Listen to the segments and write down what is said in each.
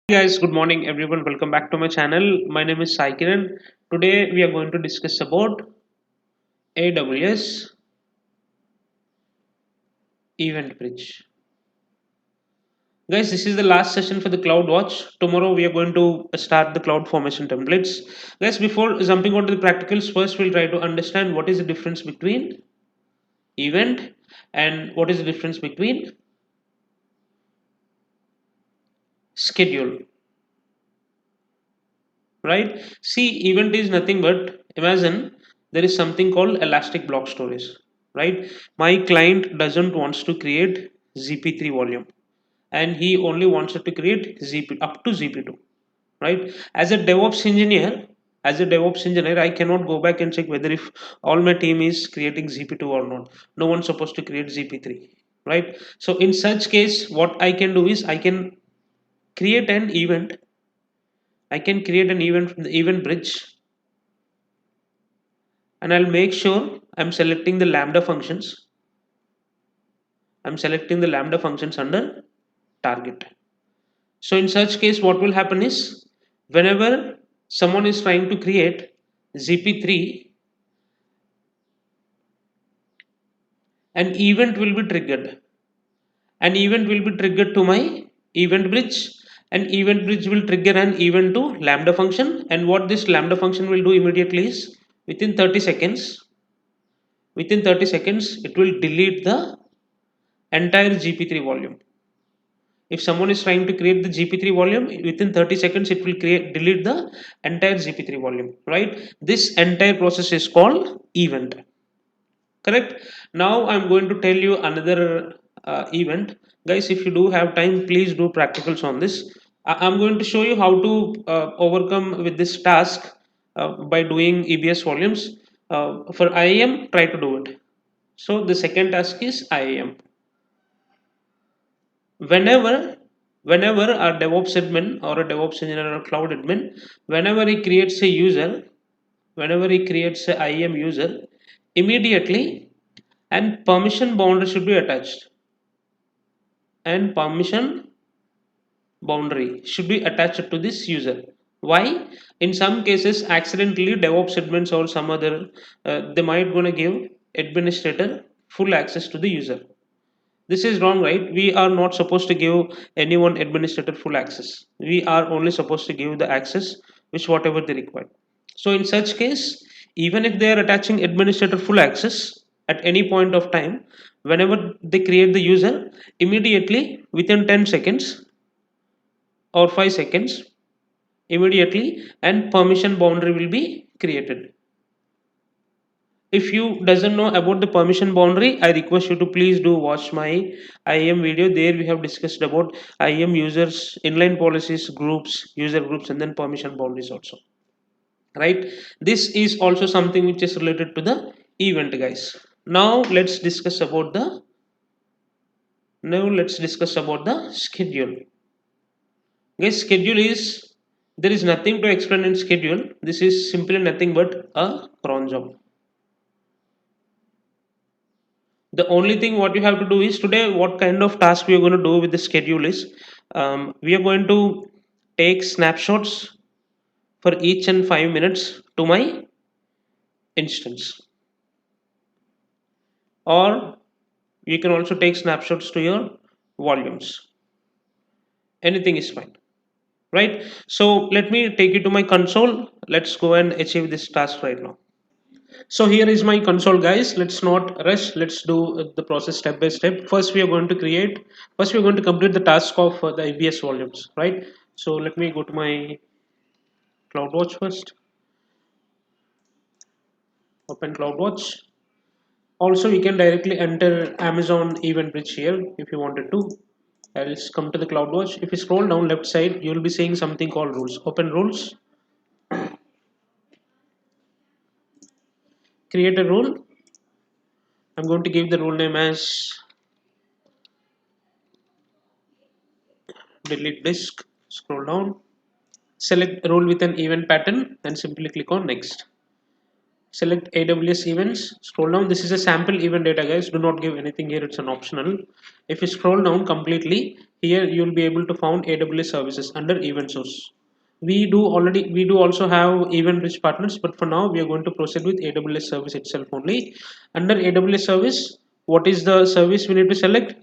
Hey guys, good morning everyone. Welcome back to my channel. My name is Sai Kiran. Today we are going to discuss about AWS Event Bridge. Guys, this is the last session for the Cloud Watch. Tomorrow we are going to start the cloud formation templates. Guys, before jumping on to the practicals, first we'll try to understand what is the difference between event and what is the difference between schedule. Right? See, event is nothing but imagine there is something called elastic block storage. Right? My client doesn't wants to create ZP3 volume, and he only wants it to create ZP up to ZP2. Right? As a DevOps engineer, I cannot go back and check whether if all my team is creating ZP2 or not. No one's supposed to create ZP3. Right? So in such case, what I can do is I can create an event. I can create an event from the event bridge, and I'll make sure I'm selecting the Lambda functions. I'm selecting the Lambda functions under target. So in such case, what will happen is whenever someone is trying to create ZP3, an event will be triggered. An event will be triggered to my event bridge. An event bridge will trigger an event to Lambda function. And what this Lambda function will do immediately is within 30 seconds, it will delete the entire GP3 volume. If someone is trying to create the GP3 volume, within 30 seconds it will delete the entire GP3 volume, right? This entire process is called event. Correct. Now I'm going to tell you another event. Guys, if you do have time, please do practicals on this. I'm going to show you how to overcome with this task by doing EBS volumes. For IAM, try to do it. So the second task is IAM. Whenever whenever a DevOps admin or a DevOps engineer or a cloud admin, whenever he creates a user, whenever he creates a IAM user, immediately and permission boundary should be attached, and permission boundary should be attached to this user. Why? In some cases accidentally DevOps admins or some other they might gonna give administrator full access to the user. This is wrong, right? We are not supposed to give anyone administrator full access. We are only supposed to give the access which whatever they require. So in such case, even if they are attaching administrator full access at any point of time, whenever they create the user, immediately within 10 seconds or 5 seconds, immediately and permission boundary will be created. If you doesn't know about the permission boundary, I request you to please do watch my IAM video. There we have discussed about IAM users, inline policies, groups, user groups, and then permission boundaries also, right? This is also something which is related to the event, guys. Now let's discuss about the schedule. Guys, schedule is, there is nothing to explain in schedule. This is simply nothing but a cron job. The only thing what you have to do is today what kind of task we are going to do with the schedule is we are going to take snapshots for each and 5 minutes to my instance, or you can also take snapshots to your volumes. Anything is fine, right? So let me take you to my console. Let's go and achieve this task right now. So here is my console, guys. Let's not rush. Let's do the process step by step. First we are going to complete the task of the EBS volumes, right? So let me go to my CloudWatch first. Open CloudWatch. Also, you can directly enter Amazon Event Bridge here if you wanted to. I'll come to the CloudWatch. If you scroll down left side, you'll be seeing something called rules. Open rules. Create a rule. I'm going to give the rule name as delete disk. Scroll down. Select rule with an event pattern and simply click on next. select AWS events, scroll down. This is a sample event data, guys. Do not give anything here, it's an optional. If you scroll down completely, here you'll be able to find AWS services under event source. We do also have event bridge partners, but for now we are going to proceed with AWS service itself only. Under AWS service, what is the service we need to select?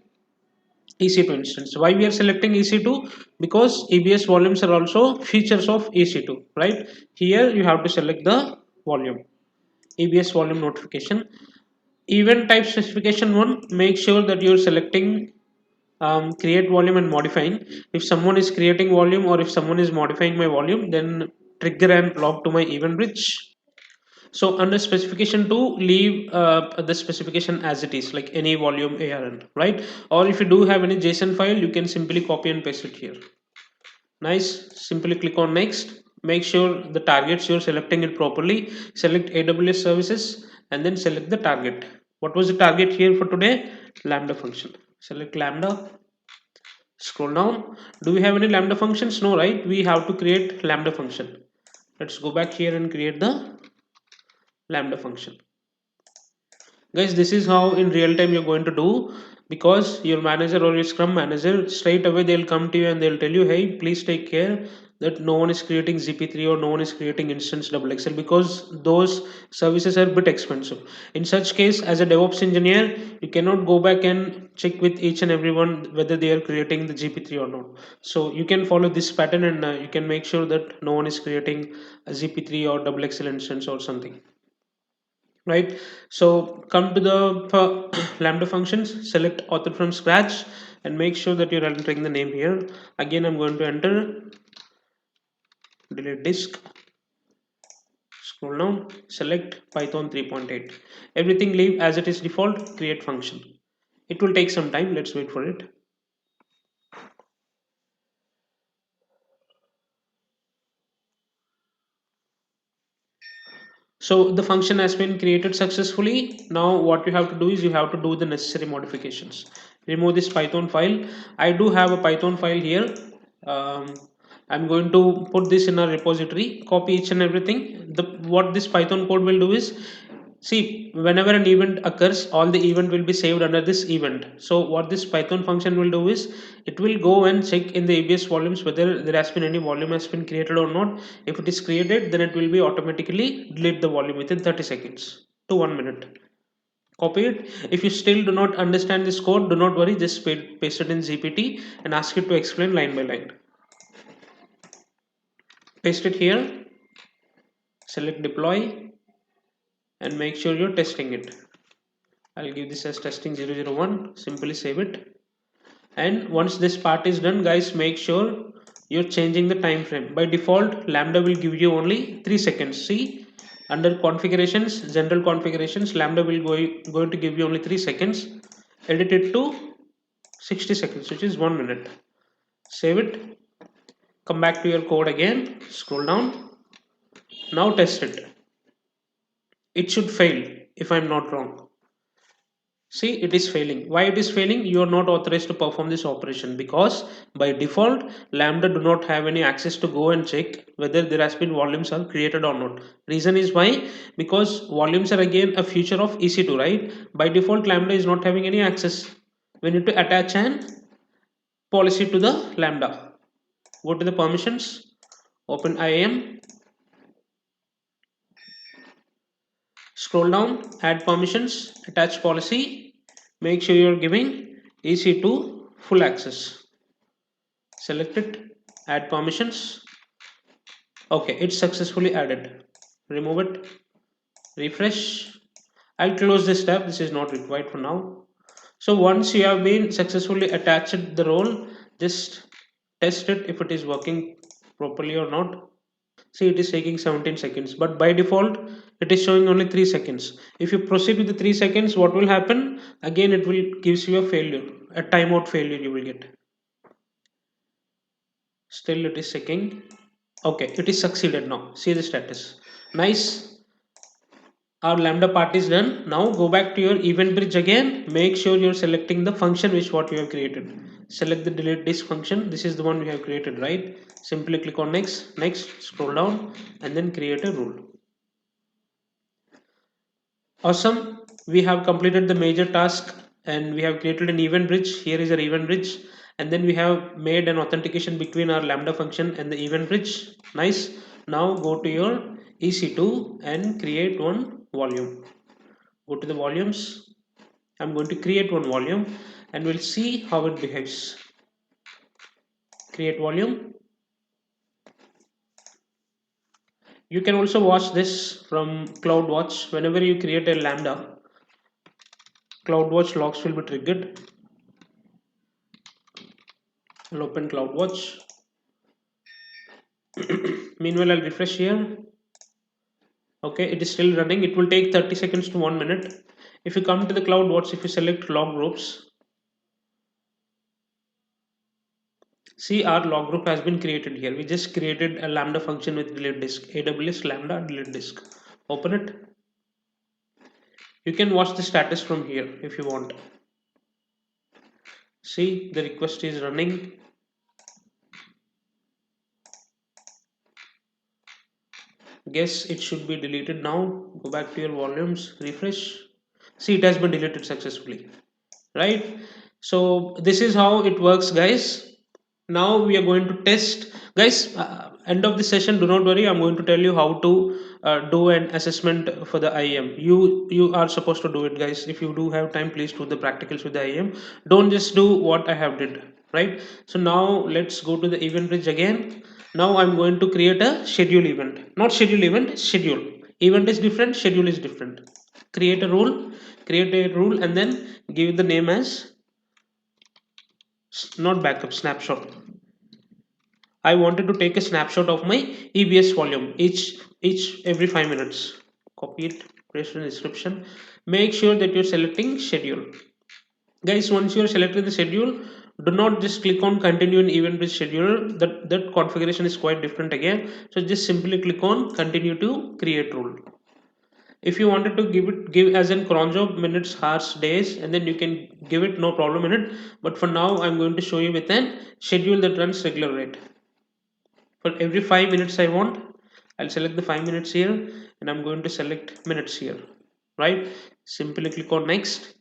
EC2 instance. Why we are selecting EC2? Because EBS volumes are also features of EC2, right? Here you have to select the volume, EBS volume notification. Event type specification one, make sure that you're selecting create volume and modifying. If someone is creating volume or if someone is modifying my volume, then trigger and log to my event bridge. So under specification 2, leave the specification as it is, like any volume ARN, right? Or if you do have any JSON file, you can simply copy and paste it here. Nice. Simply click on next. Make sure the targets you're selecting it properly. Select AWS services and then select the target. What was the target here for today? Lambda function. Select Lambda. Scroll down. Do we have any Lambda functions? No, right? We have to create Lambda function. Let's go back here and create the Lambda function. Guys, this is how in real time you're going to do, because your manager or your scrum manager straight away they'll come to you and they'll tell you, hey, please take care that no one is creating ZP3 or no one is creating instance double XL, because those services are a bit expensive. In such case, as a DevOps engineer, you cannot go back and check with each and everyone whether they are creating the GP3 or not. So you can follow this pattern and you can make sure that no one is creating a ZP3 or double XL instance or something, right? So come to the lambda functions, select author from scratch and make sure that you're entering the name here. Again, I'm going to enter delete disk, scroll down, select python 3.8, everything leave as it is default, create function. It will take some time, let's wait for it. So the function has been created successfully. Now what you have to do is you have to do the necessary modifications. Remove this Python file. I do have a Python file here. Um, I'm going to put this in a repository, copy each and everything. What this Python code will do is, see, whenever an event occurs, all the event will be saved under this event. So what this Python function will do is, it will go and check in the ABS volumes whether there has been any volume has been created or not. If it is created, then it will be automatically delete the volume within 30 seconds to 1 minute. Copy it. If you still do not understand this code, do not worry, just paste it in GPT and ask it to explain line by line. Paste it here, select deploy and make sure you're testing it. I'll give this as testing 001, simply save it. And once this part is done, guys, make sure you're changing the time frame. By default, Lambda will give you only 3 seconds. See, under configurations, general configurations, Lambda will going to give you only 3 seconds. Edit it to 60 seconds, which is 1 minute. Save it, come back to your code again, scroll down. Now test it. It should fail if I'm not wrong. See, it is failing. Why it is failing? You are not authorized to perform this operation, because by default, Lambda do not have any access to go and check whether there has been volumes are created or not. Reason is why? Because volumes are again a feature of EC2, right? By default, Lambda is not having any access. We need to attach an policy to the Lambda. Go to the permissions, open IAM, scroll down, add permissions, attach policy, make sure you're giving EC2 full access. Select it, add permissions. Okay, it's successfully added. Remove it, refresh. I'll close this tab, this is not required for now. So once you have been successfully attached the role, just test it if it is working properly or not. See, it is taking 17 seconds, but by default it is showing only 3 seconds. If you proceed with the 3 seconds, what will happen? Again, it will gives you a failure, a timeout failure you will get. Still it is checking. Okay, it is succeeded now. See the status. Nice. Our lambda part is done. Now go back to your event bridge again. Make sure you're selecting the function which what you have created. Select the delete disk function. This is the one we have created, right? Simply click on next, scroll down and then create a rule. Awesome. We have completed the major task and we have created an event bridge. Here is our event bridge. And then we have made an authentication between our Lambda function and the event bridge. Nice. Now go to your EC2 and create one volume. Go to the volumes. I'm going to create one volume and we'll see how it behaves. Create volume. You can also watch this from CloudWatch. Whenever you create a Lambda, CloudWatch logs will be triggered. I'll open CloudWatch. Meanwhile, I'll refresh here. Okay, it is still running. It will take 30 seconds to 1 minute. If you come to the CloudWatch, if you select log groups, see our log group has been created here. We just created a Lambda function with delete disk, AWS Lambda delete disk. Open it. You can watch the status from here if you want. See, the request is running. Guess it should be deleted now. Go back to your volumes, refresh. See, it has been deleted successfully, right? So this is how it works, guys. Now we are going to test, guys. End of the session, do not worry. I'm going to tell you how to do an assessment for the IAM. You are supposed to do it, guys. If you do have time, please do the practicals with the IAM. Don't just do what I have did, right? So now let's go to the event bridge again. Now I'm going to create a schedule event, not schedule event, schedule. Event is different, schedule is different. Create a rule, and then give the name as not backup, snapshot. I wanted to take a snapshot of my EBS volume each every 5 minutes. Copy it, paste in the description. Make sure that you're selecting schedule. Guys, once you're selecting the schedule, do not just click on continue in event with scheduler. That configuration is quite different again. So just simply click on continue to create rule. If you wanted to give as in cron job minutes, hours, days, and then you can give it, no problem in it. But for now, I'm going to show you with an schedule that runs regular rate. For every 5 minutes I want, I'll select the 5 minutes here and I'm going to select minutes here, right? Simply click on next.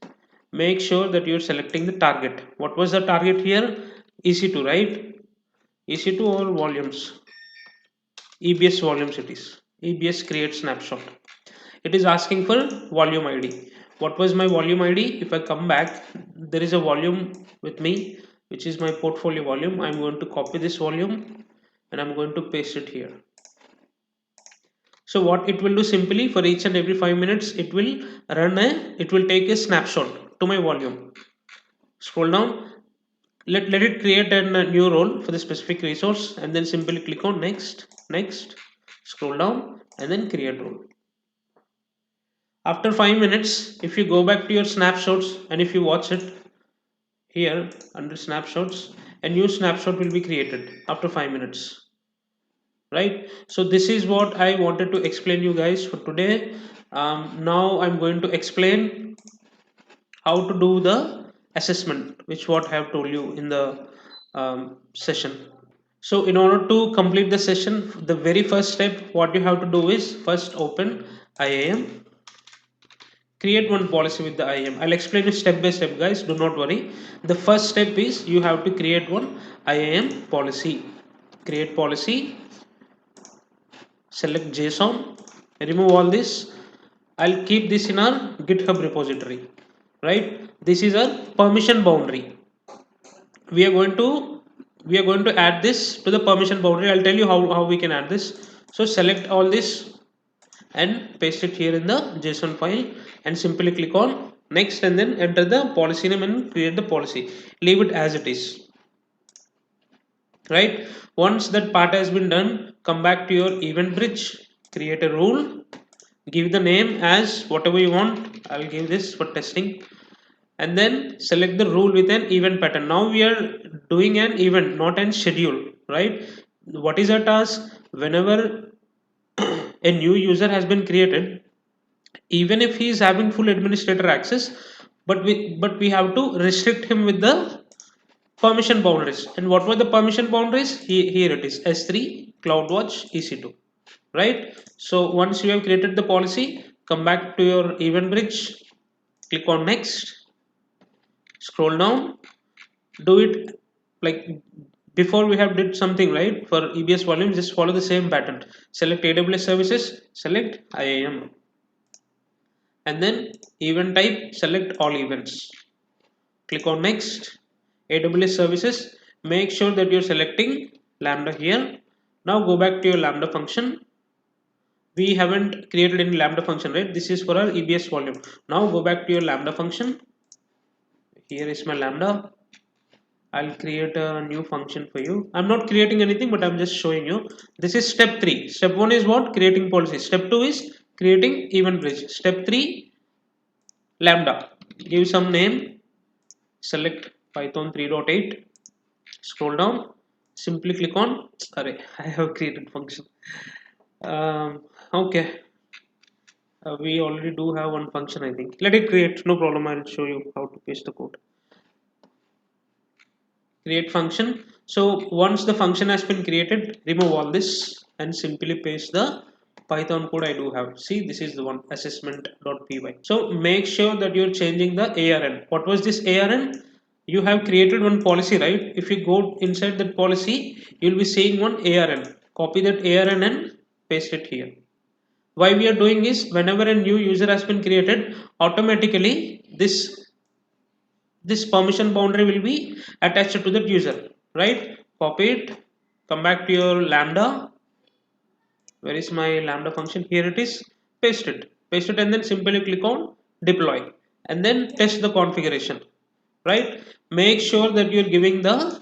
Make sure that you're selecting the target. What was the target here? EC2, right? EC2 or volumes? EBS volumes it is. EBS create snapshot. It is asking for volume ID. What was my volume ID? If I come back, there is a volume with me, which is my portfolio volume. I'm going to copy this volume and I'm going to paste it here. So what it will do, simply for each and every 5 minutes, it will take a snapshot to my volume. Scroll down, let it create a new role for the specific resource and then simply click on next, scroll down and then create role. After 5 minutes, if you go back to your snapshots and if you watch it here under snapshots, a new snapshot will be created after 5 minutes. Right, so this is what I wanted to explain you guys for today. Now I'm going to explain how to do the assessment, which what I have told you in the session. So in order to complete the session, the very first step what you have to do is first open IAM, create one policy with the IAM. I'll explain it step by step, guys, do not worry. The first step is you have to create one IAM policy. Create policy, select JSON, remove all this. I'll keep this in our GitHub repository, right? This is a permission boundary. We are going to add this to the permission boundary. I'll tell you how we can add this. So select all this and paste it here in the JSON file and simply click on next and then enter the policy name and create the policy. Leave it as it is. Right, once that part has been done, come back to your event bridge, create a rule, give the name as whatever you want. I'll give this for testing and then select the rule with an event pattern. Now we are doing an event, not an schedule, right? What is our task? Whenever a new user has been created, even if he is having full administrator access, but we have to restrict him with the permission boundaries. And what were the permission boundaries? Here it is, S3, CloudWatch, EC2, right? So once you have created the policy, come back to your event bridge, click on next, scroll down, do it like before we have did something, right? For EBS volume, just follow the same pattern. Select AWS services, select IAM, and then event type, select all events. Click on next, AWS services, make sure that you're selecting Lambda here. Now go back to your Lambda function. We haven't created any Lambda function, right? This is for our EBS volume. Now go back to your Lambda function. Here is my Lambda. I'll create a new function for you. I'm not creating anything, but I'm just showing you. This is step 3. Step 1 is what? Creating policy. Step 2 is creating event bridge. Step 3, Lambda. Give some name. Select Python 3.8. Scroll down. Simply click on. Sorry, I have created function. Okay. We already do have one function, I think. Let it create. No problem. I'll show you how to paste the code. Create function. So once the function has been created, remove all this and simply paste the Python code I do have. See, this is the one, assessment.py. So make sure that you're changing the ARN. What was this ARN? You have created one policy, right? If you go inside that policy, you'll be seeing one ARN. Copy that ARN and paste it here. Why we are doing is whenever a new user has been created, automatically this permission boundary will be attached to that user, right? Copy it, come back to your Lambda. Where is my Lambda function? Here it is. Paste it, and then simply click on deploy, and then test the configuration, right? Make sure that you're giving the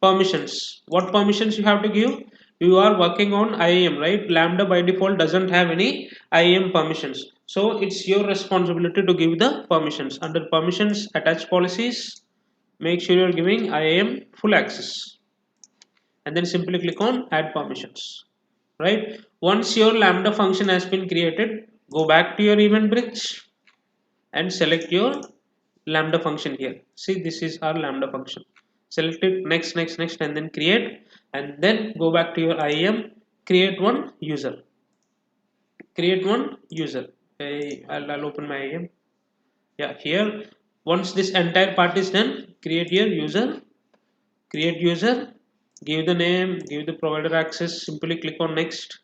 permissions. What permissions you have to give? You are working on IAM, right? Lambda by default doesn't have any IAM permissions, so it's your responsibility to give the permissions. Under permissions, attach policies, make sure you're giving IAM full access, and then simply click on add permissions, right? Once your Lambda function has been created, go back to your event bridge and select your Lambda function here. See, this is our Lambda function. Select it, next, and then create, and then go back to your IAM, create one user. I'll open my IAM. Yeah, here, once this entire part is done, create your user, give the name, give the provider access, simply click on next.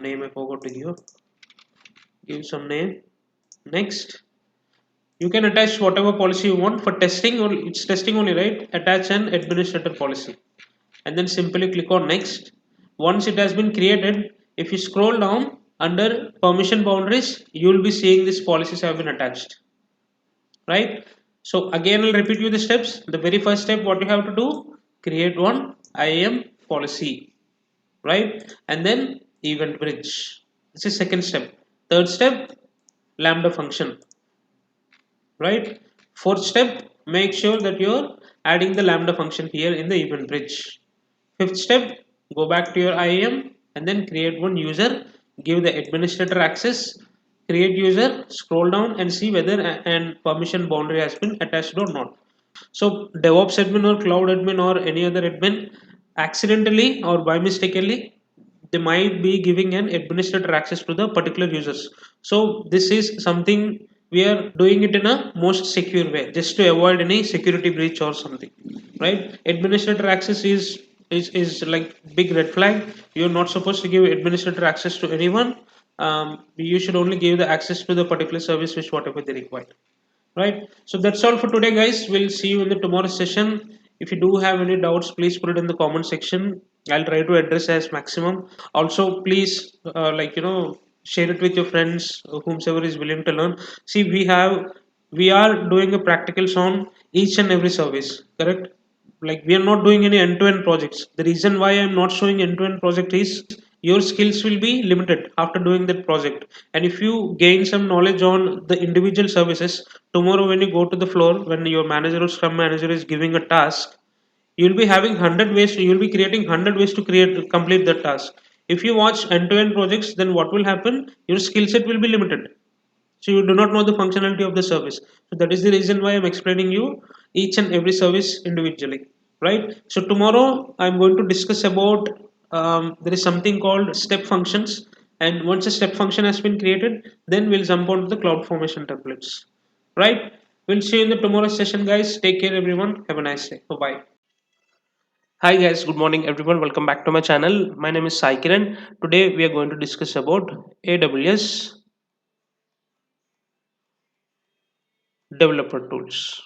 Name I forgot to give some name. Next, you can attach whatever policy you want for testing, or it's testing only, right? Attach an administrator policy, and then simply click on next. Once it has been created, if you scroll down under permission boundaries, you will be seeing these policies have been attached, right? So again, I'll repeat you the steps. The very first step, what you have to do, create one IAM policy, right? And then event bridge. This is second step. Third step, Lambda function, right? Fourth step, make sure that you're adding the Lambda function here in the event bridge. Fifth step, go back to your IAM and then create one user, give the administrator access, create user, scroll down and see whether an permission boundary has been attached or not. So DevOps admin or cloud admin or any other admin accidentally or by mistakenly, they might be giving an administrator access to the particular users. So this is something we are doing it in a most secure way, just to avoid any security breach or something, right? Administrator access is like big red flag. You're not supposed to give administrator access to anyone. You should only give the access to the particular service which whatever they require, right? So that's all for today, guys. We'll see you in the tomorrow's session. If you do have any doubts, please put it in the comment section. I'll try to address as maximum. Also, please share it with your friends, whomsoever is willing to learn. See, we are doing a practicals on each and every service, correct? Like, we are not doing any end-to-end projects. The reason why I'm not showing end-to-end project is your skills will be limited after doing that project. And if you gain some knowledge on the individual services, tomorrow when you go to the floor, when your manager or scrum manager is giving a task, you'll be having 100 ways, you'll be creating 100 ways to complete the task. If you watch end-to-end projects, then what will happen? Your skill set will be limited, so you do not know the functionality of the service. So that is the reason why I'm explaining you each and every service individually, right? So tomorrow I'm going to discuss about there is something called step functions, and once a step function has been created, then we'll jump on to the cloud formation templates, right? We'll see you in the tomorrow's session, guys. Take care, everyone. Have a nice day. Bye bye. Hi guys, good morning everyone. Welcome back to my channel. My name is Sai Kiran. Today we are going to discuss about AWS developer tools.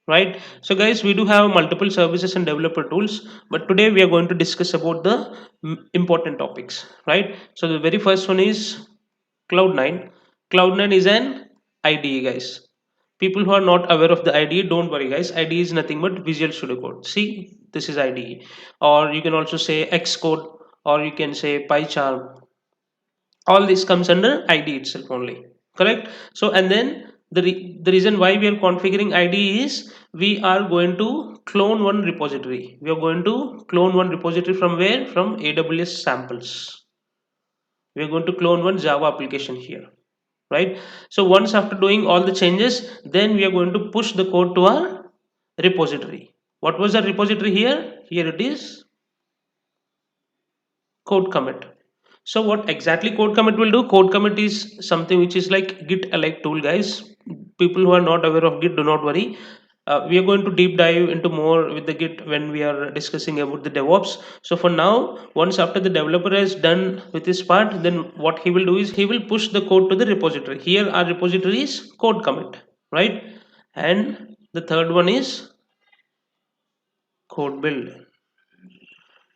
Right, so guys, we do have multiple services and developer tools, but today we are going to discuss about the important topics, right? So the very first one is cloud9. Cloud9 is an IDE, guys. People who are not aware of the IDE, don't worry guys, IDE is nothing but Visual Studio Code. See, this is IDE, or you can also say Xcode, or you can say PyCharm. All this comes under id itself only, correct? So and then the reason why we are configuring id is we are going to clone one repository. We are going to clone one repository from where? From AWS samples. We are going to clone one Java application here, right? So once after doing all the changes, then we are going to push the code to our repository. What was the repository here? Here it is, CodeCommit. So what exactly CodeCommit will do? CodeCommit is something which is like Git-alike tool, guys. People who are not aware of Git, do not worry. We are going to deep dive into more with the Git when we are discussing about the DevOps. So for now, once after the developer has done with his part, then what he will do is he will push the code to the repository. Here our repository is CodeCommit, right? And the third one is CodeBuild.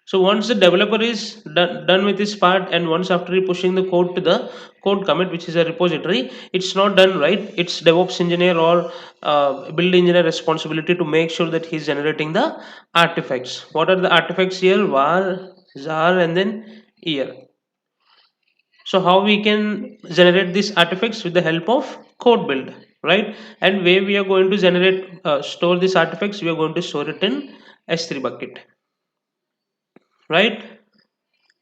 So once the developer is done with his part, and once after pushing the code to the code commit, which is a repository, it's not done, right? It's DevOps engineer or build engineer responsibility to make sure that he's generating the artifacts. What are the artifacts here? Var, jar, and then year. So how we can generate these artifacts? With the help of code build, right? And where we are going to generate store these artifacts, we are going to store it in S3 bucket, right?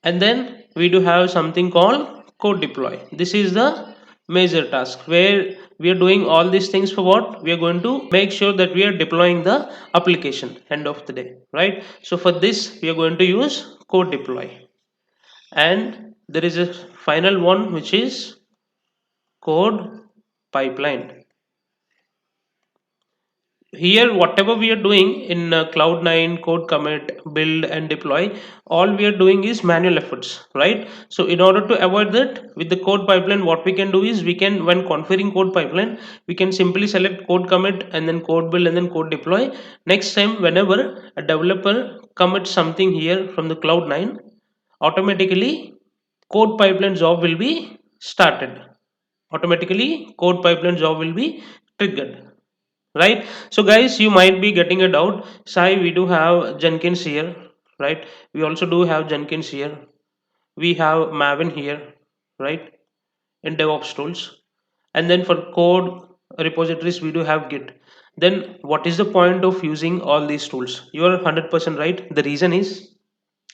And then we do have something called code deploy. This is the major task where we are doing all these things. For what? We are going to make sure that we are deploying the application end of the day, right? So for this we are going to use code deploy, and there is a final one which is code pipeline. Here whatever we are doing in cloud9, code commit, build and deploy, all we are doing is manual efforts, right? So in order to avoid that, with the code pipeline, what we can do is we can, when configuring code pipeline, we can simply select code commit and then code build and then code deploy. Next time whenever a developer commits something here from the cloud9, automatically code pipeline job will be started. Automatically code pipeline job will be triggered, right? So guys, you might be getting a doubt, Sai, we do have Jenkins here, right? We also do have Jenkins here, we have Maven here, right, in DevOps tools, and then for code repositories we do have Git. Then what is the point of using all these tools? You are 100% right. The reason is,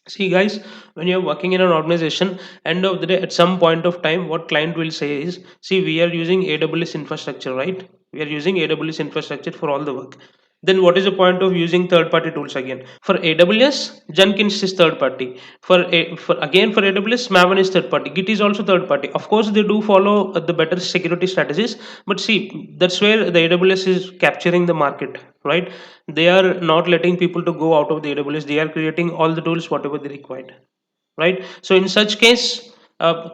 see guys, when you're working in an organization, end of the day, at some point of time, what client will say is, see, we are using AWS infrastructure, right? We are using AWS infrastructure for all the work. Then what is the point of using third party tools again? For AWS, Jenkins is third party. For again, for AWS, Maven is third party, Git is also third party. Of course they do follow the better security strategies, but see, that's where the AWS is capturing the market, right? They are not letting people to go out of the AWS. They are creating all the tools whatever they required, right? So in such case,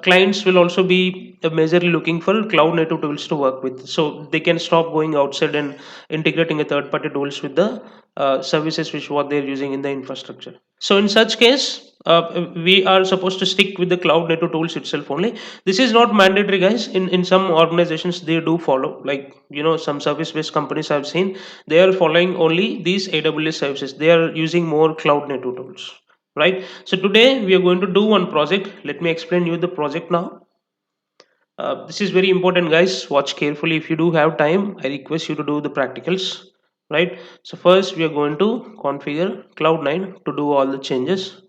clients will also be majorly looking for cloud native tools to work with, so they can stop going outside and integrating a third party tools with the services which what they're using in the infrastructure. So in such case, we are supposed to stick with the cloud native tools itself only. This is not mandatory, guys. In some organizations they do follow, like, you know, some service based companies I've seen, they are following only these AWS services. They are using more cloud native tools, right? So today we are going to do one project. Let me explain you the project now. This is very important, guys. Watch carefully. If you do have time, I request you to do the practicals, right? So first we are going to configure cloud9 to do all the changes.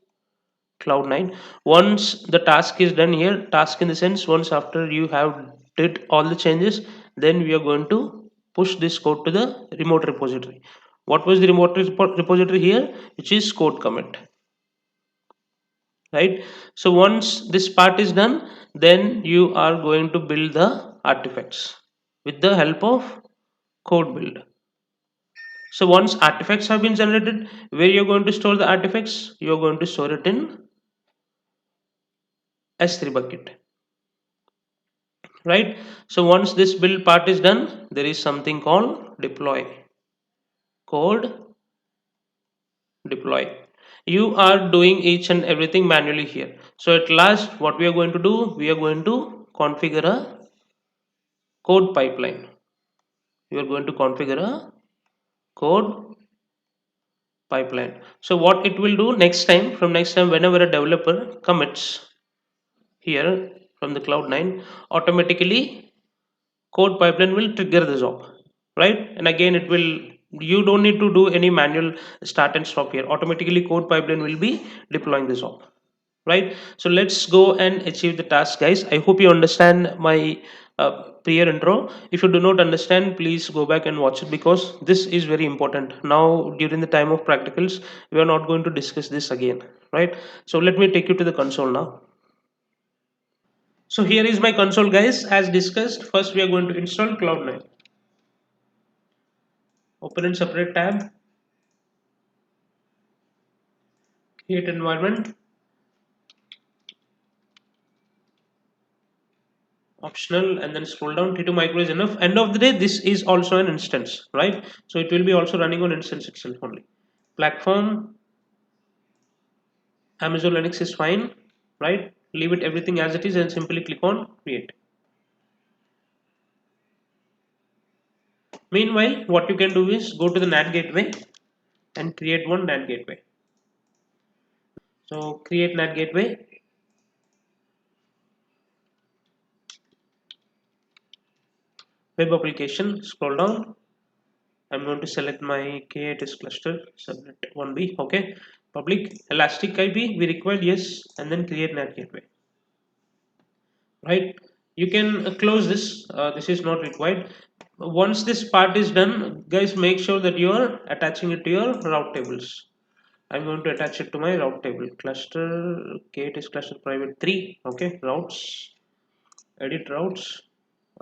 Cloud9, once the task is done here, task in the sense, once after you have did all the changes, then we are going to push this code to the remote repository. What was the remote repository here? Which is CodeCommit, right? So once this part is done, then you are going to build the artifacts with the help of CodeBuild. So once artifacts have been generated, where you're going to store the artifacts? You're going to store it in S3 bucket, right? So once this build part is done, there is something called deploy. Code deploy. You are doing each and everything manually here. So at last, what we are going to do? We are going to configure a code pipeline. You are going to configure a code pipeline. So what it will do next time, from next time, whenever a developer commits here from the Cloud9, automatically code pipeline will trigger the job, right? And again, it will, you don't need to do any manual start and stop here. Automatically code pipeline will be deploying the job, right? So let's go and achieve the task, guys. I hope you understand my prior intro. If you do not understand, please go back and watch it, because this is very important. Now during the time of practicals, we are not going to discuss this again, right? So let me take you to the console now. So here is my console, guys. As discussed, first we are going to install Cloud9. Open in separate tab, create environment, optional, and then scroll down. T2 micro is enough. End of the day, this is also an instance, right? So it will be also running on instance itself only. Platform, Amazon Linux is fine, right? Leave it everything as it is and simply click on create. Meanwhile, what you can do is go to the NAT gateway and create one NAT gateway. So create NAT gateway, web application, scroll down. I'm going to select my K8s cluster, subnet 1B, okay. Public elastic IP, we required, yes, and then create NAT gateway, right? You can close this, this is not required. Once this part is done, guys, make sure that you are attaching it to your route tables. I'm going to attach it to my route table. Cluster, K8s cluster private 3, okay, routes, edit routes.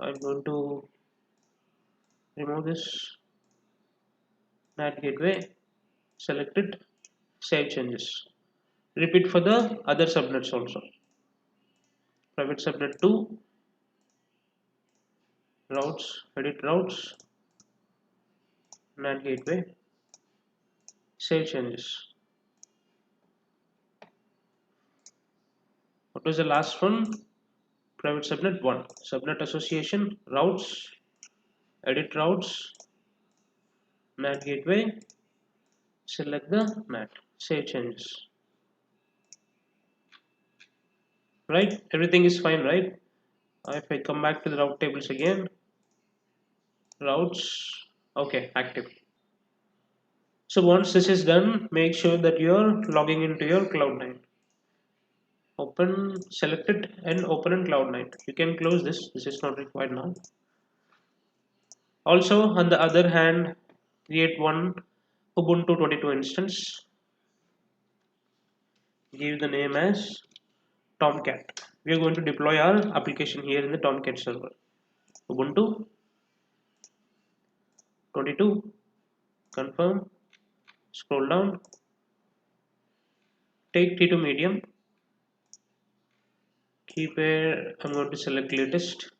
I'm going to remove this NAT gateway, select it, save changes. Repeat for the other subnets also. Private subnet 2, routes, edit routes, NAT gateway, save changes. What was the last one? Private subnet 1, subnet association, routes, edit routes, NAT gateway, select the NAT, save changes. Right? Everything is fine, right? If I come back to the route tables again, routes, okay, active. So once this is done, make sure that you're logging into your Cloud9. Open, select it and open in Cloud9. You can close this, this is not required now. Also, on the other hand, create one Ubuntu 22 instance. Give the name as Tomcat. We are going to deploy our application here in the Tomcat server. Ubuntu 22, confirm, scroll down, take T2 medium, keep a, I'm going to select latest,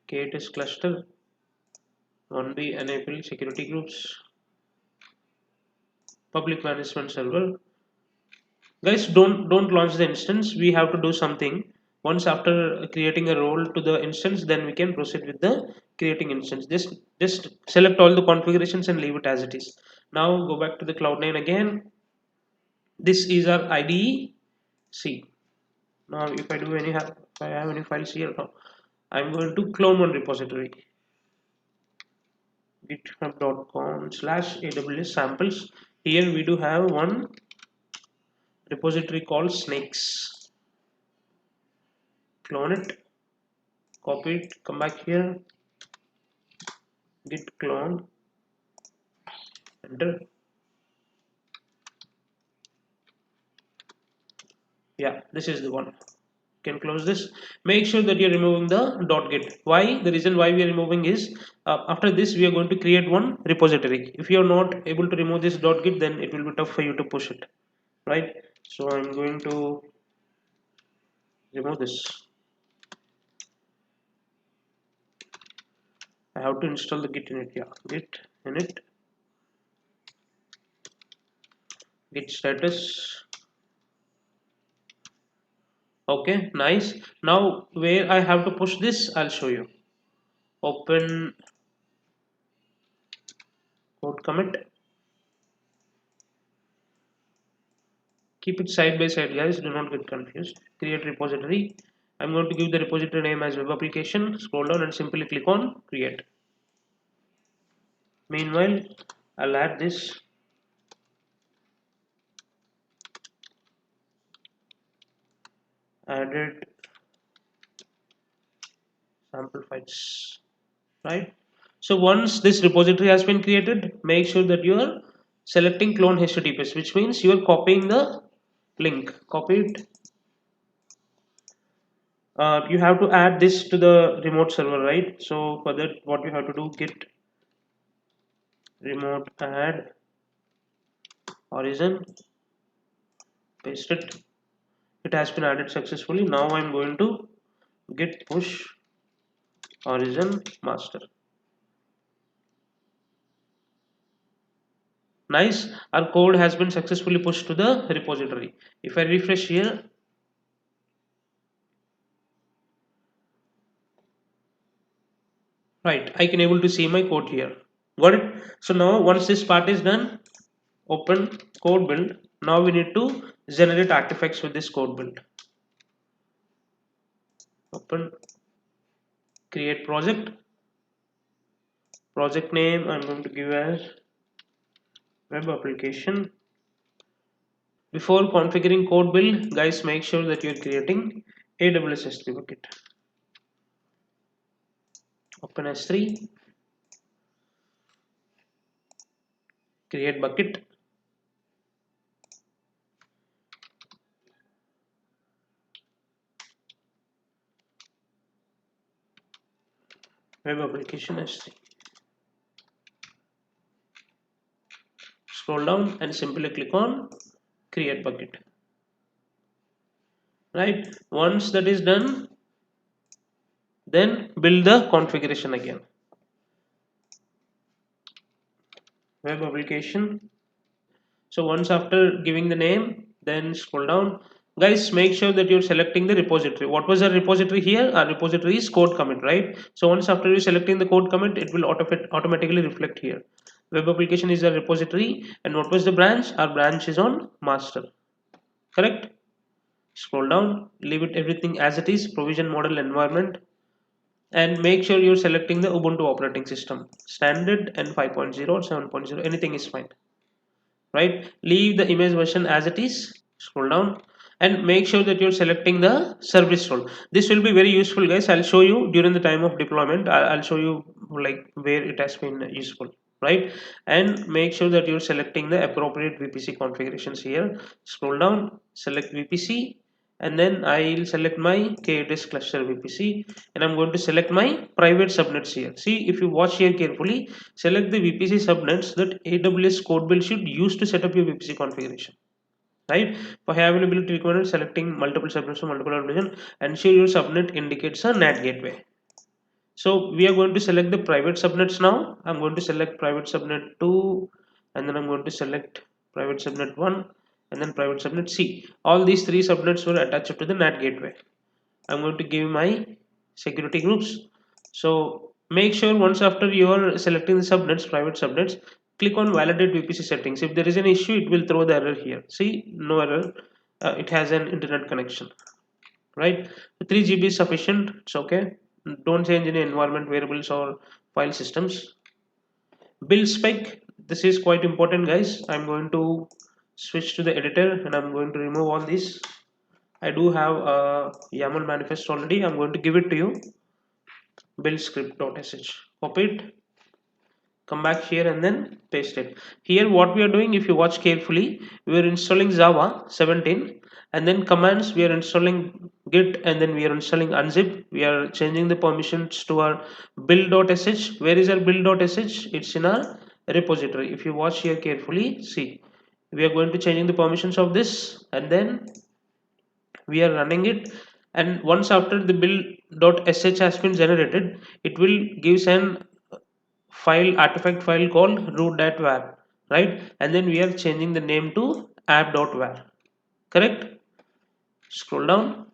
K8s cluster, 1B enable security groups, public management server. Guys, don't launch the instance. We have to do something. Once after creating a role to the instance, then we can proceed with the creating instance. Just select all the configurations and leave it as it is. Now go back to the Cloud9 again. This is our IDE. See, now if I do any if I have any files here now, I'm going to clone one repository, github.com/AWS samples. Here we do have one repository called snakes. Clone it, copy it, come back here, git clone, enter. Yeah, this is the one. Can close this. Make sure that you're removing the .git. Why? The reason why we are removing is after this we are going to create one repository. If you are not able to remove this .git, then it will be tough for you to push it, right? So I'm going to remove this. I have to install the git init. Yeah, git init, git status. Okay, nice. Now where I have to push this, I'll show you. Open CodeCommit. Keep it side by side, guys. Do not get confused. Create repository. I'm going to give the repository name as web application. Scroll down and simply click on create. Meanwhile, I'll add this. Added sample files. Right. So once this repository has been created, make sure that you are selecting clone HTTPS, which means you are copying the link. Copy it. You have to add this to the remote server, right? So for that, what you have to do, git remote add origin, paste it. It has been added successfully. Now I'm going to git push origin master. Nice. Our code has been successfully pushed to the repository. If I refresh here, right, I can able to see my code here. Got it? So now once this part is done, open code build. Now we need to generate artifacts with this code build. Open, create project. Project name I'm going to give as web application. Before configuring code build, guys, make sure that you're creating AWS S3 bucket. Open S3, create bucket. Web application S3. Scroll down and simply click on create bucket. Right. Once that is done, then build the configuration again. Web application. So once after giving the name, then scroll down. Guys, make sure that you're selecting the repository. What was our repository here? Our repository is CodeCommit, right? So once after you're selecting the CodeCommit, it will automatically reflect here. Web application is a repository, and what was the branch? Our branch is on master. Correct? Scroll down, leave it everything as it is, provision model environment, and make sure you're selecting the Ubuntu operating system, standard and 5.0 or 7.0, anything is fine. Right, leave the image version as it is. Scroll down and make sure that you're selecting the service role. This will be very useful, guys. I'll show you during the time of deployment. I'll show you like where it has been useful, right? And make sure that you're selecting the appropriate VPC configurations here. Scroll down, select VPC, and then I'll select my KDS cluster VPC, and I'm going to select my private subnets here. See, if you watch here carefully, select the VPC subnets that AWS CodeBuild should use to set up your VPC configuration. Right? For high availability requirements, selecting multiple subnets for multiple application, ensure your subnet indicates a NAT gateway. So we are going to select the private subnets now. I'm going to select private subnet 2, and then I'm going to select private subnet 1, and then private subnet C. All these three subnets were attached to the NAT gateway. I'm going to give my security groups. So make sure once after you are selecting the subnets, private subnets, click on validate VPC settings. If there is an issue, it will throw the error here. See, no error. It has an internet connection, right? 3 GB is sufficient. It's okay. Don't change any environment variables or file systems. Build spec. This is quite important, guys. I'm going to switch to the editor and I'm going to remove all these. I do have a YAML manifest already. I'm going to give it to you. Build script.sh. Copy it. come back here and then paste it here. What we are doing, if you watch carefully, we are installing Java 17, and then commands, we are installing git, and then we are installing unzip. We are changing the permissions to our build.sh. Where is our build.sh? It's in our repository. If you watch here carefully, see, we are going to changing the permissions of this, and then we are running it. And once after the build.sh has been generated, it will gives an file, artifact file called root.var, right? And then we are changing the name to app.var, correct? Scroll down.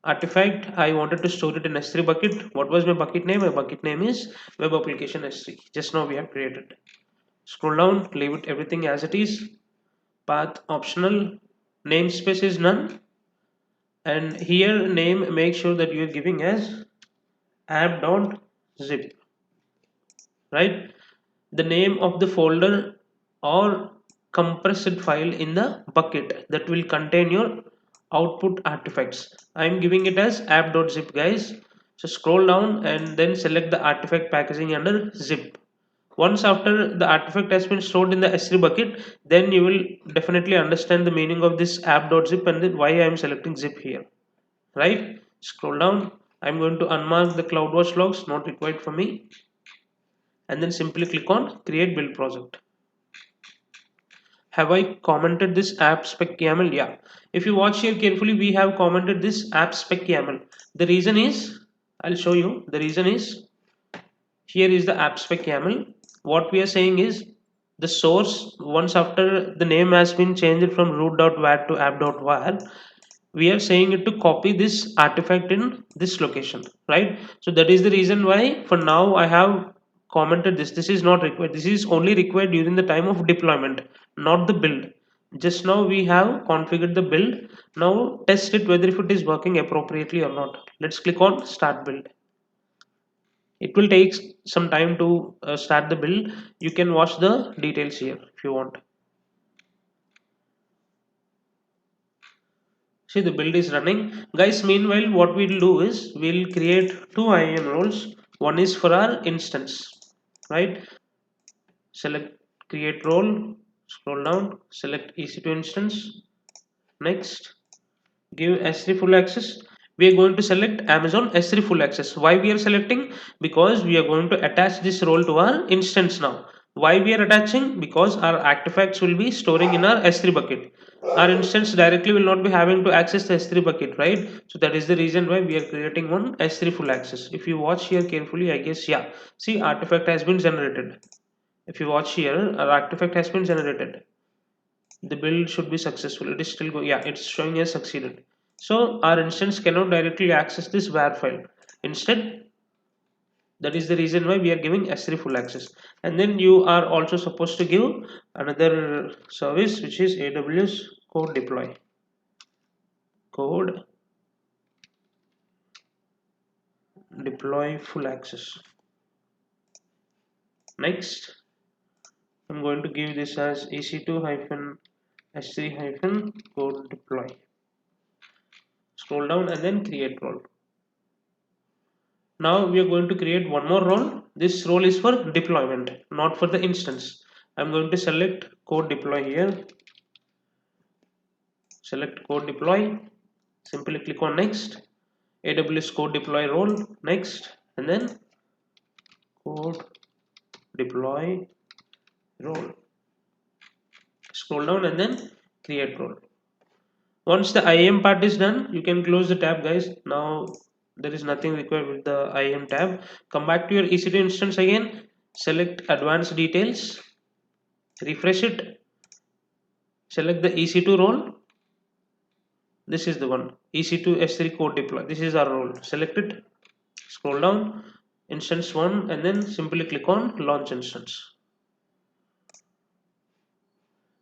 Artifact, I wanted to store it in S3 bucket. What was my bucket name? My bucket name is web application S3. Just now we have created. Scroll down, leave it everything as it is. Path optional, namespace is none, and here name, make sure that you are giving as app.zip, right? The name of the folder or compressed file in the bucket that will contain your output artifacts. I am giving it as app.zip, guys. So scroll down and then select the artifact packaging under zip. Once after the artifact has been stored in the S3 bucket, then you will definitely understand the meaning of this app.zip and then why I am selecting zip here, right? Scroll down. I'm going to unmark the CloudWatch logs, not required for me, and then simply click on create build project. Have I commented this app spec YAML? Yeah. If you watch here carefully, we have commented this app spec YAML. The reason is, I'll show you. The reason is, here is the app spec YAML. What we are saying is, the source, once after the name has been changed from root.var to app.var, we are saying it to copy this artifact in this location, right? So that is the reason why for now I have commented this is not required. This is only required during the time of deployment, not the build. Just now we have configured the build. Now test it whether if it is working appropriately or not. Let's click on start build. It will take some time to start the build. You can watch the details here if you want. See, the build is running, guys. Meanwhile, what we'll do is we'll create two IAM roles. One is for our instance, right? Select create role, scroll down, select EC2 instance. Next, give S3 full access. We are going to select Amazon S3 full access. Why we are selecting? Because we are going to attach this role to our instance now. Why we are attaching? Because our artifacts will be storing in our S3 bucket. Our instance directly will not be having to access the S3 bucket, right? So that is the reason why we are creating one S3 full access. If you watch here carefully, I guess, yeah, see, artifact has been generated. If you watch here, our artifact has been generated. The build should be successful. It is still going. Yeah, it's showing as succeeded. So our instance cannot directly access this var file. Instead, that is the reason why we are giving S3 full access. And then you are also supposed to give another service, which is AWS CodeDeploy. Code deploy full access. Next, I'm going to give this as EC2-S3- code scroll down and then create role. Now we are going to create one more role. This role is for deployment, not for the instance. I'm going to select CodeDeploy here. Select CodeDeploy. Simply click on next. AWS CodeDeploy role. Next, and then CodeDeploy role. Scroll down and then create role. Once the IAM part is done, you can close the tab, guys. Now there is nothing required with the IAM tab. Come back to your EC2 instance again. Select advanced details. Refresh it. Select the EC2 role. This is the one, EC2 S3 code deploy. This is our role. Select it. Scroll down. Instance 1 and then simply click on launch instance.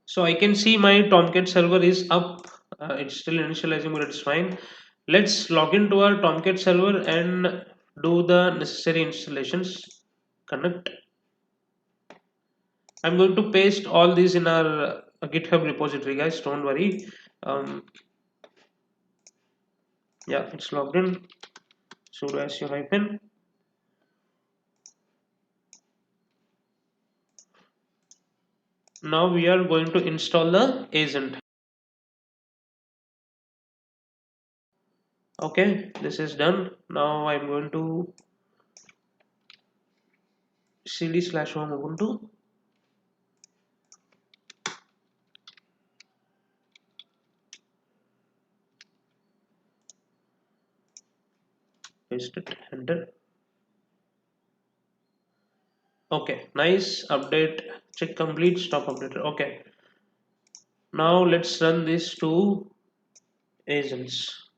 So I can see my Tomcat server is up. It's still initializing, but it's fine. Let's log into our Tomcat server and do the necessary installations. Connect. I'm going to paste all these in our GitHub repository, guys. Don't worry. Yeah, it's logged in. Sudo su hyphen Now we are going to install the agent. Okay, this is done. Now I'm going to cd/home ubuntu. Paste it, enter. Okay, nice. Update, check complete, stop updated. Okay, now let's run these two agents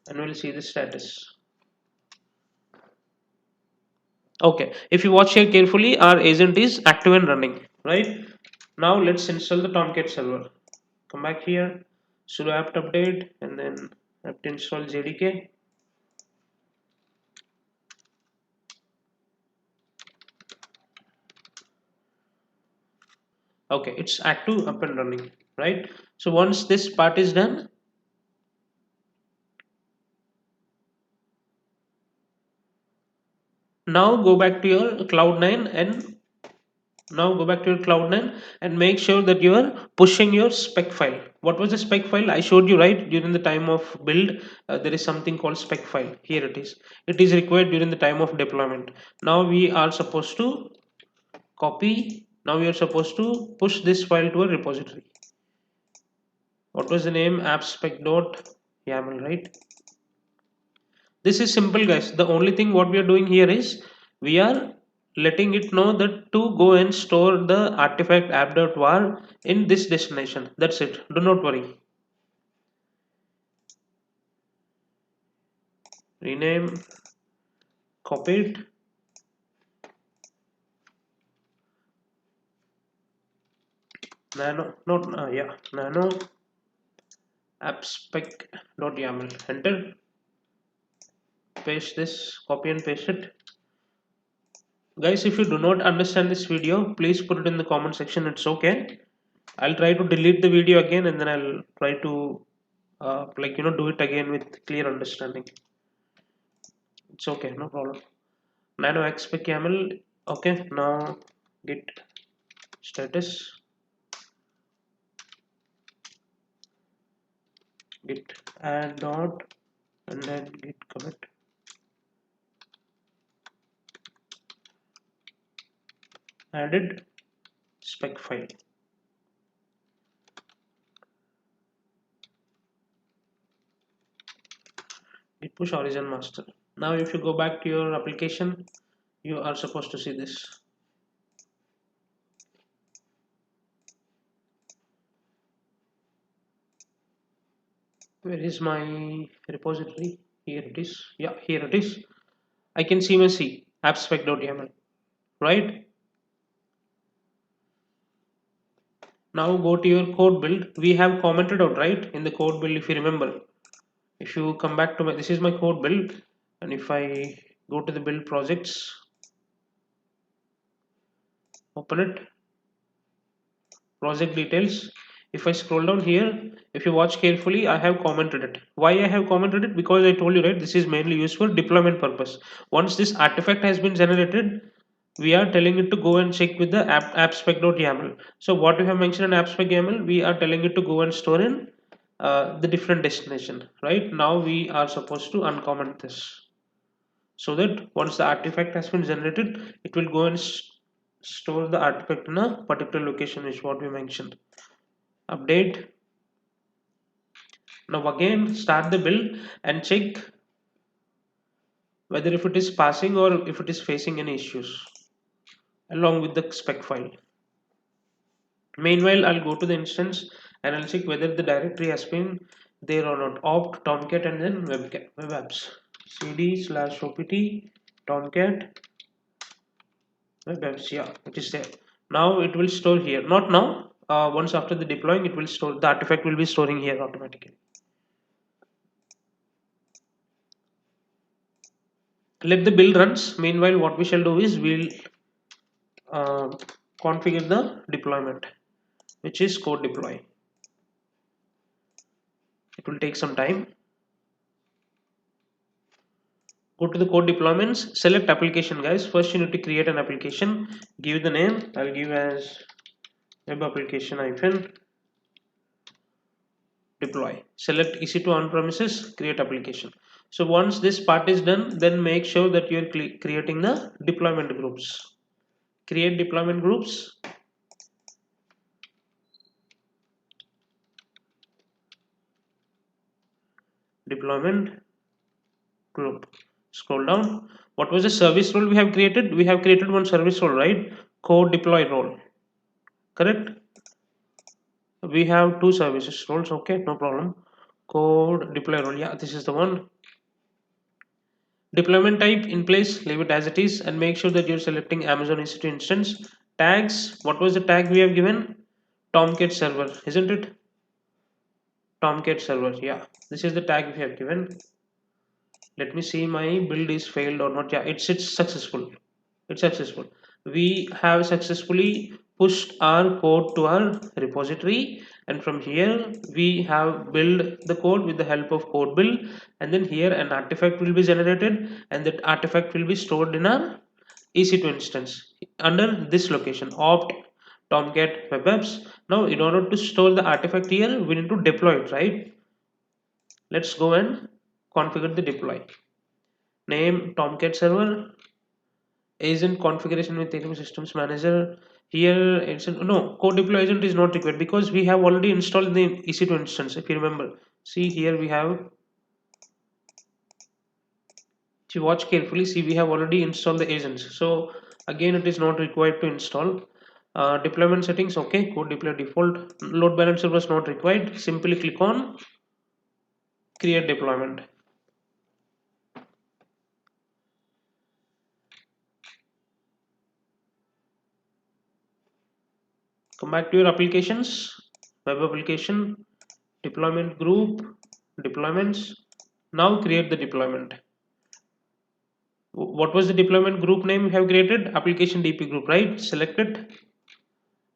and we'll see the status. Okay, if you watch here carefully, our agent is active and running, right? Now let's install the Tomcat server. Come back here, sudo apt update, and then apt install jdk. Okay, it's active, up and running, right? So once this part is done, now go back to your Cloud9 and make sure that you are pushing your spec file. What was the spec file? I showed you, right? During the time of build, there is something called spec file. Here it is. It is required during the time of deployment. Now we are supposed to copy. Now we are supposed to push this file to a repository. What was the name? appspec.yaml, right? This is simple, guys. The only thing what we are doing here is we are letting it know that to go and store the artifact app.var in this destination. That's it. Do not worry. Rename, copy it, nano, not yeah, nano appspec.yaml. Enter. Paste this. Copy and paste it. Guys, if you do not understand this video, please put it in the comment section. It's okay. I'll try to delete the video again and then I'll try to do it again with clear understanding. It's okay, no problem. Nano expect YAML. Okay, now git status, git add dot, and then git commit. Added spec file. Git push origin master. Now if you go back to your application, you are supposed to see this. Where is my repository? Here it is. Yeah, here it is. I can see my C appspec.yaml, right? Now go to your code build. We have commented out, right, in the code build, if you remember. If you come back to this is my code build, and if I go to the build projects, open it, project details. If I scroll down here, if you watch carefully, I have commented it. Why I have commented it? Because I told you, right, this is mainly used for deployment purpose. Once this artifact has been generated, we are telling it to go and check with the appspec.yaml. So what we have mentioned in appspec.yaml, we are telling it to go and store in the different destination. Right now we are supposed to uncomment this, so that once the artifact has been generated, it will go and store the artifact in a particular location, is what we mentioned. Update. Now again start the build and check whether if it is passing or if it is facing any issues along with the spec file. Meanwhile, I'll go to the instance and I'll check whether the directory has been there or not. Opt tomcat and then web apps. cd/opt tomcat web apps. Yeah, it is there. Now it will store here. Not now. Once after the deploying, it will store. The artifact will be storing here automatically. Let the build runs. Meanwhile, what we shall do is we'll uh, configure the deployment, which is CodeDeploy. It will take some time. Go to the code deployments, select application, guys. First you need to create an application, give the name. I'll give as web application hyphen deploy. Select EC2 on premises, create application. So once this part is done, then make sure that you're creating the deployment groups. Create deployment groups. Deployment group. Scroll down. What was the service role we have created? We have created one service role, right? Code deploy role. Correct? We have two services roles. Okay, no problem. Code deploy role. Yeah, this is the one. Deployment type in place, leave it as it is, and make sure that you're selecting Amazon EC2 instance. Tags, what was the tag we have given? Tomcat server, isn't it? Tomcat server, yeah. This is the tag we have given. Let me see my build is failed or not. Yeah, it's successful. It's successful. We have successfully pushed our code to our repository, and from here we have built the code with the help of CodeBuild, and then here an artifact will be generated, and that artifact will be stored in our EC2 instance under this location opt tomcat web apps. Now in order to store the artifact here, we need to deploy it, right? Let's go and configure the deploy. Name tomcat server, agent configuration with AWS Systems Manager. Here it's no code deploy agent is not required because we have already installed the EC2 instance. If you remember, see here we have. If you watch carefully, see we have already installed the agents. So again, it is not required to install. Deployment settings, okay. Code deploy default. Load balancer was not required. Simply click on create deployment. Come back to your applications, web application, deployment group, deployments. Now create the deployment. What was the deployment group name we have created? Application DP group, right? Select it,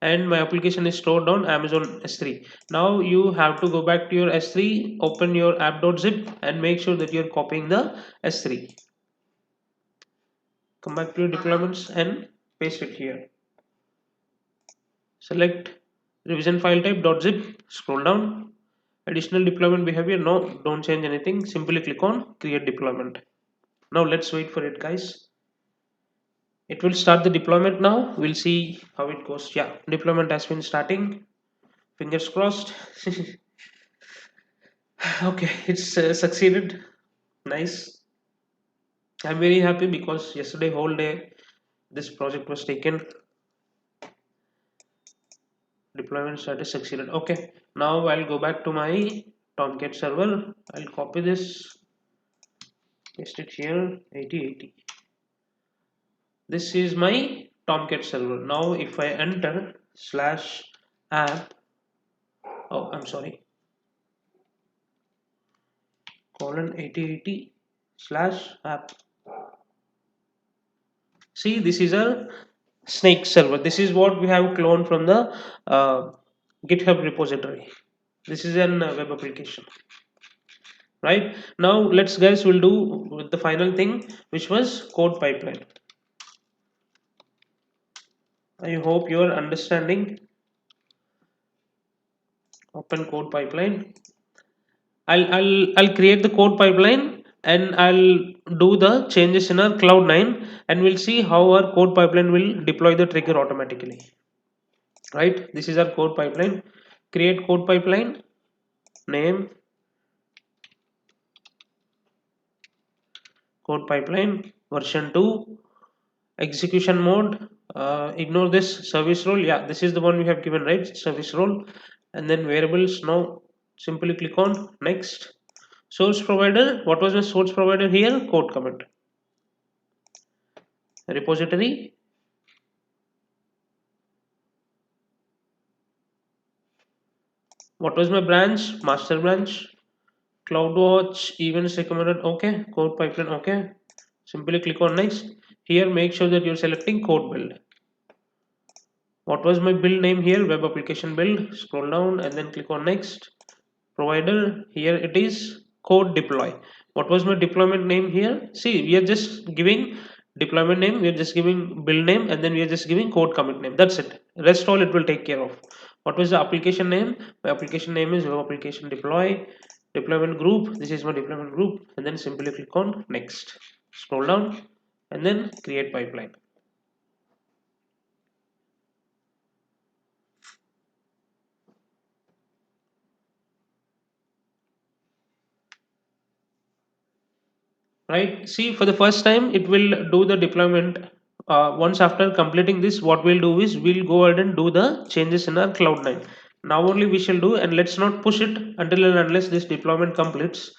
and my application is stored on Amazon S3. Now you have to go back to your S3, open your app.zip, and make sure that you're copying the S3. Come back to your deployments and paste it here. Select revision file type .zip, scroll down. Additional deployment behavior, no, don't change anything. Simply click on create deployment. Now let's wait for it, guys. It will start the deployment now. We'll see how it goes. Yeah, deployment has been starting. Fingers crossed. Okay, it's succeeded. Nice. I'm very happy because yesterday whole day this project was taken. Deployment status succeeded. Okay, now I'll go back to my Tomcat server. I'll copy this, paste it here, 8080. This is my Tomcat server. Now if I enter /app, oh I'm sorry, colon 8080/app. See, this is a snake server. This is what we have cloned from the GitHub repository. This is an web application, right? Now let's guys will do with the final thing, which was CodePipeline. I hope you are understanding. Open CodePipeline. I'll create the CodePipeline and I'll do the changes in our Cloud9, and we'll see how our CodePipeline will deploy the trigger automatically. Right? This is our CodePipeline. Create CodePipeline. Name CodePipeline version 2. Execution mode. Ignore this service role. Yeah, this is the one we have given, right? Service role. And then variables. Now simply click on next. Source provider. What was my source provider here? CodeCommit. Repository. What was my branch? Master branch. CloudWatch events recommended. Okay. CodePipeline. Okay. Simply click on next. Here make sure that you're selecting CodeBuild. What was my build name here? Web application build. Scroll down and then click on next. Provider, here it is CodeDeploy. What was my deployment name here? See, we are just giving deployment name, we are just giving build name, and then we are just giving code commit name. That's it. Rest all it will take care of. What was the application name? My application name is web application deploy deployment group. This is my deployment group, and then simply click on next. Scroll down and then create pipeline. Right, see, for the first time it will do the deployment. Once after completing this, what we'll do is we'll go ahead and do the changes in our cloud9. Now only we shall do, and let's not push it until and unless this deployment completes.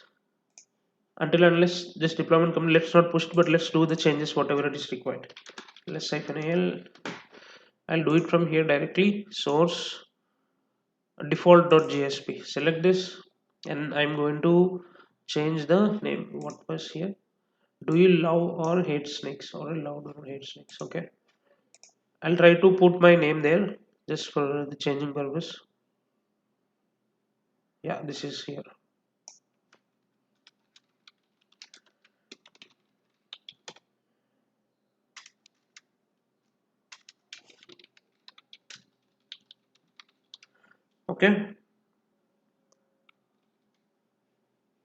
Until unless this deployment completes, let's not push it, but let's do the changes whatever it is required. Let's -al. I'll do it from here directly. Source default.jsp, select this, and I'm going to change the name. What was here? Do you love or hate snakes? Or love or hate snakes? Okay, I'll try to put my name there just for the changing purpose. Yeah, this is here. Okay,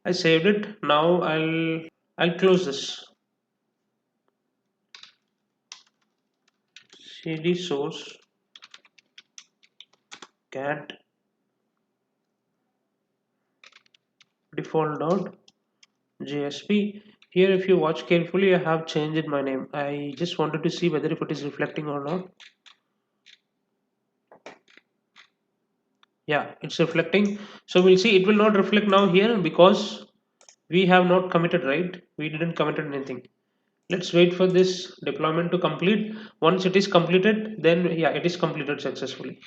I saved it. Now I'll close this. cd source cat default.jsp. Here, if you watch carefully, I have changed my name. I just wanted to see whether if it is reflecting or not. Yeah, it's reflecting. So we'll see. It will not reflect now here because we have not committed, right? We didn't committed anything. Let's wait for this deployment to complete. Once it is completed, then yeah, it is completed successfully.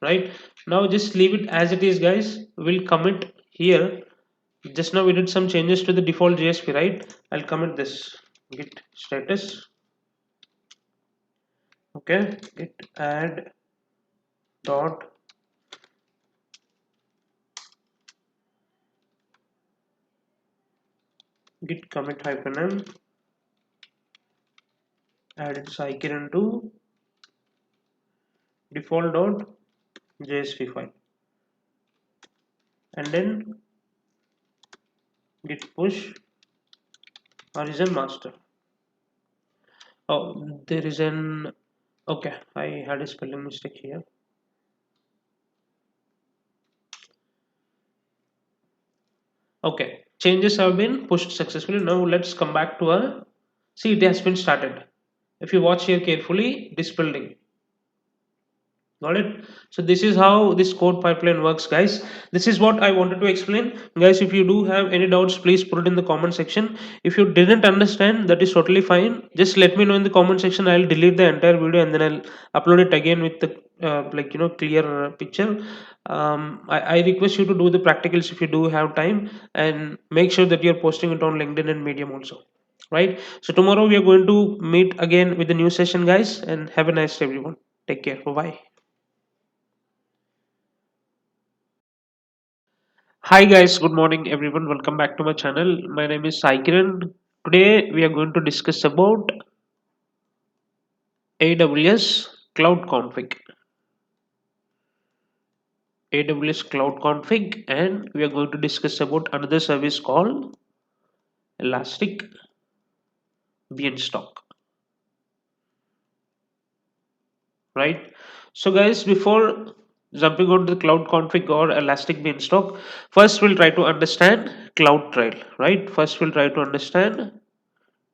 Right, now just leave it as it is, guys. We'll commit here. Just now we did some changes to the default JSP, right? I'll commit this git status. Okay, git add dot git commit hyphen m, add cycle into default dot JSP file, and then git push origin master. Oh, there is an, okay, I had a spelling mistake here. Okay, changes have been pushed successfully. Now let's come back to our, see, it has been started. If you watch here carefully, this building. Got it? So this is how this code pipeline works, guys. This is what I wanted to explain. Guys, if you do have any doubts, please put it in the comment section. If you didn't understand, that is totally fine. Just let me know in the comment section. I'll delete the entire video and then I'll upload it again with the clear picture. I request you to do the practicals if you do have time, and make sure that you're posting it on LinkedIn and Medium also. Right? So tomorrow we are going to meet again with the new session, guys, and have a nice day, everyone. Take care. Bye bye. Hi guys, good morning everyone. Welcome back to my channel. My name is Sai Kiran. Today we are going to discuss about AWS Cloud Config. AWS Cloud Config, and we are going to discuss about another service called Elastic Beanstalk. Right? So guys, before jumping on the Cloud Config or Elastic Beanstalk, first we'll try to understand CloudTrail. Right? First we'll try to understand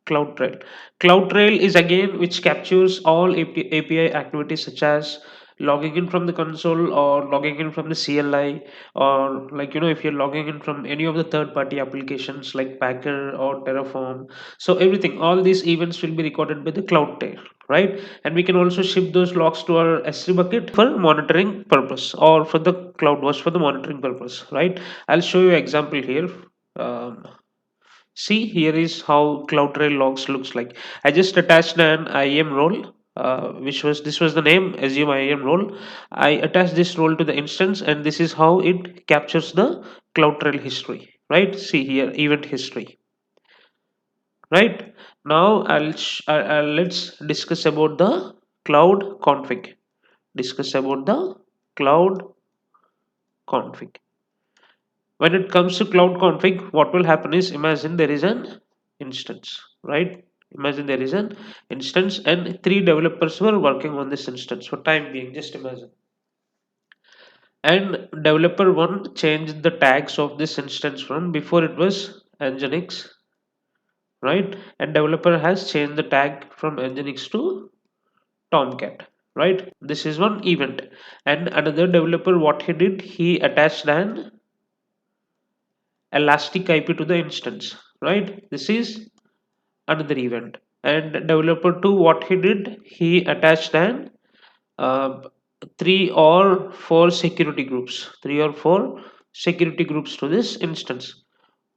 CloudTrail. CloudTrail is again which captures all API activities such as logging in from the console or logging in from the CLI, or if you're logging in from any of the third party applications like Packer or Terraform. So everything, all these events will be recorded by the CloudTrail, right? And we can also ship those logs to our S3 bucket for monitoring purpose, or for the CloudWatch for the monitoring purpose, right? I'll show you an example here. Um, See, here is how CloudTrail logs looks like. I just attached an IAM role, which was, this was the name, assume IAM role. I attached this role to the instance, and this is how it captures the CloudTrail history. Right? See here, event history. right? Now let's discuss about the cloud config. Discuss about the cloud config. When it comes to cloud config, what will happen is, imagine there is an instance, right? Imagine there is an instance and three developers were working on this instance for time being. Just imagine. And developer one changed the tags of this instance from before it was Nginx, right? And developer has changed the tag from Nginx to Tomcat, right? This is one event. And another developer, what he did, he attached an elastic IP to the instance, right? This is another event. And developer 2, what he did, he attached an uh, three or four security groups to this instance.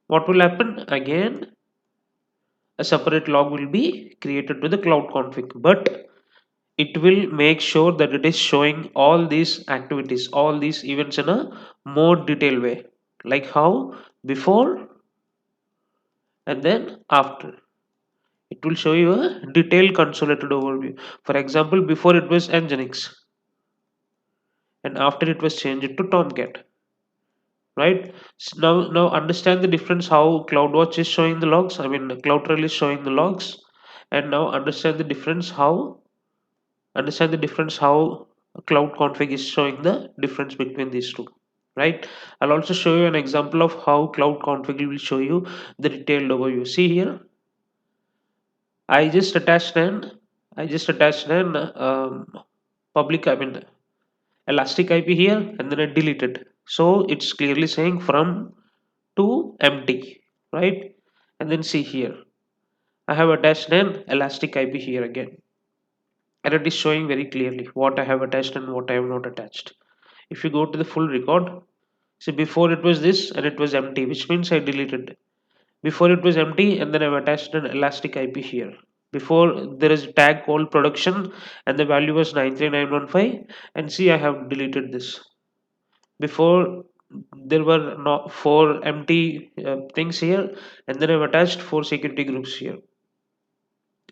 What will happen? Again, a separate log will be created to the cloud config, but it will make sure that it is showing all these activities, all these events in a more detailed way, like how before and then after. It will show you a detailed consolidated overview. For example, before it was Nginx and after it was changed to Tomcat, right? Now understand the difference how CloudWatch is showing the logs. I mean, CloudTrail is showing the logs, and now understand the difference how cloud config is showing the difference between these two, right? I'll also show you an example of how cloud config will show you the detailed overview. See here, I just attached an I just attached an public, I mean, elastic IP here, and then I deleted. So it's clearly saying from to empty, right? And then see here, I have attached an elastic IP here again, and it is showing very clearly what I have attached and what I have not attached. If you go to the full record, see before it was this and it was empty, which means I deleted. Before it was empty and then I've attached an elastic IP here. Before there is a tag called production and the value was 93915, and see I have deleted this. Before there were not four empty things here, and then I've attached four security groups here.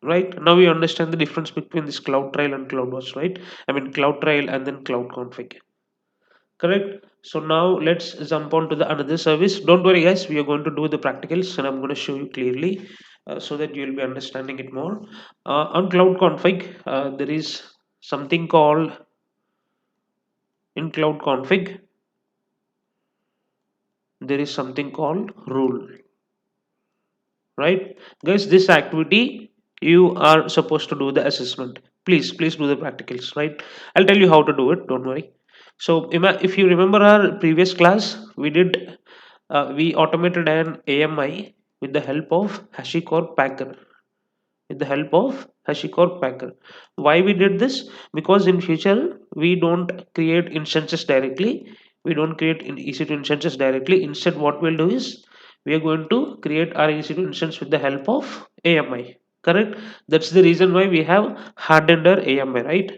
Right now we understand the difference between this cloud trail and CloudWatch, right? I mean cloud trail and then cloud config. Correct. So now let's jump on to the another service. Don't worry guys, we are going to do the practicals and I'm going to show you clearly, so that you'll be understanding it more. On cloud config, there is something called, in cloud config there is something called rule, right? Guys, this activity you are supposed to do the assessment. Please do the practicals, right? I'll tell you how to do it, don't worry. So if you remember our previous class, we automated an AMI with the help of HashiCorp Packer. With the help of HashiCorp Packer. Why we did this? Because in future we don't create instances directly. We don't create in EC2 instances directly. Instead, what we'll do is we are going to create our EC2 instance with the help of AMI. Correct? That's the reason why we have hardened our AMI, right?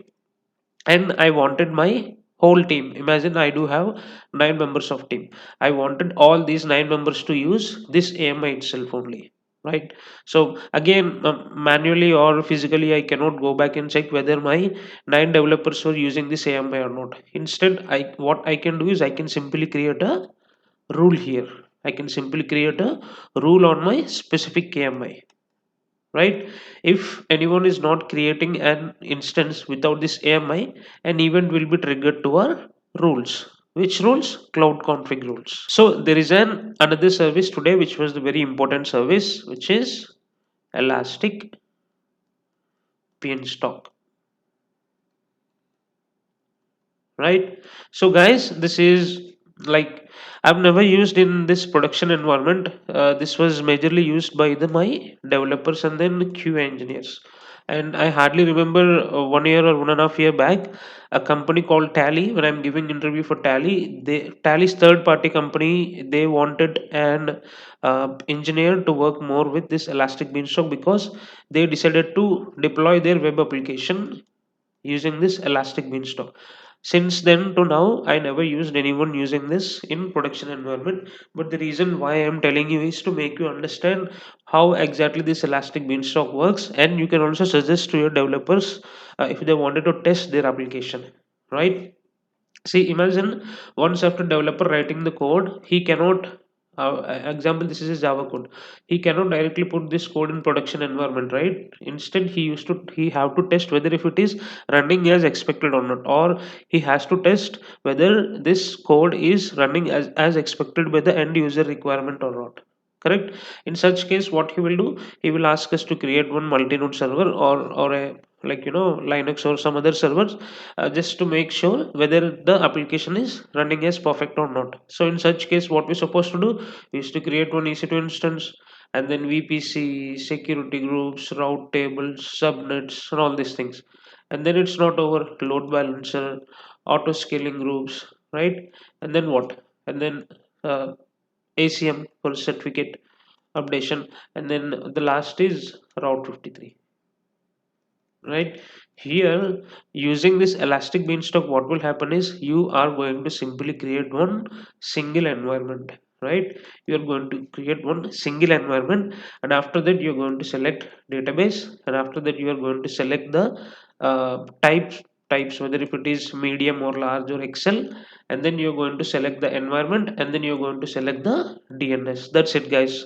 And I wanted my whole team. Imagine I do have 9 members of team. I wanted all these 9 members to use this AMI itself only, right? So again, manually or physically I cannot go back and check whether my 9 developers were using this AMI or not. Instead, what I can do is I can simply create a rule here. I can simply create a rule on my specific AMI, right? If anyone is not creating an instance without this AMI, an event will be triggered to our rules. Which rules? Cloud config rules. So there is an another service today which was the very important service, which is Elastic Beanstalk, right? So guys, this is like, I've never used in this production environment. This was majorly used by my developers and then QA engineers. And I hardly remember 1 year or 1.5 year back, a company called Tally. When I'm giving interview for Tally, Tally's third party company, they wanted an engineer to work more with this Elastic Beanstalk because they decided to deploy their web application using this Elastic Beanstalk. Since then to now, I never used anyone using this in production environment. But the reason why I'm telling you is to make you understand how exactly this Elastic Beanstalk works, and you can also suggest to your developers if they wanted to test their application, right? See, imagine once after developer writing the code, he cannot. Example, this is a Java code. He cannot directly put this code in production environment, right? Instead, he have to test whether if it is running as expected or not, or he has to test whether this code is running as expected by the end user requirement or not. Correct. In such case, what he will do, he will ask us to create one multi-node server, or a, like, Linux or some other servers, just to make sure whether the application is running as perfect or not. So in such case, what we're supposed to do is to create one EC2 instance, and then VPC, security groups, route tables, subnets, and all these things. And then it's not over, load balancer, auto scaling groups, right? And then what? And then ACM for certificate updation, and then the last is route 53, right? Here, using this Elastic Beanstalk, what will happen is you are going to simply create one single environment, right? You're going to create one single environment, and after that you're going to select database, and after that you are going to select the types, whether if it is medium or large or Excel, and then you're going to select the environment, and then you're going to select the DNS. That's it, guys.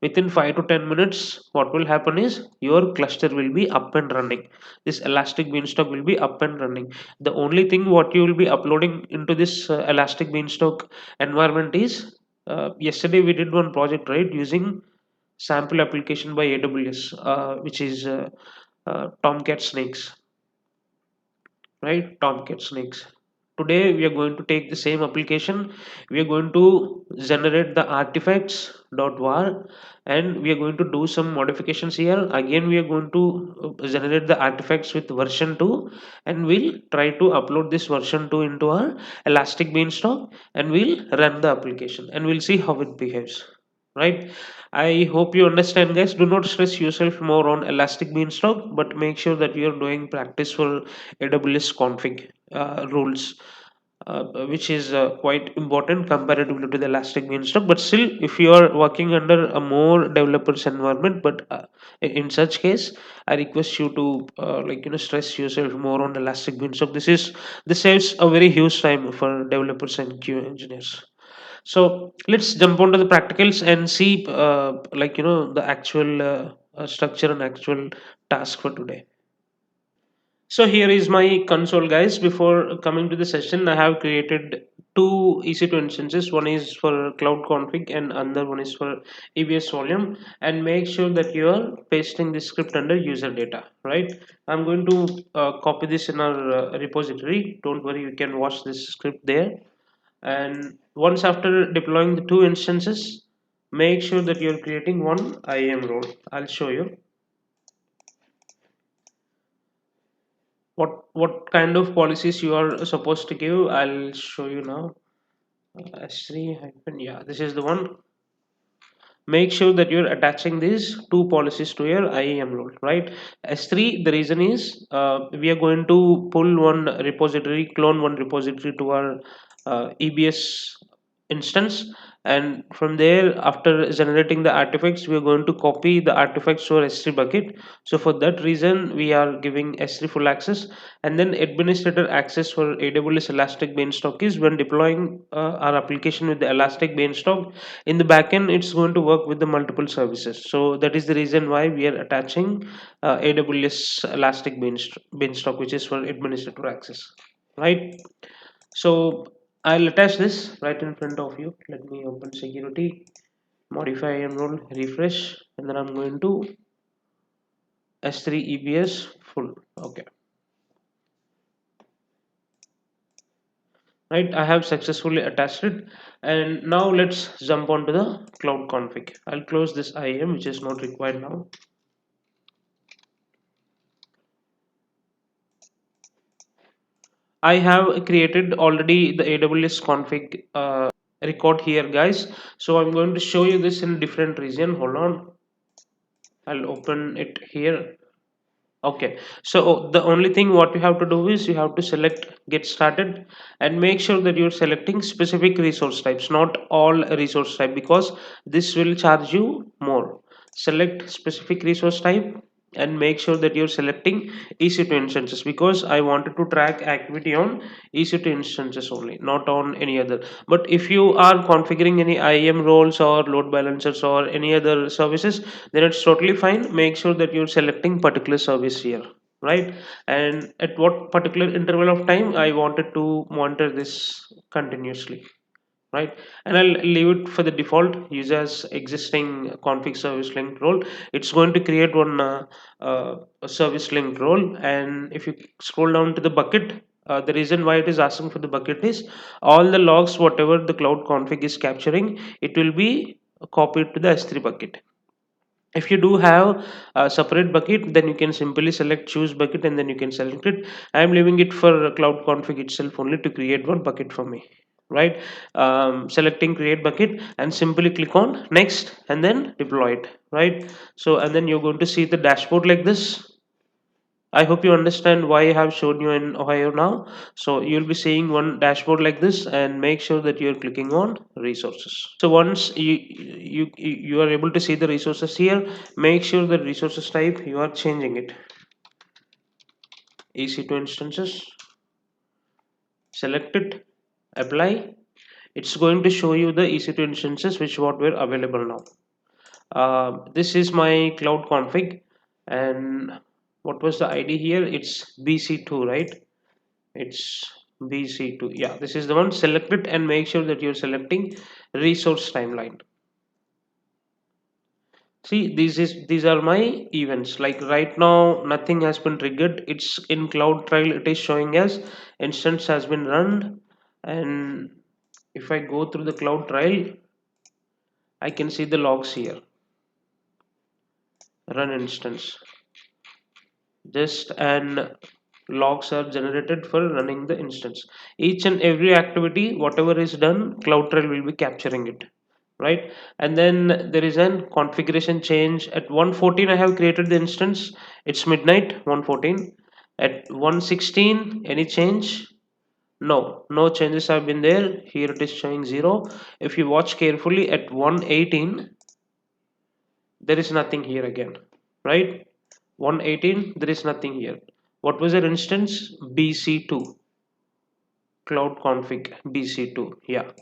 Within 5 to 10 minutes, what will happen is your cluster will be up and running. This Elastic Beanstalk will be up and running. The only thing what you will be uploading into this Elastic Beanstalk environment is, yesterday we did one project, right, using sample application by AWS, which is Tomcat Snakes, right? Tomcat Snakes. Today we are going to take the same application. We are going to generate the artifacts.var, and we are going to do some modifications here. Again, we are going to generate the artifacts with version 2, and we'll try to upload this version 2 into our Elastic Beanstalk, and we'll run the application, and we'll see how it behaves, right? I hope you understand, guys. Do not stress yourself more on Elastic Beanstalk, but make sure that you are doing practice for AWS config rules, which is quite important comparatively to the Elastic Beanstalk. But still, if you are working under a more developers environment, but in such case, I request you to stress yourself more on Elastic Beanstalk. This saves a very huge time for developers and QA engineers. So let's jump onto the practicals and see, the actual structure and actual task for today. So here is my console, guys. Before coming to the session, I have created two EC2 instances. One is for cloud config and another one is for EBS volume. And make sure that you are pasting the script under user data, right? I'm going to copy this in our repository. Don't worry, you can watch this script there. And once after deploying the two instances, make sure that you're creating one IAM role. I'll show you what kind of policies you are supposed to give. I'll show you now. S3 hyphen, yeah, this is the one. Make sure that you're attaching these two policies to your IAM role, right? S3, the reason is we are going to pull one repository, clone one repository to our EBS instance, and from there, after generating the artifacts, we are going to copy the artifacts to our S3 bucket. So for that reason, we are giving S3 full access, and then administrator access for AWS Elastic Beanstalk is when deploying our application with the Elastic Beanstalk. In the backend, it's going to work with the multiple services. So that is the reason why we are attaching AWS Elastic Beanstalk, which is for administrator access, right? So I'll attach this right in front of you. Let me open security, modify IAM role, refresh, and then I'm going to S3 EBS full. Okay, right. I have successfully attached it, and now let's jump onto the cloud config. I'll close this IAM, which is not required now. I have created already the AWS config record here, guys. So I'm going to show you this in a different region. Hold on. I'll open it here. Okay, so the only thing what you have to do is you have to select get started and make sure that you're selecting specific resource types, not all resource type, because this will charge you more. Select specific resource type and make sure that you're selecting EC2 instances, because I wanted to track activity on EC2 instances only, not on any other. But if you are configuring any IAM roles or load balancers or any other services, then it's totally fine. Make sure that you're selecting particular service here, right? And at what particular interval of time I wanted to monitor this continuously, right? And I'll leave it for the default use as existing config service linked role. It's going to create one a service linked role. And if you scroll down to the bucket, the reason why it is asking for the bucket is all the logs whatever the cloud config is capturing, it will be copied to the S3 bucket. If you do have a separate bucket, then you can simply select choose bucket and then you can select it. I am leaving it for cloud config itself only to create one bucket for me, right? Selecting create bucket and simply click on next and then deploy it, right? So and then you're going to see the dashboard like this. I hope you understand why I have shown you in Ohio now. So you'll be seeing one dashboard like this, and make sure that you're clicking on resources. So once you are able to see the resources here, make sure the resources type you are changing it. EC2 instances, select it, apply. It's going to show you the EC2 instances which what were available now. This is my cloud config, and what was the ID here? It's BC2, right? It's BC2. Yeah, this is the one. Select it and make sure that you're selecting resource timeline. See, these are my events. Like right now, nothing has been triggered. It's in cloud trial. It is showing as instance has been run, and if I go through the cloud trial, I can see the logs here. Run instance. Just and logs are generated for running the instance. Each and every activity whatever is done, CloudTrail will be capturing it, right? And then there is an configuration change at 1:14. I have created the instance. It's midnight 1:14. At 1:16 any change? No changes have been there. Here it is showing 0. If you watch carefully at 1:18, there is nothing here again, right? 1:18, there is nothing here. What was your instance? BC2, cloud config BC2. Yeah.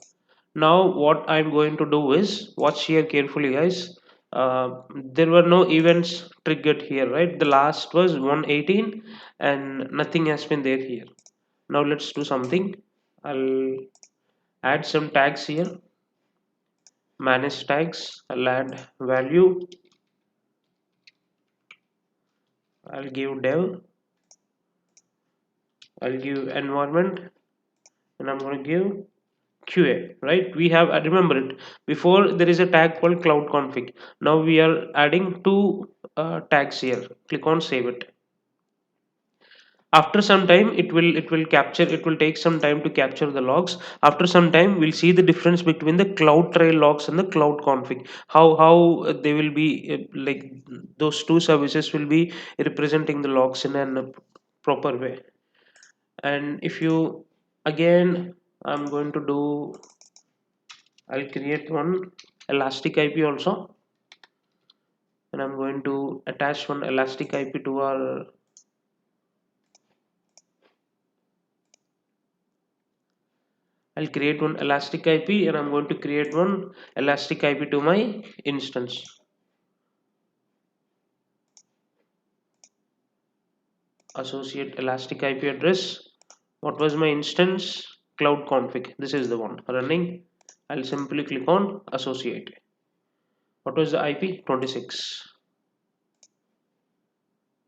Now what I'm going to do is watch here carefully, guys. There were no events triggered here, right? The last was 1:18 and nothing has been there here. Now let's do something. I'll add some tags here. Manage tags. I'll add value. I'll give dev. I'll give environment, and I'm going to give QA, right? We have remember it before there is a tag called cloud config. Now we are adding two tags here. Click on save it. After some time it will capture, it will take some time to capture the logs. After some time we'll see the difference between the cloud trail logs and the cloud config, how they will be like those two services will be representing the logs in a proper way. And if you again, I'm going to do, I'll create one elastic IP also, and I'm going to attach one elastic IP to our, I'll create one elastic IP and I'm going to create one elastic IP to my instance. Associate elastic IP address. What was my instance? Cloud config. This is the one running. I'll simply click on associate. What was the IP? 26.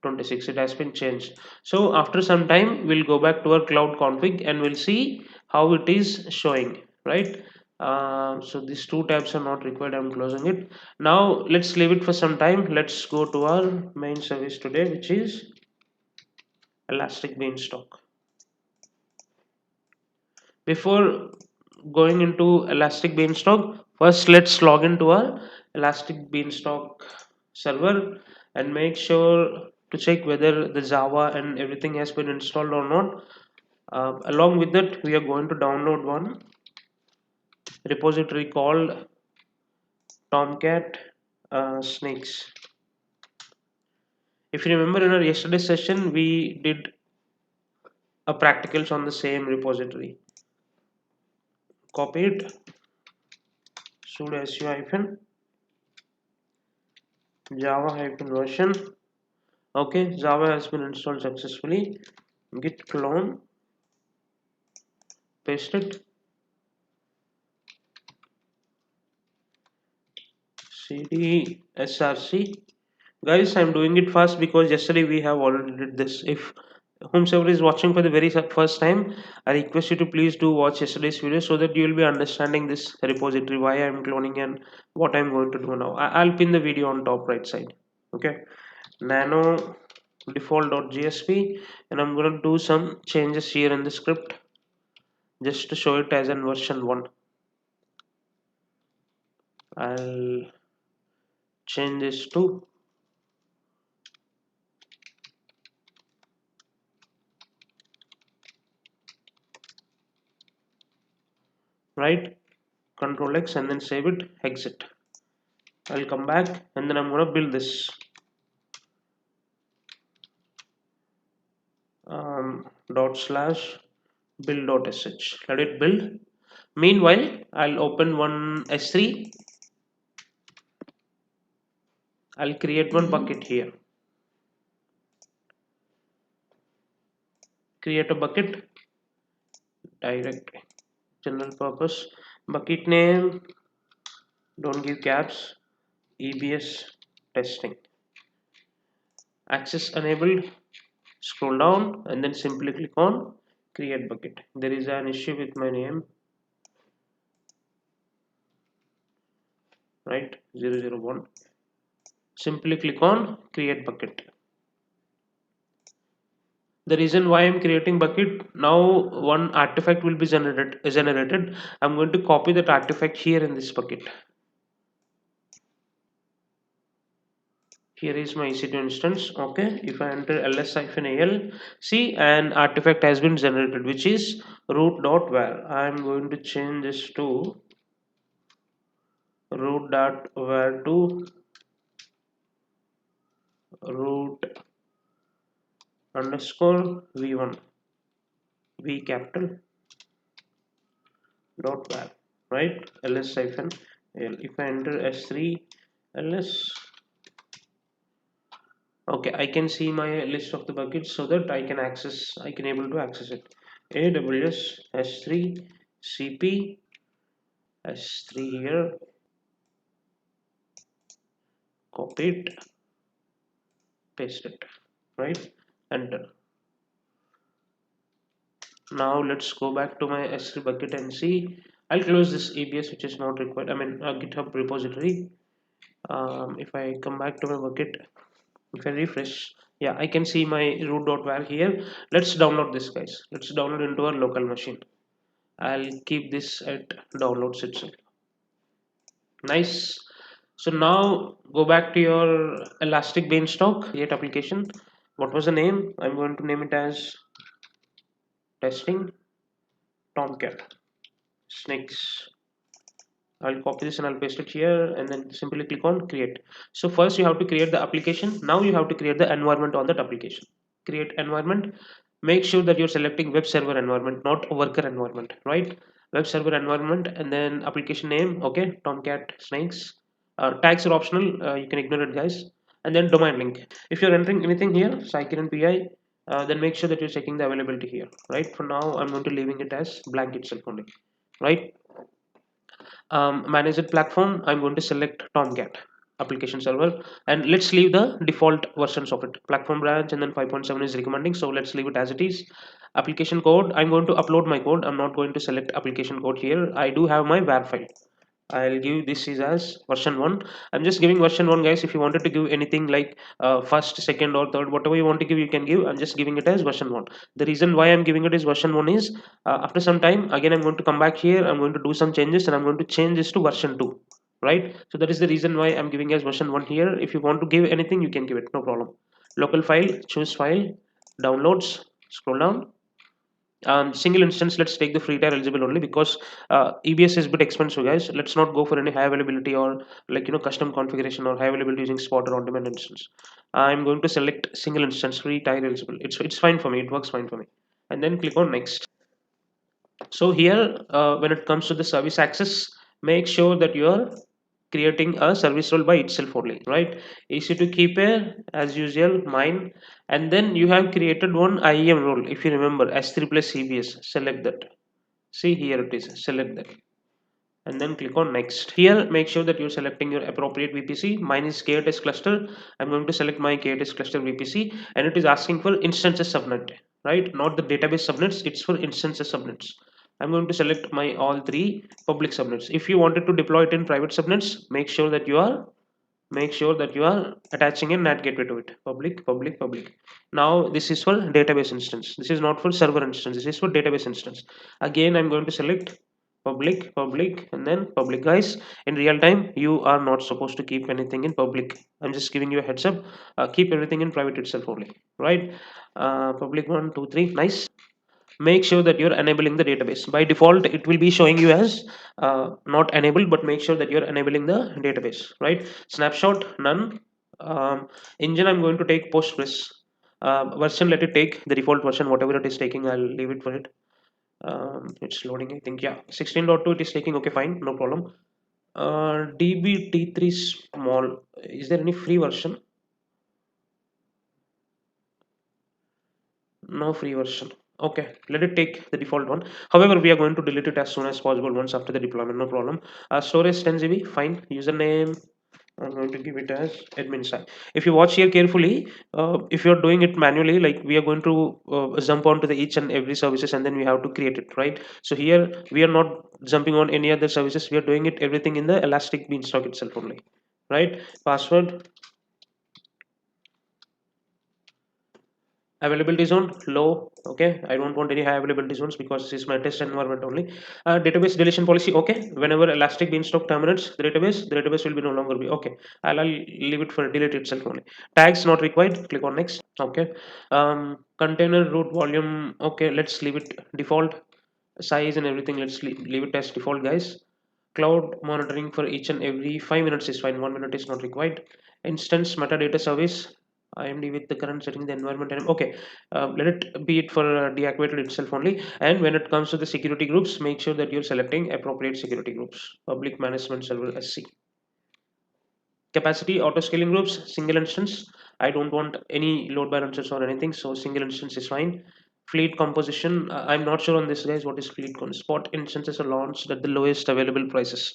26, it has been changed. So after some time we'll go back to our cloud config and we'll see how it is showing, right? So these two tabs are not required. I'm closing it. Now let's leave it for some time. Let's go to our main service today, which is elastic beanstalk. Before going into elastic beanstalk, first let's log into our elastic beanstalk server and make sure to check whether the Java and everything has been installed or not. Along with that, we are going to download one repository called Tomcat Snakes. If you remember in our yesterday's session, we did a practicals on the same repository. Copy it, sudo su hyphen java hyphen version. Okay, Java has been installed successfully. Git clone, paste it, cd src. Guys, I'm doing it fast because yesterday we have already did this. If whomsoever is watching for the very first time, I request you to please do watch yesterday's video so that you will be understanding this repository, why I'm cloning and what I'm going to do now. I'll pin the video on top right side. Okay, nano default.jsp, and I'm going to do some changes here in the script just to show it as in version 1. I'll change this to right, control X and then save it, exit. I'll come back and then I'm going to build this dot slash build.sh. Let it build. Meanwhile, I'll open one S3. I'll create one bucket here. Create a bucket, direct general purpose bucket name. Don't give caps. EBS testing. Access enabled. Scroll down and then simply click on create bucket. There is an issue with my name, right? 001. Simply click on create bucket. The reason why I'm creating bucket, now one artifact will be generated. I'm going to copy that artifact here in this bucket. Here is my EC2 instance. Okay, if I enter ls-al, see an artifact has been generated, which is root.var. I'm going to change this to root.var to root underscore v1 v capital dot var, right? ls-al. If I enter s3 ls, okay, I can see my list of the buckets so that I can able to access it. AWS S3 CP S3 here, copy it, paste it, right? Enter. Now let's go back to my S3 bucket and see. I'll close this EBS, which is not required. I mean GitHub repository. If I come back to my bucket, if I refresh, yeah, I can see my root.var here. Let's download this, guys. Let's download into our local machine. I'll keep this at downloads itself. Nice. So now go back to your Elastic Beanstalk create application. What was the name? I'm going to name it as testing Tomcat snakes. I'll copy this and I'll paste it here and then simply click on create. So first you have to create the application. Now you have to create the environment on that application. Create environment. Make sure that you're selecting web server environment, not a worker environment, right? Web server environment and then application name. Okay, Tomcat snakes. Tags are optional. You can ignore it, guys. And then domain link. If you're entering anything here, Cycler and PI, then make sure that you're checking the availability here, right? For now, I'm going to leaving it as blank itself only, right? Managed platform, I'm going to select Tomcat application server and let's leave the default versions of it. Platform branch and then 5.7 is recommending, so let's leave it as it is. Application code, I'm going to upload my code. I'm not going to select application code here. I do have my var file. I'll give this is as version 1. I'm just giving version 1, guys. If you wanted to give anything like first, second or third, whatever you want to give, you can give. I'm just giving it as version 1. The reason why I'm giving it as version 1 is after some time again I'm going to come back here, I'm going to do some changes and I'm going to change this to version 2, right? So that is the reason why I'm giving as version 1 here. If you want to give anything, you can give it, no problem. local file, choose file, downloads, scroll down. Single instance, let's take the free tier eligible only, because EBS is a bit expensive, guys. Let's not go for any high availability or custom configuration or high availability using spot or on demand instance. I'm going to select single instance, free tier eligible. It's fine for me, it works fine for me. And then click on next. So here, when it comes to the service access, make sure that you are creating a service role by itself only, right? EC2 keeper as usual, mine, and then you have created one IAM role. If you remember, S3 plus CBS, select that. See, here it is, select that, and then click on next. Here, make sure that you're selecting your appropriate VPC. Mine is KTS cluster. I'm going to select my KTS cluster VPC, and it is asking for instances subnet, right? Not the database subnets, it's for instances subnets. I'm going to select my all three public subnets. If you wanted to deploy it in private subnets, make sure that you are attaching a NAT gateway to it. Public, public, public. Now this is for database instance. This is not for server instance. This is for database instance. Again, I'm going to select public, public, and then public. Guys, in real time, you are not supposed to keep anything in public. I'm just giving you a heads up. Keep everything in private itself only, right? Public 1, 2, 3. Nice. Make sure that you're enabling the database. By default, it will be showing you as not enabled, but make sure that you're enabling the database, right? Snapshot, none. Engine, I'm going to take Postgres. Version, let it take the default version, whatever it is taking, I'll leave it for it. It's loading, I think. Yeah, 16.2 it is taking. Okay, fine, no problem. DBT3 small, is there any free version? No free version. Okay, let it take the default one. However, we are going to delete it as soon as possible once after the deployment, no problem. Storage 10 GB, fine. Username, I'm going to give it as admin side. If you watch here carefully, if you're doing it manually, like we are going to jump onto the each and every services, and then we have to create it, right? So here we are not jumping on any other services. We are doing it everything in the Elastic Beanstalk itself only, right? Password, availability zone low. Okay, I don't want any high availability zones because this is my test environment only. Database deletion policy, okay. Whenever Elastic Beanstalk terminates the database will be no longer be okay. I'll leave it for delete itself only. Tags not required, click on next. Okay. Container root volume, okay, let's leave it default. Size and everything, let's leave it as default, guys. Cloud monitoring for each and every 5 minutes is fine, 1 minute is not required. Instance metadata service, IMD with the current setting, the environment, and okay, let it be it for deactivated itself only. And when it comes to the security groups, make sure that you're selecting appropriate security groups. Public management server SC. Capacity auto scaling groups, single instance. I don't want any load balancers or anything, so single instance is fine. Fleet composition, I'm not sure on this, guys. What is spot instances are launched at the lowest available prices.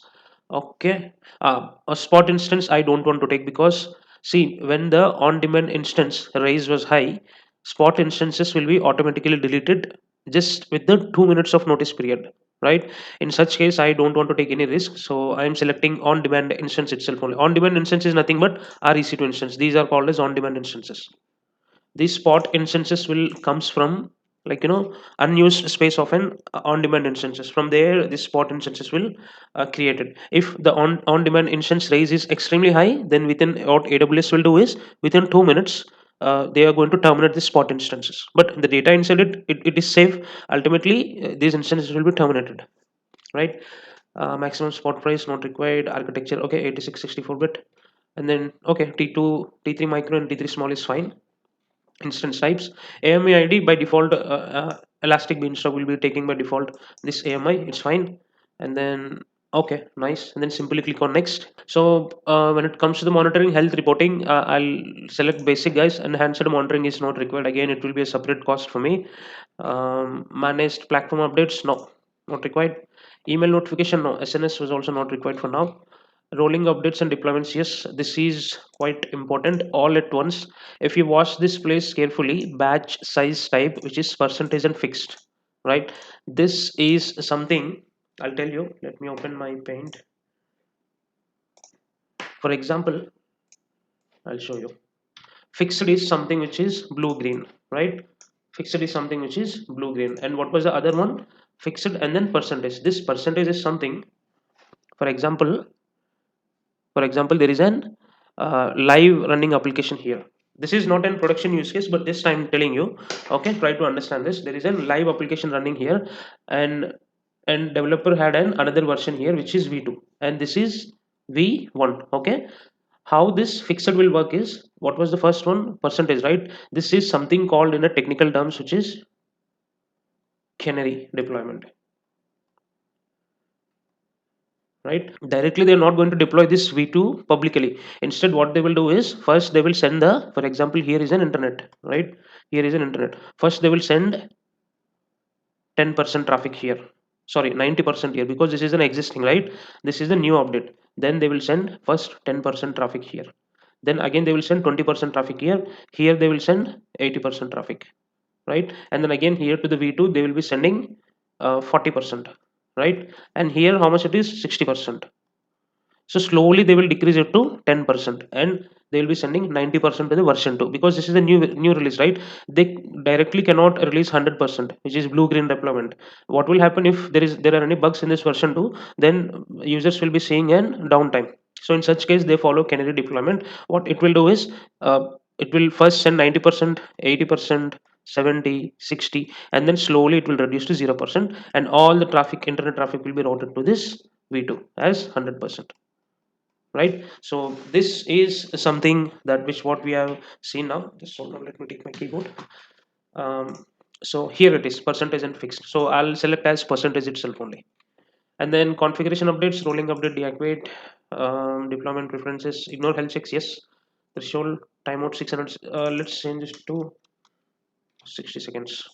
Okay. A spot instance I don't want to take, because see, when the on demand instance raise was high, spot instances will be automatically deleted just with the 2 minutes of notice period, right? In such case, I don't want to take any risk, so I am selecting on demand instance itself only. On demand instance is nothing but REC2 instance. These are called as on demand instances. These spot instances will comes from, unused space of an on demand instances. From there, this spot instances will created. If the on demand instance raise is extremely high, then within what AWS will do is within 2 minutes, they are going to terminate the spot instances. But the data inside it is safe. Ultimately, these instances will be terminated, right? Maximum spot price not required. Architecture, okay, 8664-bit. And then okay, T2 T3 micro and T3 small is fine. Instance types, AMI ID by default, Elastic Beanstalk will be taking by default this AMI, it's fine. And then okay, nice, and then simply click on next. So when it comes to the monitoring health reporting, I'll select basic, guys. Enhanced monitoring is not required. Again, it will be a separate cost for me. Managed platform updates, no, not required. Email notification, no. SNS was also not required for now. Rolling updates and deployments, yes, this is quite important all at once. If you watch this place carefully, batch size type, which is percentage and fixed, right? This is something, I'll tell you. Let me open my paint. For example, I'll show you. Fixed is something which is blue green, right? Fixed is something which is blue green. And what was the other one? Fixed and then percentage. This percentage is something, for example, there is an live running application here. This is not a production use case, but this I'm telling you. Okay, try to understand this. There is a live application running here, and developer had an another version here which is v2, and this is v1. Okay, how this fixed will work is, what was the first one, percentage, right? This is something called in a technical terms which is canary deployment, right? Directly they're not going to deploy this v2 publicly. Instead what they will do is, first they will send the, for example, here is an internet, right? Here is an internet. First they will send 10% traffic here, sorry, 90% here, because this is an existing, right? This is the new update. Then they will send first 10% traffic here, then again they will send 20% traffic here, here they will send 80% traffic, right? And then again here to the v2 they will be sending 40%, right? And here how much it is, 60%. So slowly they will decrease it to 10%, and they will be sending 90% to the version 2, because this is a new release, right? They directly cannot release 100%, which is blue green deployment. What will happen if there are any bugs in this version 2? Then users will be seeing an downtime. So in such case they follow canary deployment. What it will do is, it will first send 90%, 80%, 70, 60, and then slowly it will reduce to 0%, and all the traffic, internet traffic, will be routed to this v2 as 100%, right? So this is something that which what we have seen now. Just hold on, let me take my keyboard. um, so here it is, percentage and fixed, so I'll select as percentage itself only. And then configuration updates, rolling update, deactivate, deployment preferences, ignore health checks, yes. Threshold, timeout 600, let's change this to 60 seconds.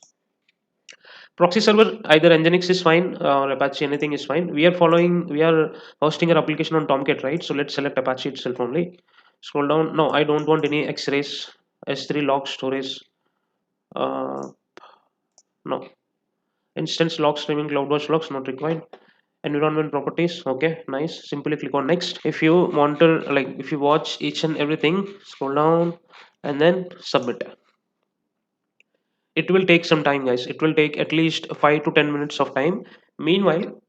Proxy server, either nginx is fine or apache, anything is fine. We are hosting our application on tomcat, right? So let's select apache itself only. Scroll down. No, I don't want any x-rays, s3 log storage, uh, no. Instance log streaming, CloudWatch logs not required. Environment properties, okay, nice. Simply click on next. If you want to, like, if you watch each and everything, scroll down and then submit. It will take some time, guys. It will take at least 5 to 10 minutes of time. Meanwhile,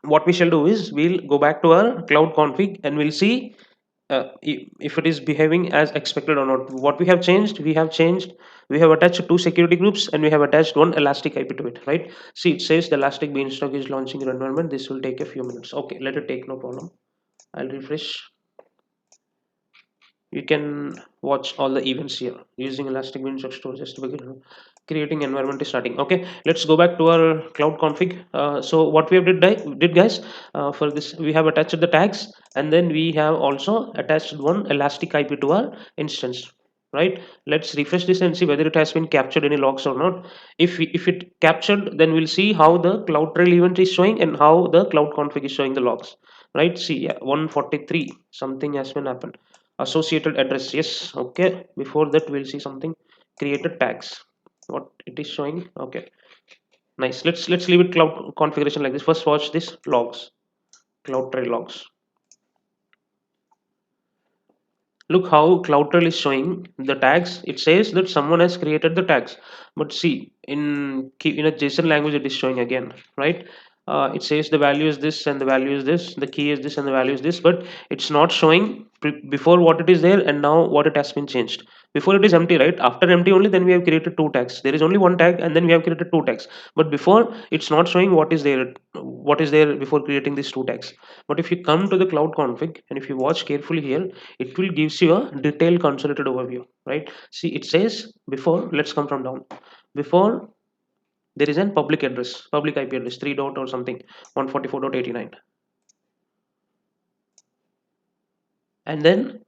what we shall do is, we'll go back to our cloud config and we'll see if it is behaving as expected or not. What we have attached two security groups, and we have attached one elastic IP to it, right? See, it says the elastic beanstalk is launching your environment. This will take a few minutes. Okay, let it take, no problem. I'll refresh. You can watch all the events here using elastic beanstalk storage. Just to begin, creating environment is starting. Okay, let's go back to our cloud config. So what we have did guys, for this we have attached the tags, and then we have also attached one elastic IP to our instance, right? Let's refresh this and see whether it has been captured any logs or not. If it captured, then we'll see how the cloud trail event is showing and how the cloud config is showing the logs, right? See, yeah, 143 something has been happened. Associated address, yes. Okay, before that we'll see something, created tags, what it is showing. Okay, nice. Let's leave it cloud configuration like this. First watch this logs, cloud trail logs. Look how CloudTrail is showing the tags. It says that someone has created the tags, but see, in a JSON language it is showing again, right? It says the value is this and the value is this, the key is this and the value is this, but it's not showing before what it is there and now what it has been changed. Before it is empty, right? After empty only, then we have created two tags. There is only one tag and then we have created two tags, but before it's not showing what is there before creating these two tags. But if you come to the cloud config and if you watch carefully here, it will gives you a detailed consolidated overview, right? See, it says before, let's come from down. Before, there is an public address, public IP address, 3 dot or something, 144.89. And then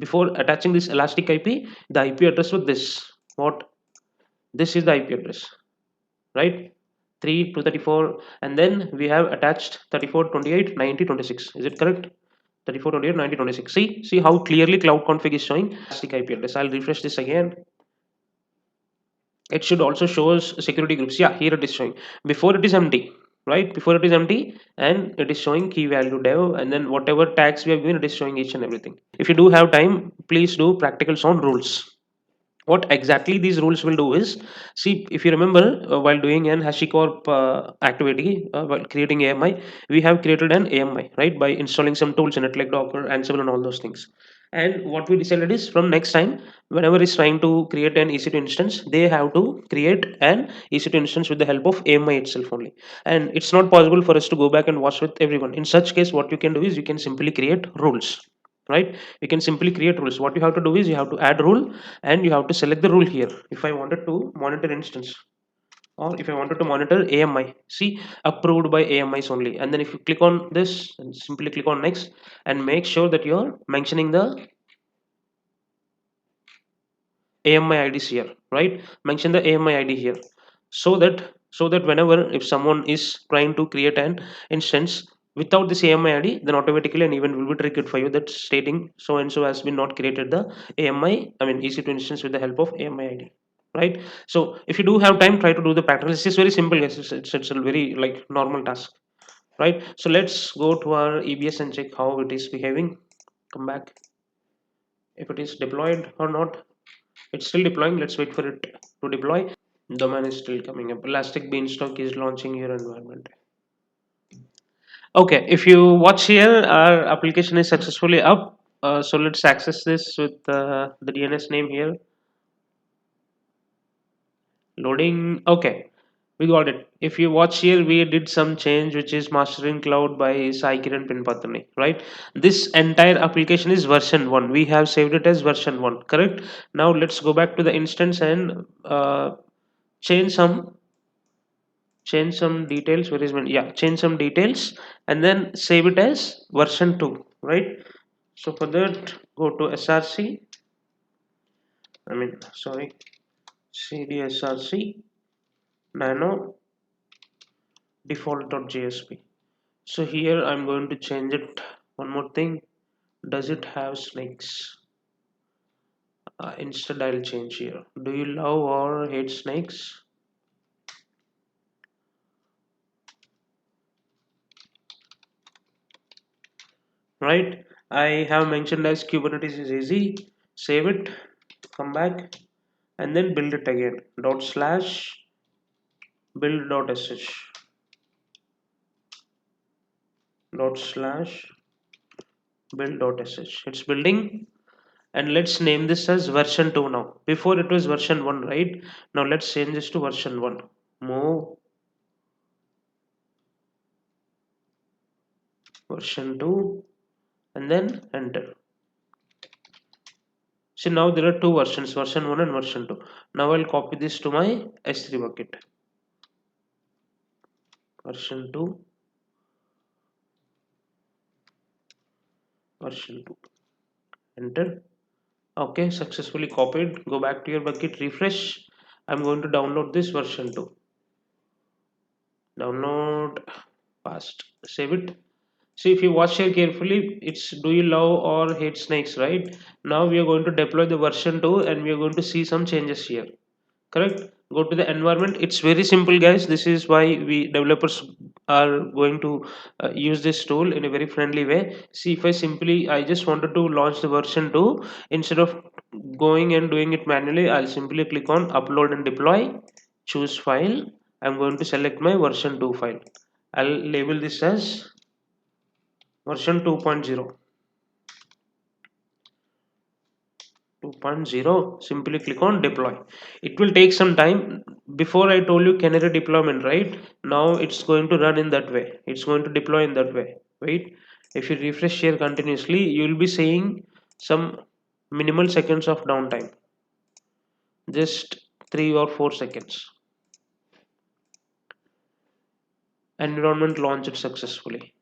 before attaching this elastic IP, the IP address with this, what, this is the IP address, right? 3 to 34, and then we have attached 34, 28, 90, 26. Is it correct? 34, 28, 90, 26. See how clearly cloud config is showing elastic IP address. I'll refresh this again. It should also show us security groups. Yeah, here it is showing. Before it is empty, right? Before it is empty, and it is showing key value dev, and then whatever tags we have given, it is showing each and everything. If you do have time, please do practicals on rules. What exactly these rules will do is, see, if you remember, while doing an HashiCorp activity, while creating AMI, we have created an AMI, right, by installing some tools in it like Docker, Ansible, and all those things. And what we decided is from next time, whenever is trying to create an EC2 instance, they have to create an EC2 instance with the help of AMI itself only. And it's not possible for us to go back and watch with everyone. In such case, what you can do is you can simply create rules, right? You can simply create rules. What you have to do is you have to add rule, and you have to select the rule here. If I wanted to monitor instance, or if I wanted to monitor AMI, see, approved by AMIs only. And then if you click on this and simply click on next, and make sure that you're mentioning the AMI IDs here, right? Mention the AMI ID here, so that whenever if someone is trying to create an instance without this AMI ID, then automatically an event will be triggered for you that's stating so and so has been not created the AMI, I mean EC2 instance with the help of AMI ID, right? So if you do have time, try to do the practical. It's just very simple, guys. It's a very like normal task, right? So let's go to our EBS and check how it is behaving. Come back. If it is deployed or not, it's still deploying. Let's wait for it to deploy. Domain is still coming up. Elastic Beanstalk is launching your environment. Okay, if you watch here, our application is successfully up. So let's access this with the DNS name here. Loading. Okay, we got it. If you watch here, we did some change, which is mastering cloud by Sai Kiran Pinpatani, right? This entire application is version 1. We have saved it as version 1, correct? Now let's go back to the instance and change some details. Where is my, yeah, change some details and then save it as version 2, right? So for that, go to src, I mean sorry, cdsrc nano default.jsp. So here I'm going to change it. One more thing, does it have snakes? Instead I'll change here, do you love or hate snakes? Right, I have mentioned as Kubernetes is easy. Save it, come back, and then build it again. Dot slash build.sh dot slash build.sh. It's building, and let's name this as version 2 now. Before it was version 1, right? Now let's change this to version 1. Move version 2 and then enter. So now there are two versions, version 1 and version 2. Now I'll copy this to my S3 bucket. Version 2, version 2. Enter. Okay, successfully copied. Go back to your bucket, refresh. I'm going to download this version 2. Download fast, save it. See, if you watch here carefully, it's do you love or hate snakes, right? Now we are going to deploy the version 2 and we are going to see some changes here, correct? Go to the environment. It's very simple, guys. This is why we developers are going to use this tool in a very friendly way. See, if I just wanted to launch the version 2, instead of going and doing it manually, I'll simply click on upload and deploy, choose file. I'm going to select my version 2 file. I'll label this as version 2.0. 2.0. Simply click on deploy. It will take some time. Before I told you canary deployment, right? Now it's going to run in that way. It's going to deploy in that way. Wait, if you refresh here continuously, you will be seeing some minimal seconds of downtime, just 3 or 4 seconds. Environment launched successfully.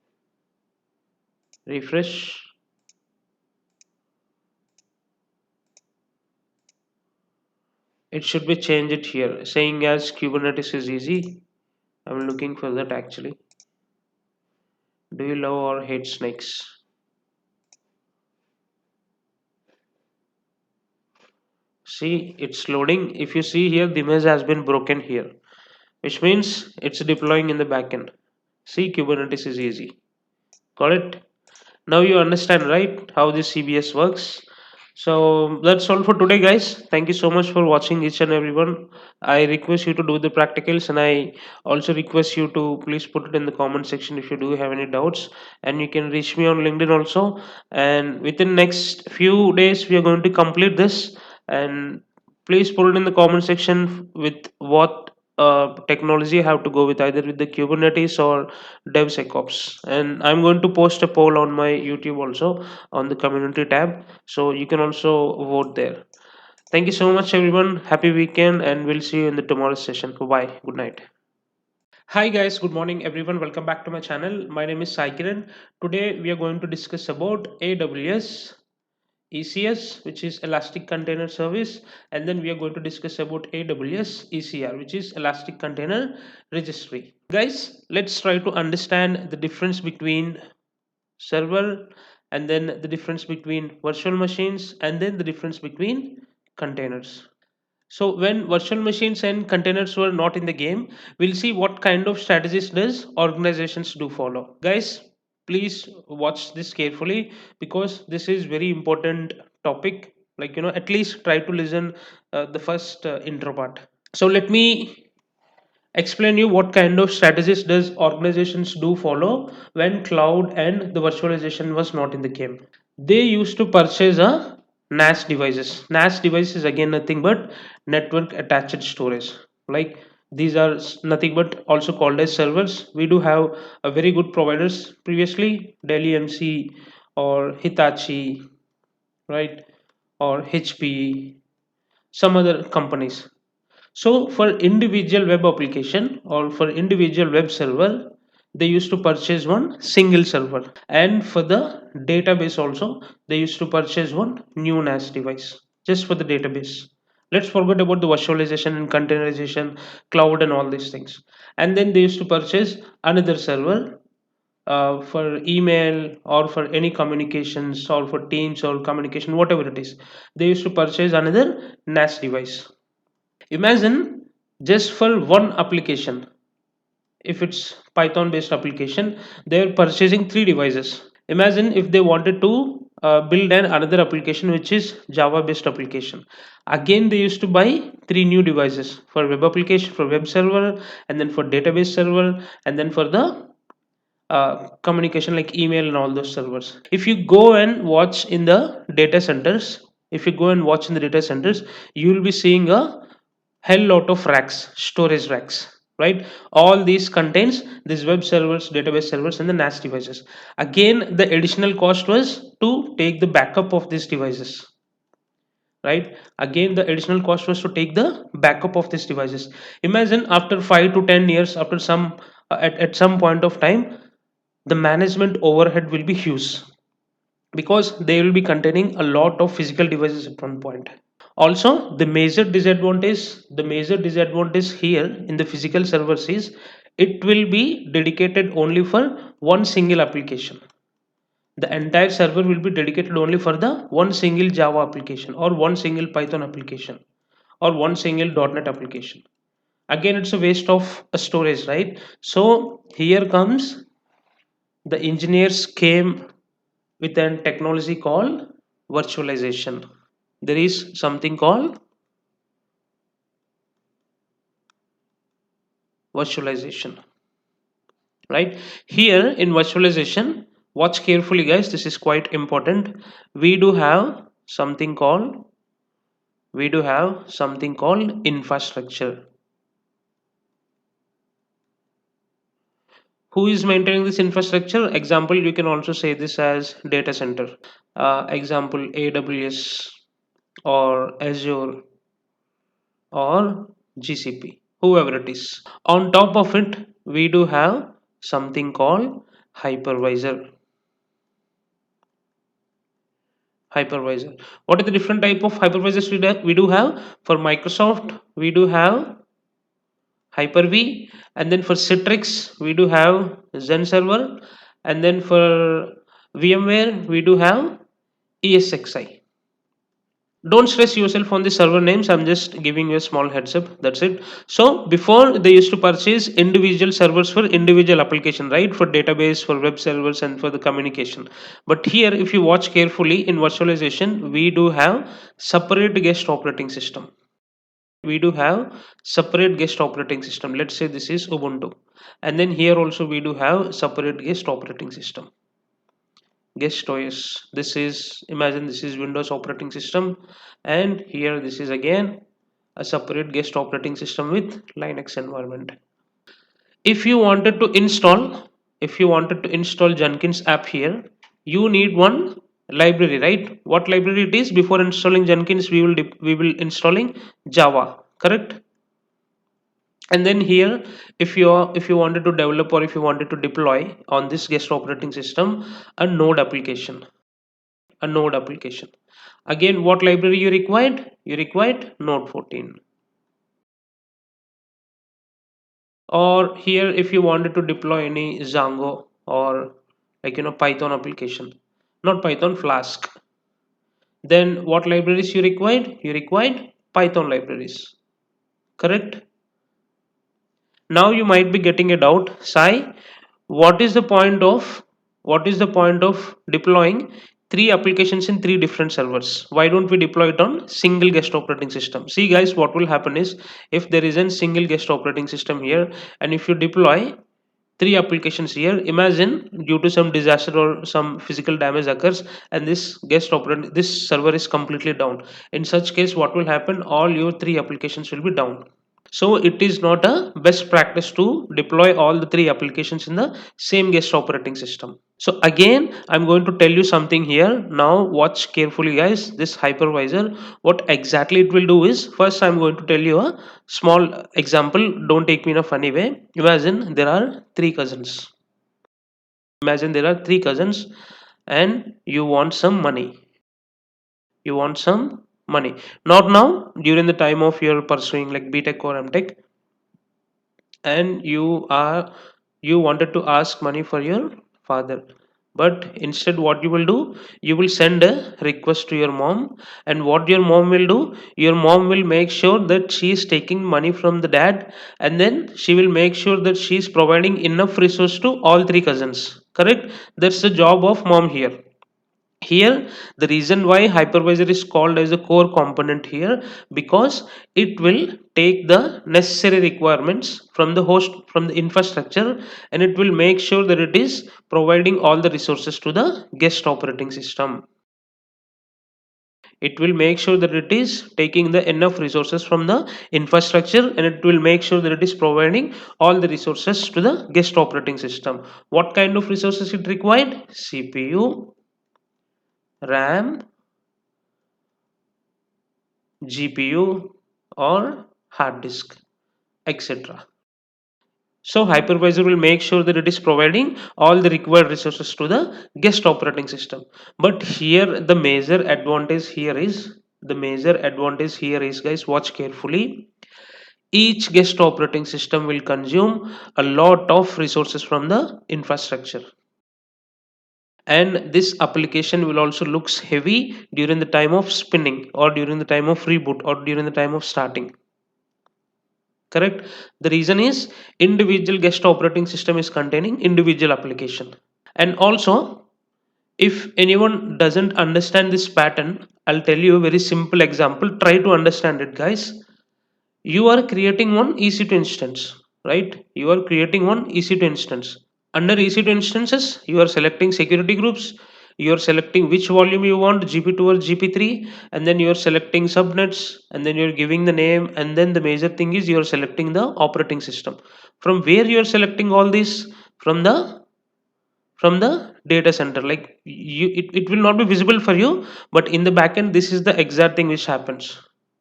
Refresh. It should be changed here, saying as Kubernetes is easy. I'm looking for that actually. Do you love or hate snakes? See, it's loading. If you see here, the image has been broken here, which means it's deploying in the backend. See, Kubernetes is easy. Got it? Now you understand, right, how this CBS works. So that's all for today, guys. Thank you so much for watching each and everyone. I request you to do the practicals, and I also request you to please put it in the comment section if you do have any doubts. And you can reach me on LinkedIn also. And within next few days, we are going to complete this. And please put it in the comment section with what technology you have to go with, either with the Kubernetes or DevSecOps. And I'm going to post a poll on my YouTube also on the community tab, so you can also vote there. Thank you so much, everyone. Happy weekend, and we'll see you in the tomorrow's session. Bye. Good night. Hi guys, good morning everyone. Welcome back to my channel. My name is Sai Kiran. Today we are going to discuss about AWS ECS, which is Elastic Container Service, and then we are going to discuss about AWS ECR, which is Elastic Container Registry. Guys, let's try to understand the difference between server, and then the difference between virtual machines, and then the difference between containers. So when virtual machines and containers were not in the game, we'll see what kind of strategies does organizations do follow. Guys, please watch this carefully, because this is very important topic. Like, at least try to listen the first intro part. So let me explain you what kind of strategies does organizations do follow when cloud and the virtualization was not in the game. They used to purchase a NAS devices. NAS device is again nothing but network attached storage. Like, these are nothing but also called as servers. We do have a very good providers previously, Dell MC or Hitachi, right, or HP, some other companies. So for individual web application or for individual web server, they used to purchase one single server. And for the database also, they used to purchase one new NAS device just for the database. Let's forget about the virtualization and containerization, cloud and all these things. And then they used to purchase another server for email or for any communications or for Teams or communication, whatever it is. They used to purchase another NAS device. Imagine, just for one application, if it's Python based application, they're purchasing three devices. Imagine if they wanted to build another application which is Java based application. Again, they used to buy three new devices for web application, for web server, and then for database server, and then for the communication like email and all those servers. If you go and watch in the data centers, if you go and watch in the data centers, you will be seeing a hell lot of racks, storage racks, right? All these contains these web servers, database servers, and the NAS devices. Again, the additional cost was to take the backup of these devices, right? Again, the additional cost was to take the backup of these devices. Imagine after 5 to 10 years, after some at some point of time, the management overhead will be huge, because they will be containing a lot of physical devices at one point. Also, the major disadvantage here in the physical servers is it will be dedicated only for one single application. The entire server will be dedicated only for the one single Java application or one single Python application or one single .NET application. Again, it's a waste of a storage, right? So here comes the engineers came with a technology called virtualization. There is something called virtualization, right? Here in virtualization, watch carefully guys, this is quite important. we do have something called we do have something called infrastructure. Who is maintaining this infrastructure? Example, you can also say this as data center. Example, AWS or Azure or GCP, whoever it is. On top of it, we do have something called hypervisor. Hypervisor. What are the different type of hypervisors we do have? For Microsoft, we do have Hyper-V, and then for Citrix, we do have Zen Server, and then for VMware, we do have ESXi. Don't stress yourself on the server names. I'm just giving you a small heads up, that's it. So before, they used to purchase individual servers for individual application, right, for database, for web servers, and for the communication. But here, if you watch carefully, in virtualization we do have separate guest operating system. We do have separate guest operating system. Let's say this is Ubuntu, and then here also we do have separate guest operating system, guest OS. This is, imagine this is Windows operating system, and here this is again a separate guest operating system with Linux environment. If you wanted to install, if you wanted to install Jenkins app here, you need one library, right? What library it is? Before installing Jenkins, we will installing Java, correct? And then here, if you wanted to develop, or if you wanted to deploy on this guest operating system a node application, a node application, again, what library you required? You required node 14. Or here, if you wanted to deploy any Django, or like, Python application, not Python, Flask, then what libraries you required? You required Python libraries, correct? Now you might be getting a doubt, Sai, what is the point of, deploying three applications in three different servers? Why don't we deploy it on single guest operating system? See guys, what will happen is, if there is a single guest operating system here, and if you deploy three applications here, imagine due to some disaster or some physical damage occurs, and this server is completely down. In such case, what will happen? All your three applications will be down. So it is not a best practice to deploy all the three applications in the same guest operating system. So again, I'm going to tell you something here. Now watch carefully guys, this hypervisor, what exactly it will do is, first I'm going to tell you a small example. Don't take me in a funny way. Imagine there are three cousins. Imagine there are three cousins, and you want some money. You want some money, not now, during the time of your pursuing like BTech or MTech, and you wanted to ask money for your father. But instead, what you will do, you will send a request to your mom. And what your mom will do, your mom will make sure that she is taking money from the dad, and then she will make sure that she is providing enough resource to all three cousins, correct? That's the job of mom here. Here, the reason why hypervisor is called as a core component here, because it will take the necessary requirements from the host, from the infrastructure, and it will make sure that it is providing all the resources to the guest operating system. It will make sure that it is taking the enough resources from the infrastructure, and it will make sure that it is providing all the resources to the guest operating system. What kind of resources it required? CPU, RAM, GPU, or hard disk, etc. So hypervisor will make sure that it is providing all the required resources to the guest operating system. But here the major advantage here is guys, watch carefully. Each guest operating system will consume a lot of resources from the infrastructure. And this application will also looks heavy during the time of spinning, or during the time of reboot, or during the time of starting, correct? The reason is, individual guest operating system is containing individual application. And also, if anyone doesn't understand this pattern, I'll tell you a very simple example. Try to understand it guys. You are creating one EC2 instance, right? You are creating one EC2 instance. Under EC2 instances, you are selecting security groups, you are selecting which volume you want, GP2 or GP3, and then you are selecting subnets, and then you are giving the name, and then the major thing is you are selecting the operating system. From where you are selecting all this? From the data center. Like it will not be visible for you, but in the backend, this is the exact thing which happens,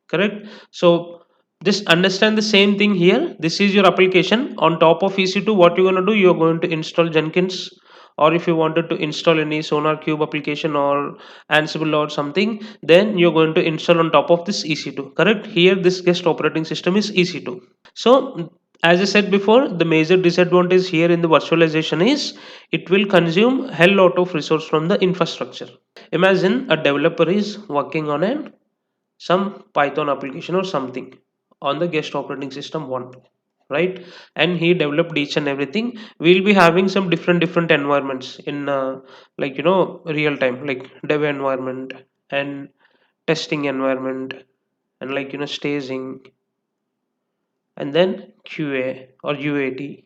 correct? So just understand the same thing here. This is your application. On top of EC2, what you're going to do, you're going to install Jenkins, or if you wanted to install any Sonar Cube application or Ansible or something, then you're going to install on top of this EC2, correct? Here this guest operating system is EC2. So as I said before, the major disadvantage here in the virtualization is it will consume hell lot of resource from the infrastructure. Imagine a developer is working on an some Python application or something on the guest operating system one, right? And he developed each and everything. We'll be having some different environments in like real time, like dev environment and testing environment, and like staging, and then QA or UAT,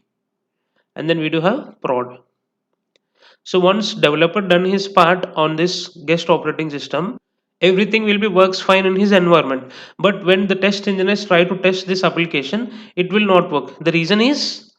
and then we do have prod. So once developer done his part on this guest operating system, everything will be works fine in his environment. But when the test engineers try to test this application, it will not work. The reason is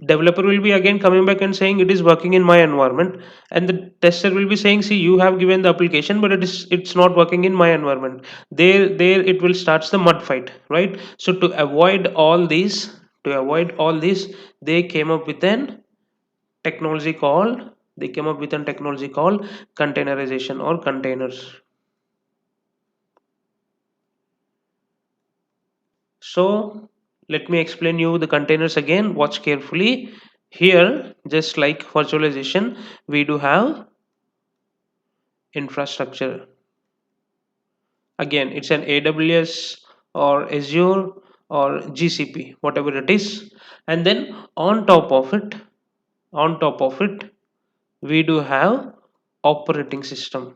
developer will be again coming back and saying it is working in my environment, and the tester will be saying, see, you have given the application, but it's not working in my environment. There it will starts the mud fight, right? So to avoid all these, they came up with an technology called they came up with a technology called containerization or containers. So let me explain you the containers again. Watch carefully. Here, just like virtualization, we do have infrastructure. Again, it's an AWS or Azure or GCP, whatever it is. And then on top of it, we do have operating system.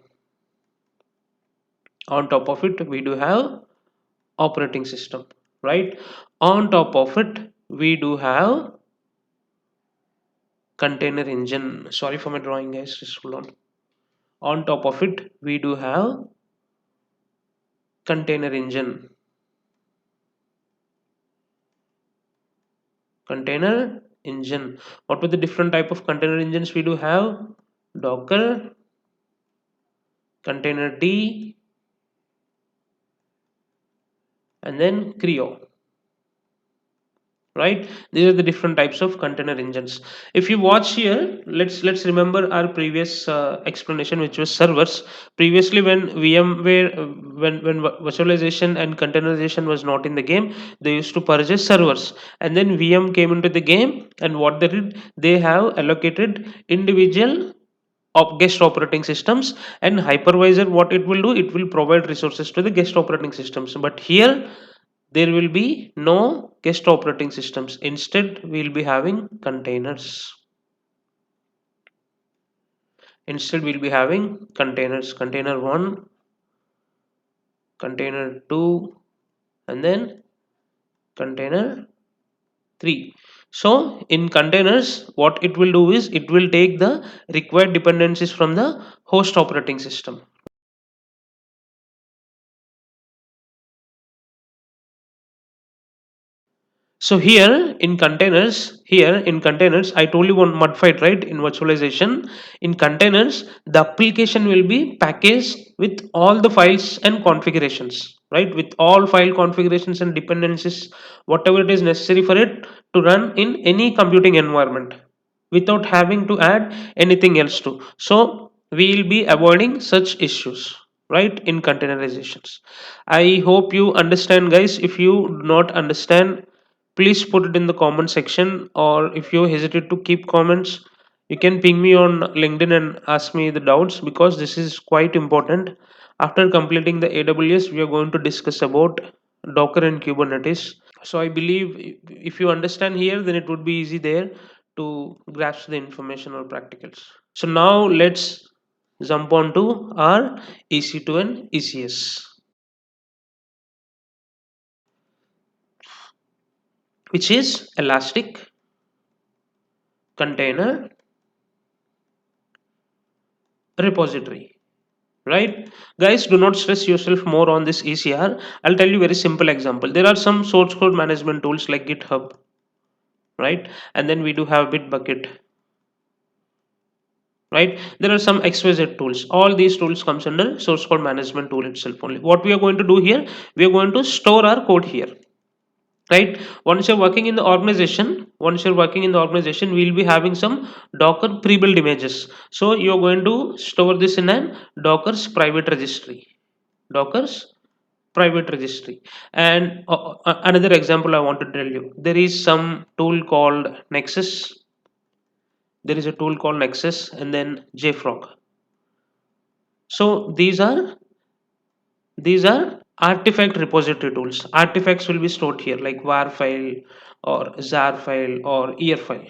On top of it, we do have operating system, right? On top of it, we do have container engine. Sorry for my drawing, guys, just hold on top of it, we do have container engine. Container engine. What were the different type of container engines we do have? Docker, container D, and then Creo, right? These are the different types of container engines. If you watch here, let's remember our previous explanation, which was servers. Previously, when VMware when virtualization and containerization was not in the game, they used to purchase servers, and then VM came into the game, and what they did, they have allocated individual of guest operating systems, and hypervisor, what it will do, it will provide resources to the guest operating systems. But here there will be no guest operating systems. Instead, we'll be having containers. Instead, we'll be having containers. Container 1, container 2, and then container 3. So, in containers, what it will do is it will take the required dependencies from the host operating system. So here in containers, I told you one mud fight, right? In virtualization, in containers, the application will be packaged with all the files and configurations, right? With all file configurations and dependencies, whatever it is necessary for it to run in any computing environment without having to add anything else to. So we will be avoiding such issues, right? In containerizations. I hope you understand, guys. If you do not understand, please put it in the comment section, or if you hesitate to keep comments, you can ping me on LinkedIn and ask me the doubts, because this is quite important. After completing the AWS, we are going to discuss about Docker and Kubernetes. So I believe if you understand here, then it would be easy there to grasp the information or practicals. So now let's jump on to our EC2 and ECS, which is elastic container repository, right? Guys, do not stress yourself more on this ECR. I'll tell you very simple example. There are some source code management tools like GitHub, right? And then we do have Bitbucket, right? There are some XYZ tools. All these tools comes under source code management tool itself only. What we are going to do here, we are going to store our code here, right? Once you're working in the organization, we'll be having some Docker pre-built images. So you're going to store this in an Docker's private registry. Docker's private registry. And another example I want to tell you, there is some tool called Nexus. There is a tool called Nexus, and then JFrog. So these are artifact repository tools. Artifacts will be stored here like var file or zar file or year file.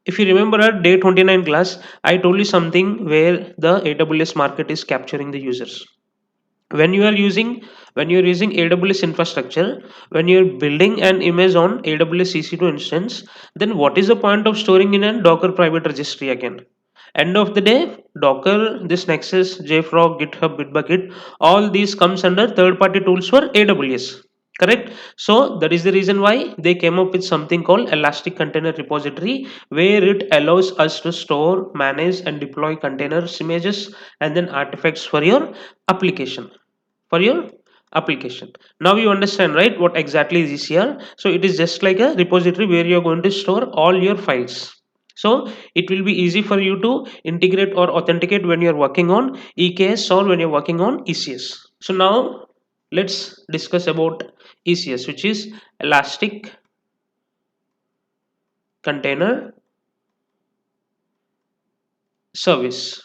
If you remember at day 29 class, I told you something where the AWS market is capturing the users. When you are using AWS infrastructure, when you're building an image on AWS EC2 instance, then what is the point of storing in a Docker private registry again? End of the day, Docker, this Nexus, JFrog, GitHub, Bitbucket, all these comes under third-party tools for AWS. Correct. So that is the reason why they came up with something called Elastic Container Repository, where it allows us to store, manage, and deploy containers, images, and then artifacts for your application. For your application. Now you understand, right? What exactly is ECR? So it is just like a repository where you are going to store all your files. So it will be easy for you to integrate or authenticate when you're working on EKS or when you're working on ECS. So now let's discuss about ECS, which is Elastic Container Service.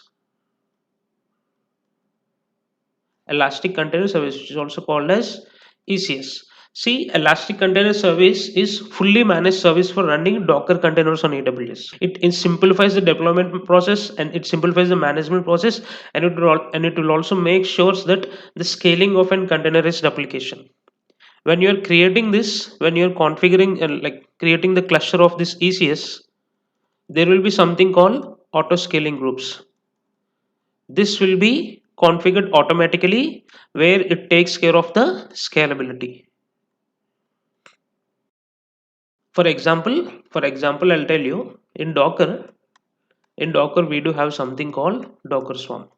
Elastic Container Service, which is also called as ECS. See, Elastic Container Service is fully managed service for running Docker containers on AWS. It simplifies the deployment process and it simplifies the management process, and it will also make sure that the scaling of an containerized application. When you are creating this, when you are configuring like creating the cluster of this ECS, there will be something called auto scaling groups. This will be configured automatically where it takes care of the scalability. For example, I'll tell you in Docker we do have something called Docker Swarm.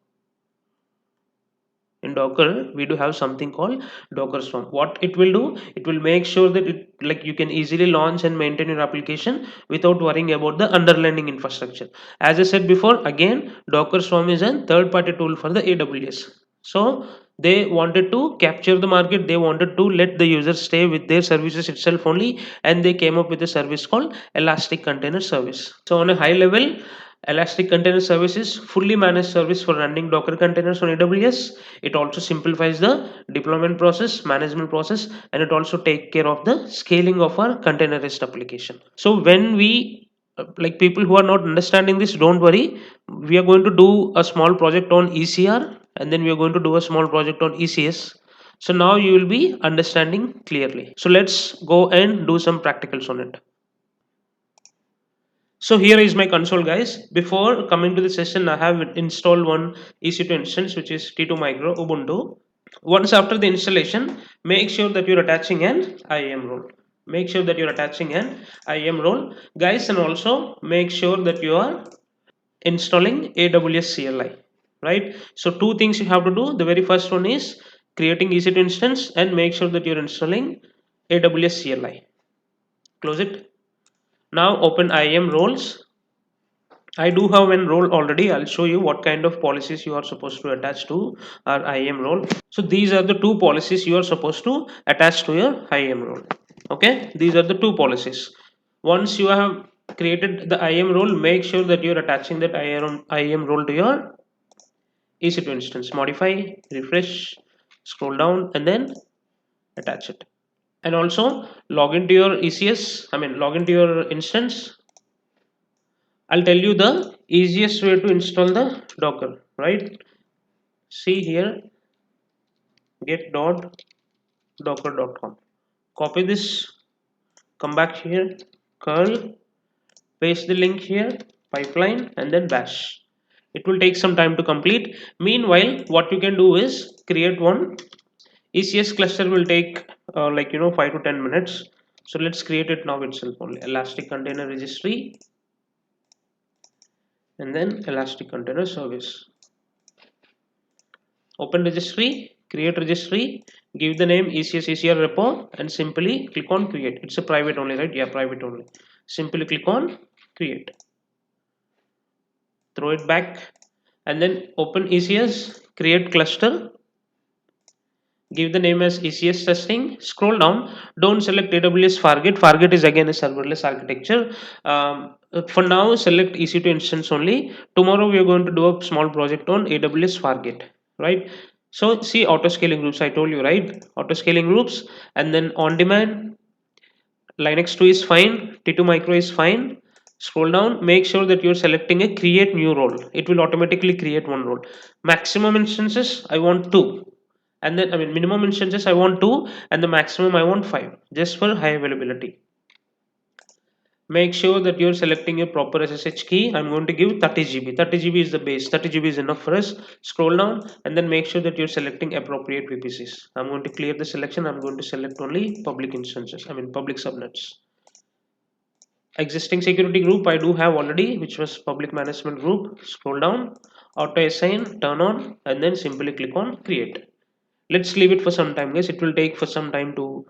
In Docker we do have something called Docker Swarm. What it will do, it will make sure that it like you can easily launch and maintain your application without worrying about the underlying infrastructure. As I said before, again, Docker Swarm is a third party tool for the AWS. So they wanted to capture the market, they wanted to let the users stay with their services itself only, and they came up with a service called Elastic Container Service. So on a high level, Elastic Container Service is fully managed service for running Docker containers on AWS. It also simplifies the deployment process, management process, and it also take care of the scaling of our containerized application. So when we like people who are not understanding this, don't worry. We are going to do a small project on ECR, and then we are going to do a small project on ECS. So now you will be understanding clearly. So let's go and do some practicals on it. So here is my console, guys. Before coming to the session, I have installed one EC2 instance, which is T2 Micro Ubuntu. Once after the installation, make sure that you're attaching an IAM role. Make sure that you're attaching an IAM role, guys, and also make sure that you are installing AWS CLI, right? So two things you have to do. The very first one is creating EC2 instance and make sure that you're installing AWS CLI. Close it. Now open IAM roles. I do have one role already. I'll show you what kind of policies you are supposed to attach to our IAM role. So these are the two policies you are supposed to attach to your IAM role. Okay, these are the two policies. Once you have created the IAM role, make sure that you're attaching that IAM role to your EC2 instance. Modify, refresh, scroll down, and then attach it. And also log into your log into your instance. I'll tell you the easiest way to install the Docker, right? See here, get.docker.com. Copy this, come back here, curl, paste the link here, pipeline, and then bash. It will take some time to complete. Meanwhile, what you can do is create one ECS cluster. Will take 5 to 10 minutes. So let's create it now itself only. Elastic Container Registry, and then Elastic Container Service. Open registry, create registry, give the name ECS ECR repo, and simply click on create. It's a private only, right? Yeah, private only. Simply click on create. Throw it back, and then open ECS, create cluster, give the name as ECS testing, scroll down, don't select AWS Fargate. Fargate is again a serverless architecture. For now, select EC2 instance only. Tomorrow we are going to do a small project on AWS Fargate, right? So see auto scaling groups, I told you, right? Auto scaling groups, and then on demand, Linux 2 is fine, T2 micro is fine. Scroll down, make sure that you're selecting a create new role. It will automatically create one role. Maximum instances, I want two. And then, I mean, minimum instances, I want two, and the maximum, I want five, just for high availability. Make sure that you're selecting a proper SSH key. I'm going to give 30 GB. 30 GB is the base. 30 GB is enough for us. Scroll down and then make sure that you're selecting appropriate VPCs. I'm going to clear the selection. I'm going to select only public instances. I mean public subnets. Existing security group I do have already, which was public management group. Scroll down, auto assign, turn on, and then simply click on create. Let's leave it for some time, guys. It will take for some time to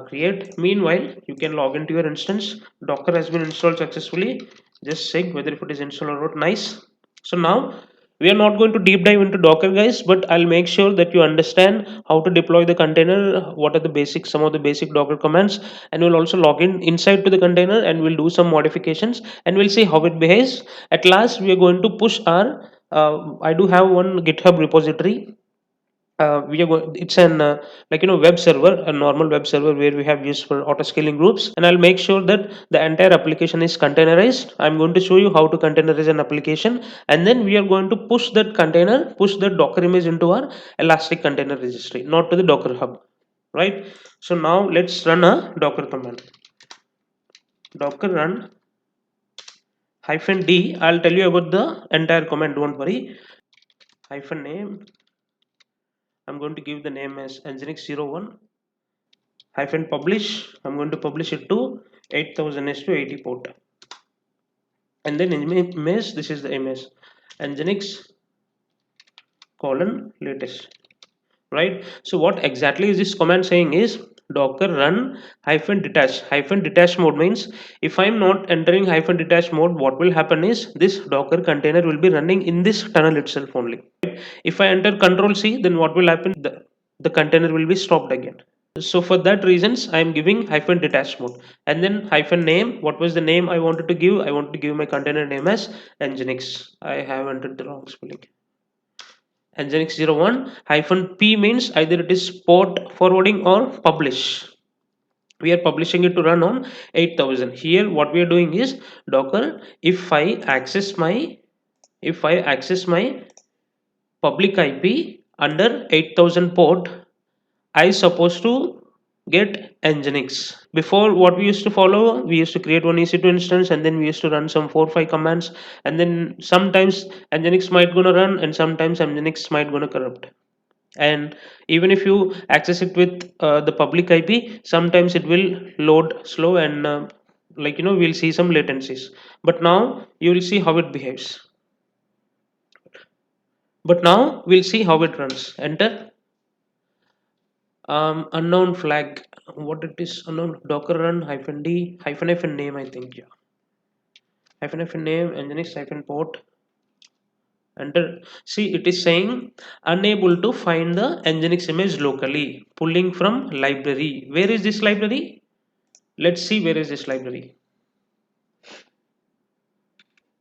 create. Meanwhile, you can log into your instance. Docker has been installed successfully. Just check whether if it is installed or not. Nice. So now we are not going to deep dive into Docker, guys, but I'll make sure that you understand how to deploy the container, what are the basic, some of the basic Docker commands, and we'll also log in inside to the container and we'll do some modifications and we'll see how it behaves. At last, we are going to push our I do have one GitHub repository. We are going, it's an like web server, a normal web server where we have used for auto scaling groups, and I'll make sure that the entire application is containerized. I'm going to show you how to containerize an application, and then we are going to push that container, push that Docker image into our elastic container registry, not to the Docker hub, right? So now let's run a Docker command. Docker run -d. I'll tell you about the entire command, don't worry. -name, I'm going to give the name as nginx 01 hyphen publish. I'm going to publish it to 8000 to 80 port, and then image, this is the image, nginx colon latest, right? So what exactly is this command saying is docker run hyphen detach. Hyphen detach mode means if I'm not entering hyphen detach mode, what will happen is this docker container will be running in this tunnel itself only. If I enter control C, then what will happen, the container will be stopped again. So for that reasons I am giving hyphen detach mode, and then hyphen name. What was the name I wanted to give? I want to give my container name as nginx. I have entered the wrong spelling. nginx 01 hyphen p means either it is port forwarding or publish. We are publishing it to run on 8000. Here what we are doing is docker if I access my public IP under 8000 port, I supposed to get nginx. Before, what we used to follow, we used to create one EC2 instance and then we used to run some 4 or 5 commands, and then sometimes nginx might gonna run and sometimes nginx might gonna corrupt. And even if you access it with the public IP, sometimes it will load slow and we'll see some latencies. But now you will see how it behaves. But now we'll see how it runs. Enter. Unknown flag. What it is? Unknown docker run hyphen d hyphen name, I think. Yeah, hyphen name nginx hyphen port. Enter. See, it is saying unable to find the nginx image locally, pulling from library. Where is this library? Let's see where is this library.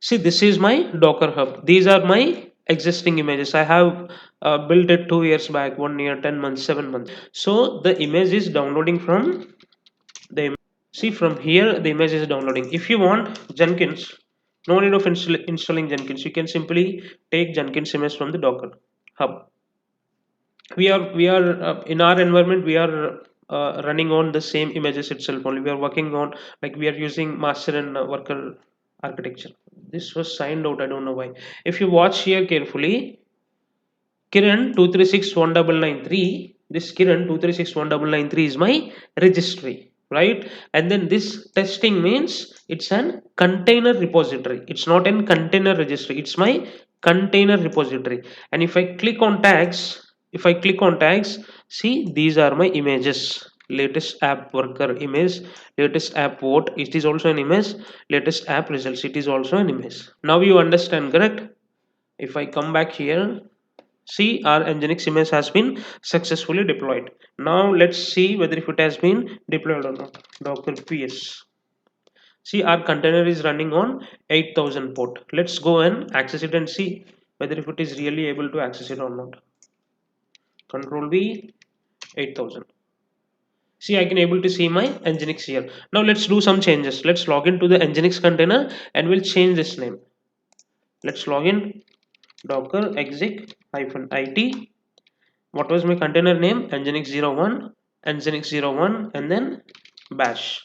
See, this is my docker hub. These are my existing images. I have built it 2 years back, 1 year, 10 months, 7 months. So the image is downloading from the see, from here the image is downloading. If you want Jenkins, no need of installing Jenkins. You can simply take Jenkins image from the docker hub. We are in our environment, we are running on the same images itself only. We are working on, like, we are using master and worker architecture. This was signed out, I don't know why. If you watch here carefully, Kiran 2361993, this Kiran 2361993 is my registry, right? And then this testing means it's an container repository. It's not an container registry, it's my container repository. And if I click on tags, see, these are my images. Latest app worker image, latest app vote, it is also an image, latest app results, it is also an image. Now you understand, correct? If I come back here, see, our nginx image has been successfully deployed. Now let's see whether if it has been deployed or not. Docker ps. See, our container is running on 8000 port. Let's go and access it and see whether if it is really able to access it or not. Control V, 8000. See, I can able to see my Nginx here. Now let's do some changes. Let's log into the Nginx container and we'll change this name. Let's log in docker exec -it. What was my container name? Nginx 01, Nginx 01, and then bash.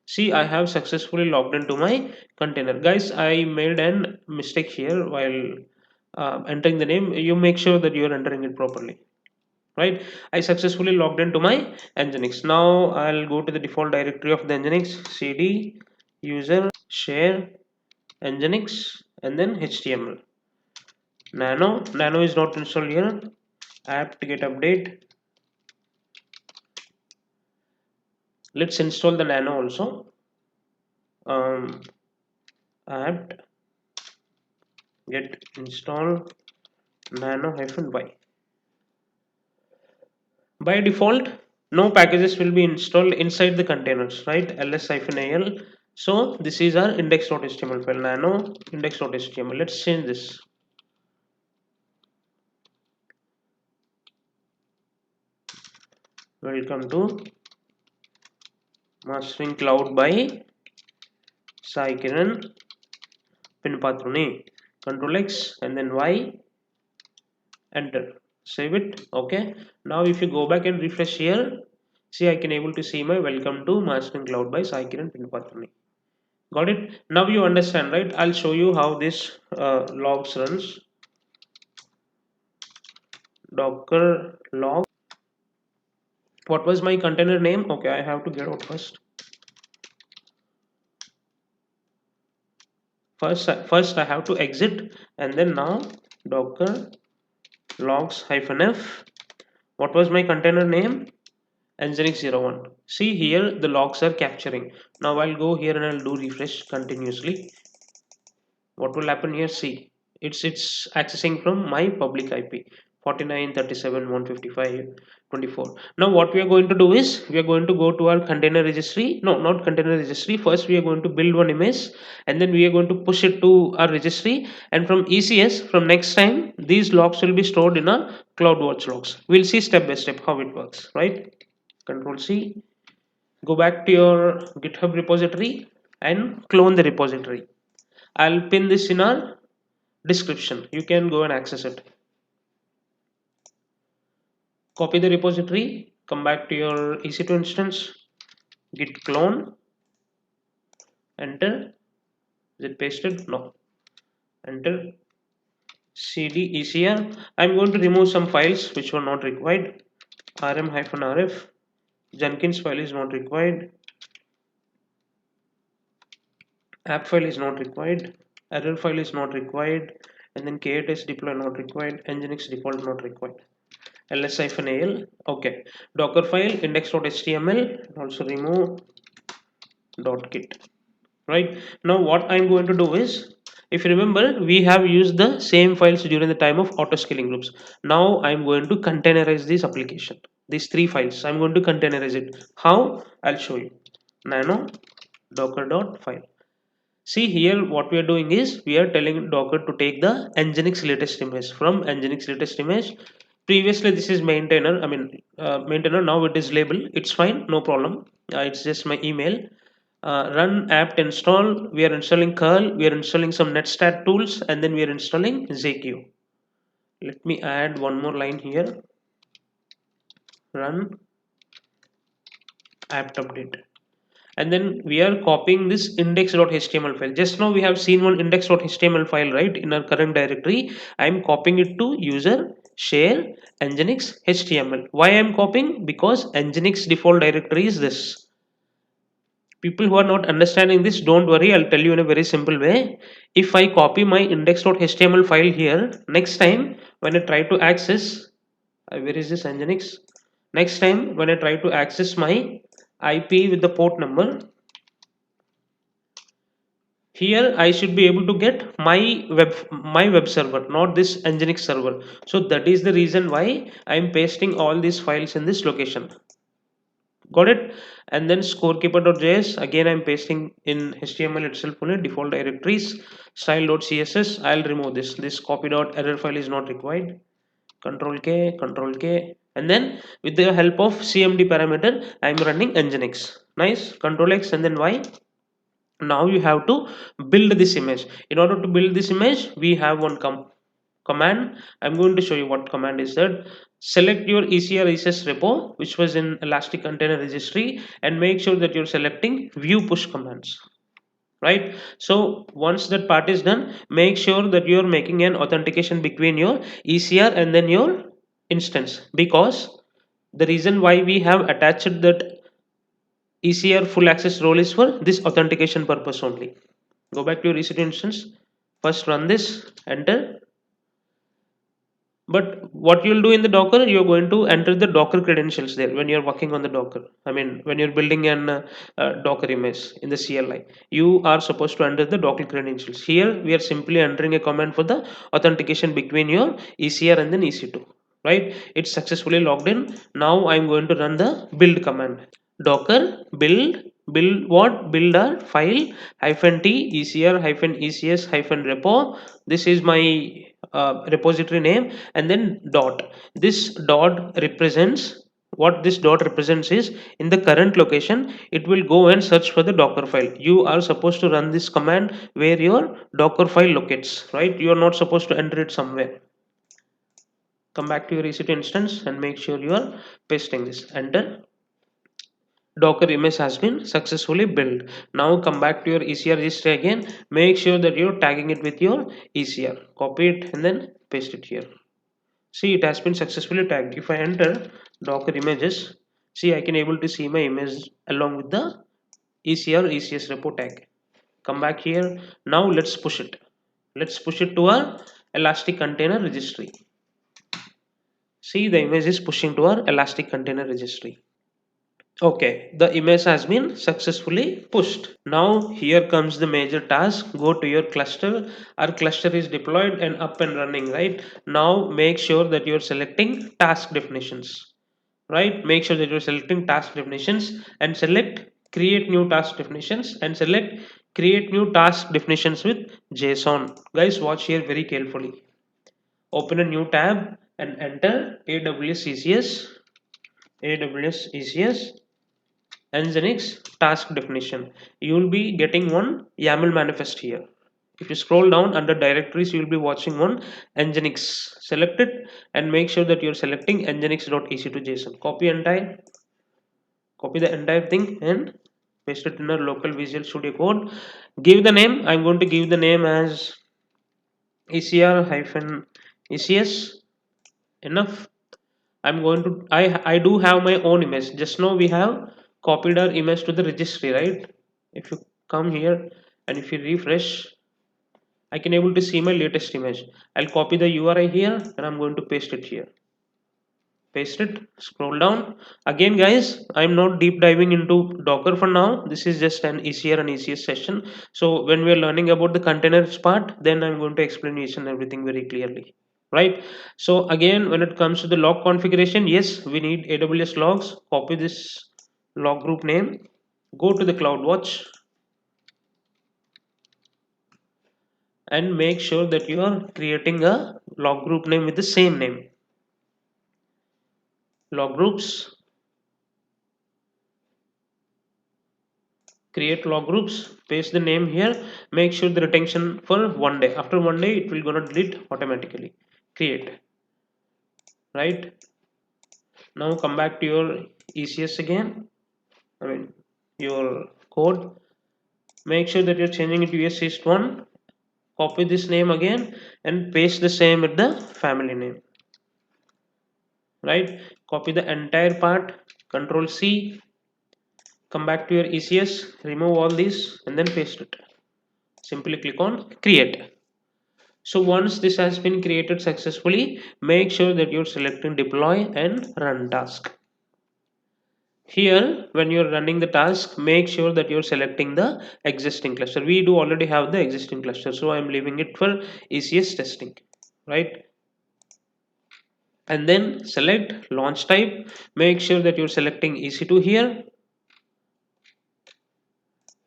See, I have successfully logged into my container. Guys, I made an mistake here while entering the name. You make sure that you are entering it properly. Right, I successfully logged into my Nginx. Now I'll go to the default directory of the Nginx, cd user share Nginx, and then html. Nano is not installed here. Apt get update. Let's install the Nano also. Apt get install nano -y. By default, no packages will be installed inside the containers, right? ls-al. So this is our index.html file, nano index.html. Let's change this. Welcome to Mastering Cloud by Sai Kiran Pinpatruni. Control X and then Y. Enter. Save it. Okay. Now if you go back and refresh here, see, I can able to see my welcome to Mastering Cloud by Sai Kiran Pinpatruni. Got it? Now you understand, right? I'll show you how this logs runs. Docker log. What was my container name? Okay, I have to get out first. First I have to exit, and then now Docker logs -f. What was my container name? Nginx 01. See here the logs are capturing. Now I'll go here and I'll do refresh continuously. What will happen here? See, it's accessing from my public IP 49.37.155.24. Now what we are going to do is we are going to go to our container registry. No, not container registry. First we are going to build one image and then we are going to push it to our registry, and from ECS, from next time these logs will be stored in our CloudWatch logs. We'll see step by step how it works, right? Control C, go back to your GitHub repository and clone the repository. I'll pin this in our description. You can go and access it. Copy the repository, come back to your EC2 instance, git clone, enter. Is it pasted? No. Enter. cd ECR. I'm going to remove some files which were not required. rm-rf. Jenkins file is not required. App file is not required. Error file is not required. And then KTS deploy not required. Nginx default not required. ls-al. Okay. Docker file index.html. Also remove .git. Right. Now what I'm going to do is, if you remember, we have used the same files during the time of auto scaling groups. Now I'm going to containerize this application. These three files, I'm going to containerize it. How? I'll show you. Nano docker.file. See here what we are doing is we are telling Docker to take the Nginx latest image from Nginx latest image. Previously this is maintainer, maintainer, now it is label. It's fine, no problem. It's just my email. Run apt install. We are installing curl, we are installing some netstat tools, and then we are installing ZQ. Let me add one more line here. Run apt update. And then we are copying this index.html file. Just now we have seen one index.html file, right, in our current directory. I am copying it to user share nginx html. Why I am copying? Because nginx default directory is this. People who are not understanding this, don't worry, I'll tell you in a very simple way. If I copy my index.html file here, next time when I try to access, where is this nginx? Next time when I try to access my IP with the port number, here I should be able to get my web server, not this nginx server. So that is the reason why I am pasting all these files in this location. Got it? And then scorekeeper.js, again I'm pasting in HTML itself only, default directories. Style.css, I'll remove this copy.error file is not required. Control K, Control K. and then with the help of cmd parameter I'm running nginx. Nice. Control X and then Y. Now you have to build this image. In order to build this image, we have one command. I'm going to show you what command is that. Select your ECR-ECS repo which was in elastic container registry and make sure that you're selecting view push commands, right? So once that part is done, make sure that you're making an authentication between your ECR and then your instance, because the reason why we have attached that ECR full access role is for this authentication purpose only. Go back to your EC2 instance. First run this, enter. But what you'll do in the Docker, you're going to enter the Docker credentials there when you're working on the Docker. I mean, when you're building an Docker image in the CLI, you are supposed to enter the Docker credentials. Here, we are simply entering a command for the authentication between your ECR and then EC2. Right? It's successfully logged in. Now I'm going to run the build command. Docker build what? Build a file hyphen t ECR hyphen ECS hyphen repo. This is my repository name, and then dot. This dot represents what this dot represents is in the current location it will go and search for the docker file. You are supposed to run this command where your docker file locates, right? You are not supposed to enter it somewhere. Come back to your EC2 instance and make sure you are pasting this. Enter. Docker image has been successfully built. Now come back to your ECR registry again. Make sure that you're tagging it with your ECR. Copy it and then paste it here. See, it has been successfully tagged. If I enter Docker images, see, I can able to see my image along with the ECR-ECS repo tag. Come back here. Now let's push it. Let's push it to our Elastic Container Registry. See, the image is pushing to our Elastic Container Registry. Okay, the image has been successfully pushed. Now here comes the major task. Go to your cluster. Our cluster is deployed and up and running, right? Now make sure that you're selecting task definitions, right? Make sure that you're selecting task definitions and select create new task definitions and select create new task definitions with JSON. Guys, watch here very carefully. Open a new tab and enter AWS ECS, AWS ECS Nginx task definition. You will be getting one YAML manifest here. If you scroll down under directories, you will be watching one Nginx. Select it and make sure that you're selecting nginx.ec2json. Copy the entire thing and paste it in a local Visual Studio Code. Give the name. I'm going to give the name as ECR-ECS. Enough. I'm going to I do have my own image. Just now we have copied our image to the registry, right? If you come here and if you refresh, I can able to see my latest image. I'll copy the URI here and I'm going to paste it here. Paste it, scroll down. Again guys, I'm not deep diving into Docker for now. This is just an ECR and ECS session. So when we're learning about the containers part, then I'm going to explain each and everything very clearly. Right. So again, when it comes to the log configuration, yes, we need AWS logs. Copy this log group name, go to the CloudWatch and make sure that you are creating a log group name with the same name. Log groups, create log groups, paste the name here, make sure the retention for 1 day. After 1 day, it will gonna delete automatically. Create. Right. Now come back to your ECS again. I mean your code. Make sure that you're changing it to ESist1. Copy this name again and paste the same with the family name. Right. Copy the entire part. Control C. Come back to your ECS. Remove all these and then paste it. Simply click on create. So once this has been created successfully, make sure that you're selecting deploy and run task. Here, when you're running the task, make sure that you're selecting the existing cluster. We do already have the existing cluster, so I'm leaving it for ECS testing, right? And then select launch type. Make sure that you're selecting EC2 here.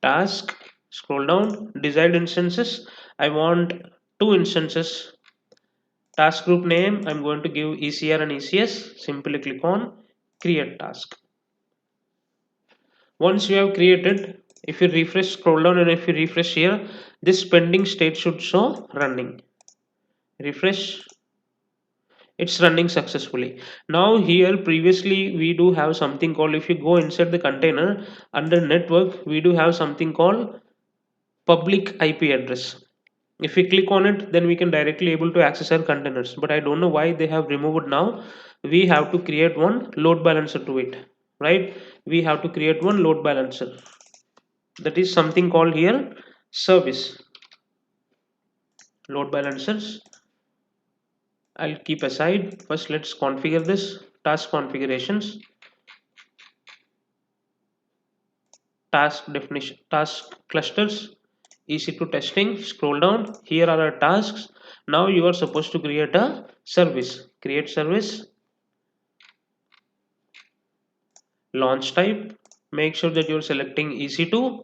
Task, scroll down, desired instances. I want 2 instances. Task group name, I'm going to give ECR and ECS. Simply click on create task. Once you have created, if you refresh, scroll down, and if you refresh here, this pending state should show running. Refresh, it's running successfully. Now here previously we do have something called, if you go inside the container under network, we do have something called public IP address. If we click on it, then we can directly able to access our containers, but I don't know why they have removed. Now we have to create one load balancer to it, right? We have to create one load balancer, that is something called here service load balancers. I'll keep aside. First let's configure this. Task configurations, task definition, task clusters, EC2 testing. Scroll down, here are our tasks. Now you are supposed to create a service. Create service, launch type, make sure that you're selecting EC2.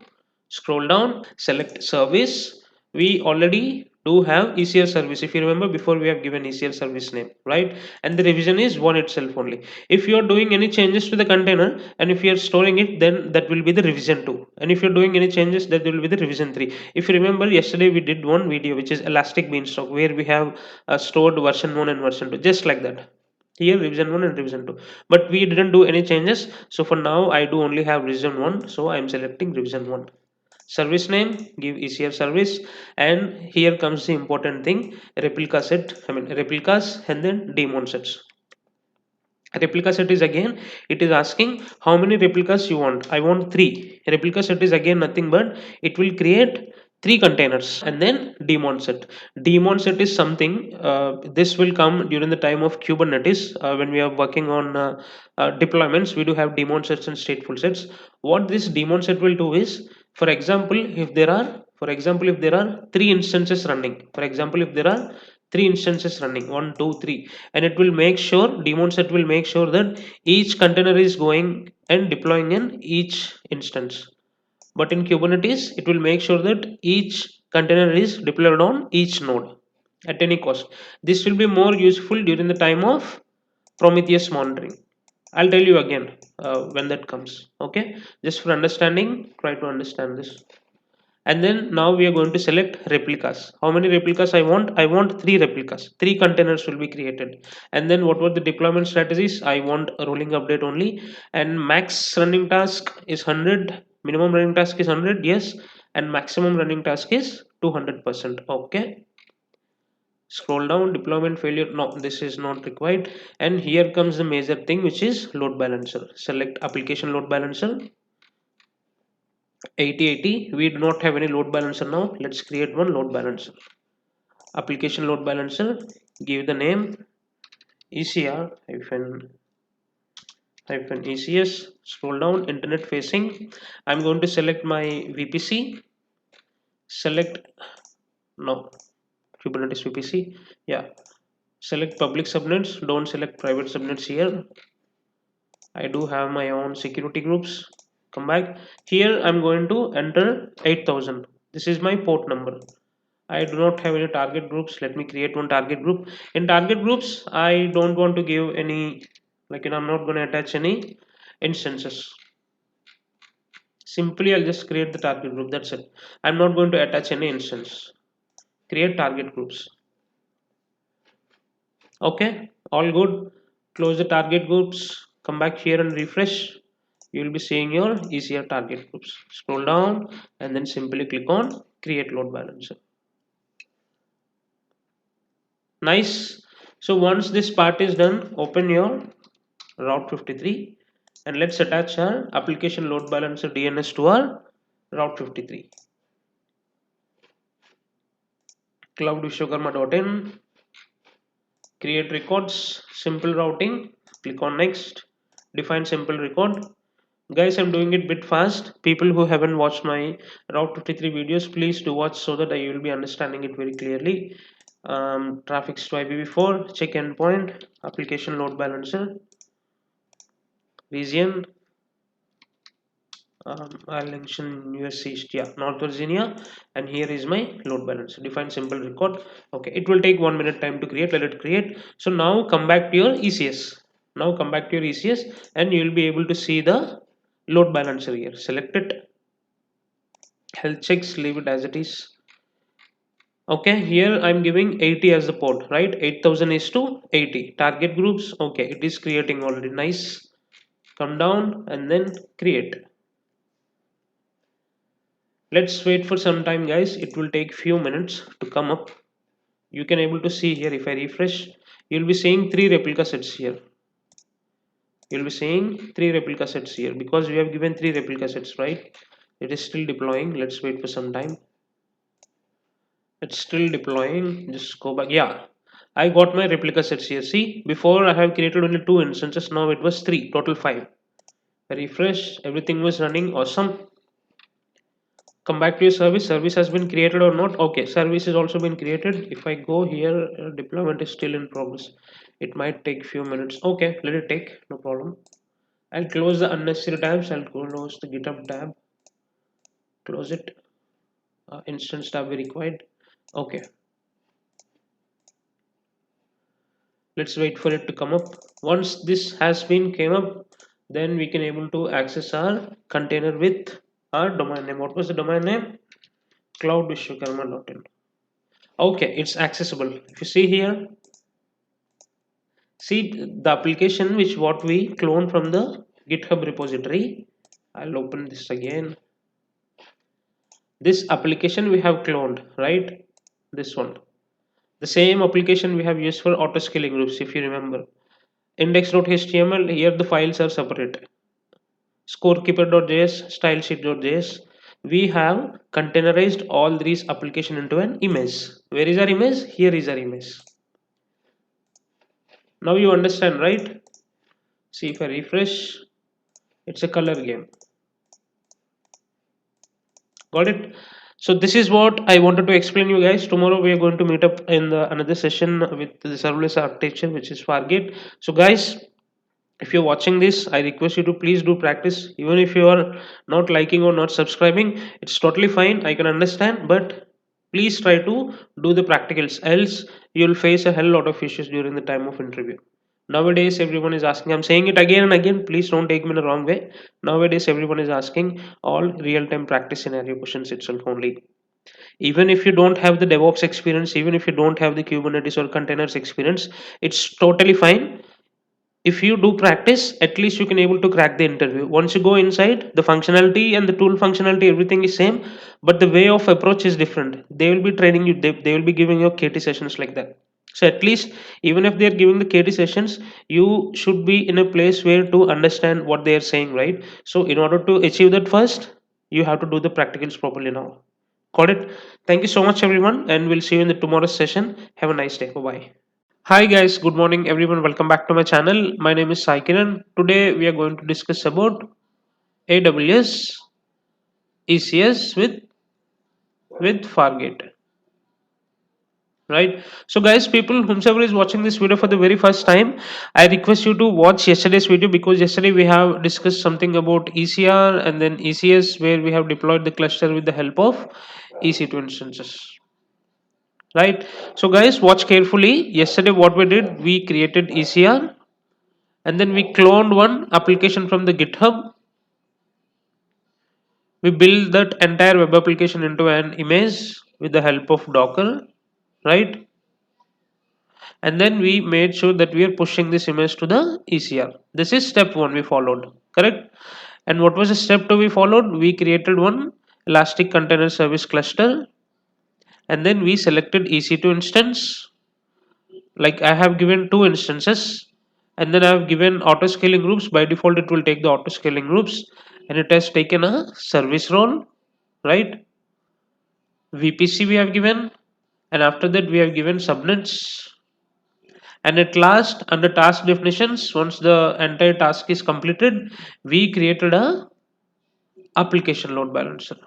Scroll down, select service. We already do have ECR service. If you remember, before we have given ECR service name, right? And the revision is one itself only. If you are doing any changes to the container and if you are storing it, then that will be the revision 2. And if you're doing any changes, that will be the revision 3. If you remember, yesterday we did one video which is elastic beanstalk, where we have stored version 1 and version 2, just like that. Here revision 1 and revision 2, but we didn't do any changes. So for now I do only have revision 1, so I'm selecting revision 1. Service name, give ECR service. And here comes the important thing, replica set, I mean replicas, and then daemon sets. Replica set is, again it is asking how many replicas you want. I want 3. Replica set is again nothing but it will create 3 containers. And then daemon set, daemon set is something, this will come during the time of Kubernetes. When we are working on deployments, we do have daemon sets and stateful sets. What this daemon set will do is, for example, if there are, 3 instances running, for example, if there are 3 instances running, 1 2 3, and it will make sure, daemon set will make sure that each container is going and deploying in each instance. But in Kubernetes, it will make sure that each container is deployed on each node at any cost. This will be more useful during the time of Prometheus monitoring. I'll tell you again when that comes. Okay, just for understanding, try to understand this. And then now we are going to select replicas. How many replicas I want? I want 3 replicas. 3 containers will be created. And then what were the deployment strategies? I want a rolling update only, and max running task is 100, minimum running task is 100, yes, and maximum running task is 200%. Okay, scroll down, deployment failure, no, this is not required. And here comes the major thing, which is load balancer. Select application load balancer. 8080, we do not have any load balancer. Now let's create one load balancer. Application load balancer, give the name ECR hyphen ECS. Scroll down, internet facing, I'm going to select my VPC. Select, no, Kubernetes VPC, yeah. Select public subnets, don't select private subnets here. I do have my own security groups. Come back here, I'm going to enter 8000. This is my port number. I do not have any target groups. Let me create one target group. In target groups, I don't want to give any, like, I'm not going to attach any instances. Simply I'll just create the target group, that's it. I'm not going to attach any instance. Create target groups. Okay, all good. Close the target groups, come back here and refresh. You will be seeing your ECR target groups. Scroll down and then simply click on create load balancer. Nice. So once this part is done, open your Route 53 and let's attach our application load balancer DNS to our Route 53. cloudvishwakarma.in, create records, simple routing, click on next, define simple record. Guys, I'm doing it bit fast. People who haven't watched my Route 53 videos, please do watch so that you will be understanding it very clearly. Traffics to IPv4, check endpoint, application load balancer, region, I'll mention US East, yeah, North Virginia, and here is my load balance. Define simple record. Okay, it will take 1 minute time to create. Let it create. So now come back to your ECS. Now come back to your ECS, and you will be able to see the load balancer here. Select it. Health checks. Leave it as it is. Okay, here I'm giving 80 as the port, right? 8000 is to 80. Target groups. Okay, it is creating already. Nice. Come down and then create. Let's wait for some time, guys. It will take few minutes to come up. You can able to see here. If I refresh, you'll be seeing three replica sets here. You'll be seeing three replica sets here because we have given three replica sets, right? It is still deploying. Let's wait for some time. It's still deploying. Just go back. Yeah, I got my replica sets here. See, before I have created only two instances. Now it was three, total five. I refresh. Everything was running awesome. Come back to your service has been created or not. Okay, service has also been created. If I go here, deployment is still in progress. It might take few minutes. Okay, let it take, no problem. I'll close the unnecessary tabs. I'll close the GitHub tab, close it. Instance tab we required. Okay, let's wait for it to come up. Once this has been came up, then we can able to access our container with our domain name. What was the domain name? cloudvishwakarma.in. Okay, it's accessible. If you see here, see the application which what we clone from the GitHub repository. I'll open this again. This application we have cloned, right? This one, the same application we have used for auto scaling groups. If you remember, index.html, here the files are separate. Scorekeeper.js, stylesheet.js. We have containerized all these application into an image. Where is our image? Here is our image. Now you understand, right? See, if I refresh, it's a color game. Got it? So this is what I wanted to explain you guys. Tomorrow we are going to meet up in another session with the serverless architecture, which is Fargate. So guys, if you're watching this, I request you to please do practice. Even if you are not liking or not subscribing, it's totally fine. I can understand, but please try to do the practicals. Else, you'll face a hell lot of issues during the time of interview. Nowadays, everyone is asking. I'm saying it again and again. Please don't take me in the wrong way. Nowadays, everyone is asking all real-time practice scenario questions itself only. Even if you don't have the DevOps experience, even if you don't have the Kubernetes or containers experience, it's totally fine. If you do practice, at least you can able to crack the interview. Once you go inside, the functionality and the tool functionality, everything is same, but the way of approach is different. They will be training you, they will be giving you KT sessions like that. So at least, even if they're giving the KT sessions, you should be in a place where to understand what they are saying, right? So in order to achieve that first, you have to do the practicals properly now. Got it? Thank you so much everyone, and we'll see you in the tomorrow's session. Have a nice day. Bye bye. Hi guys, good morning everyone. Welcome back to my channel. My name is Sai Kiran. Today we are going to discuss about AWS ECS with Fargate. Right. So guys, people whomsoever is watching this video for the very first time, I request you to watch yesterday's video, because yesterday we have discussed something about ECR and then ECS, where we have deployed the cluster with the help of EC2 instances. Right. So guys, watch carefully. Yesterday what we did, we created ECR, and then we cloned one application from the GitHub. We built that entire web application into an image with the help of Docker, right? And then we made sure that we are pushing this image to the ECR. This is step one we followed, correct? And what was the step two we followed? We created one Elastic Container Service cluster, and then we selected EC2 instance. Like I have given two instances, and then I have given auto scaling groups. By default, it will take the auto scaling groups, and it has taken a service role, right? VPC we have given, and after that we have given subnets. And at last, under task definitions, once the entire task is completed, we created a application load balancer,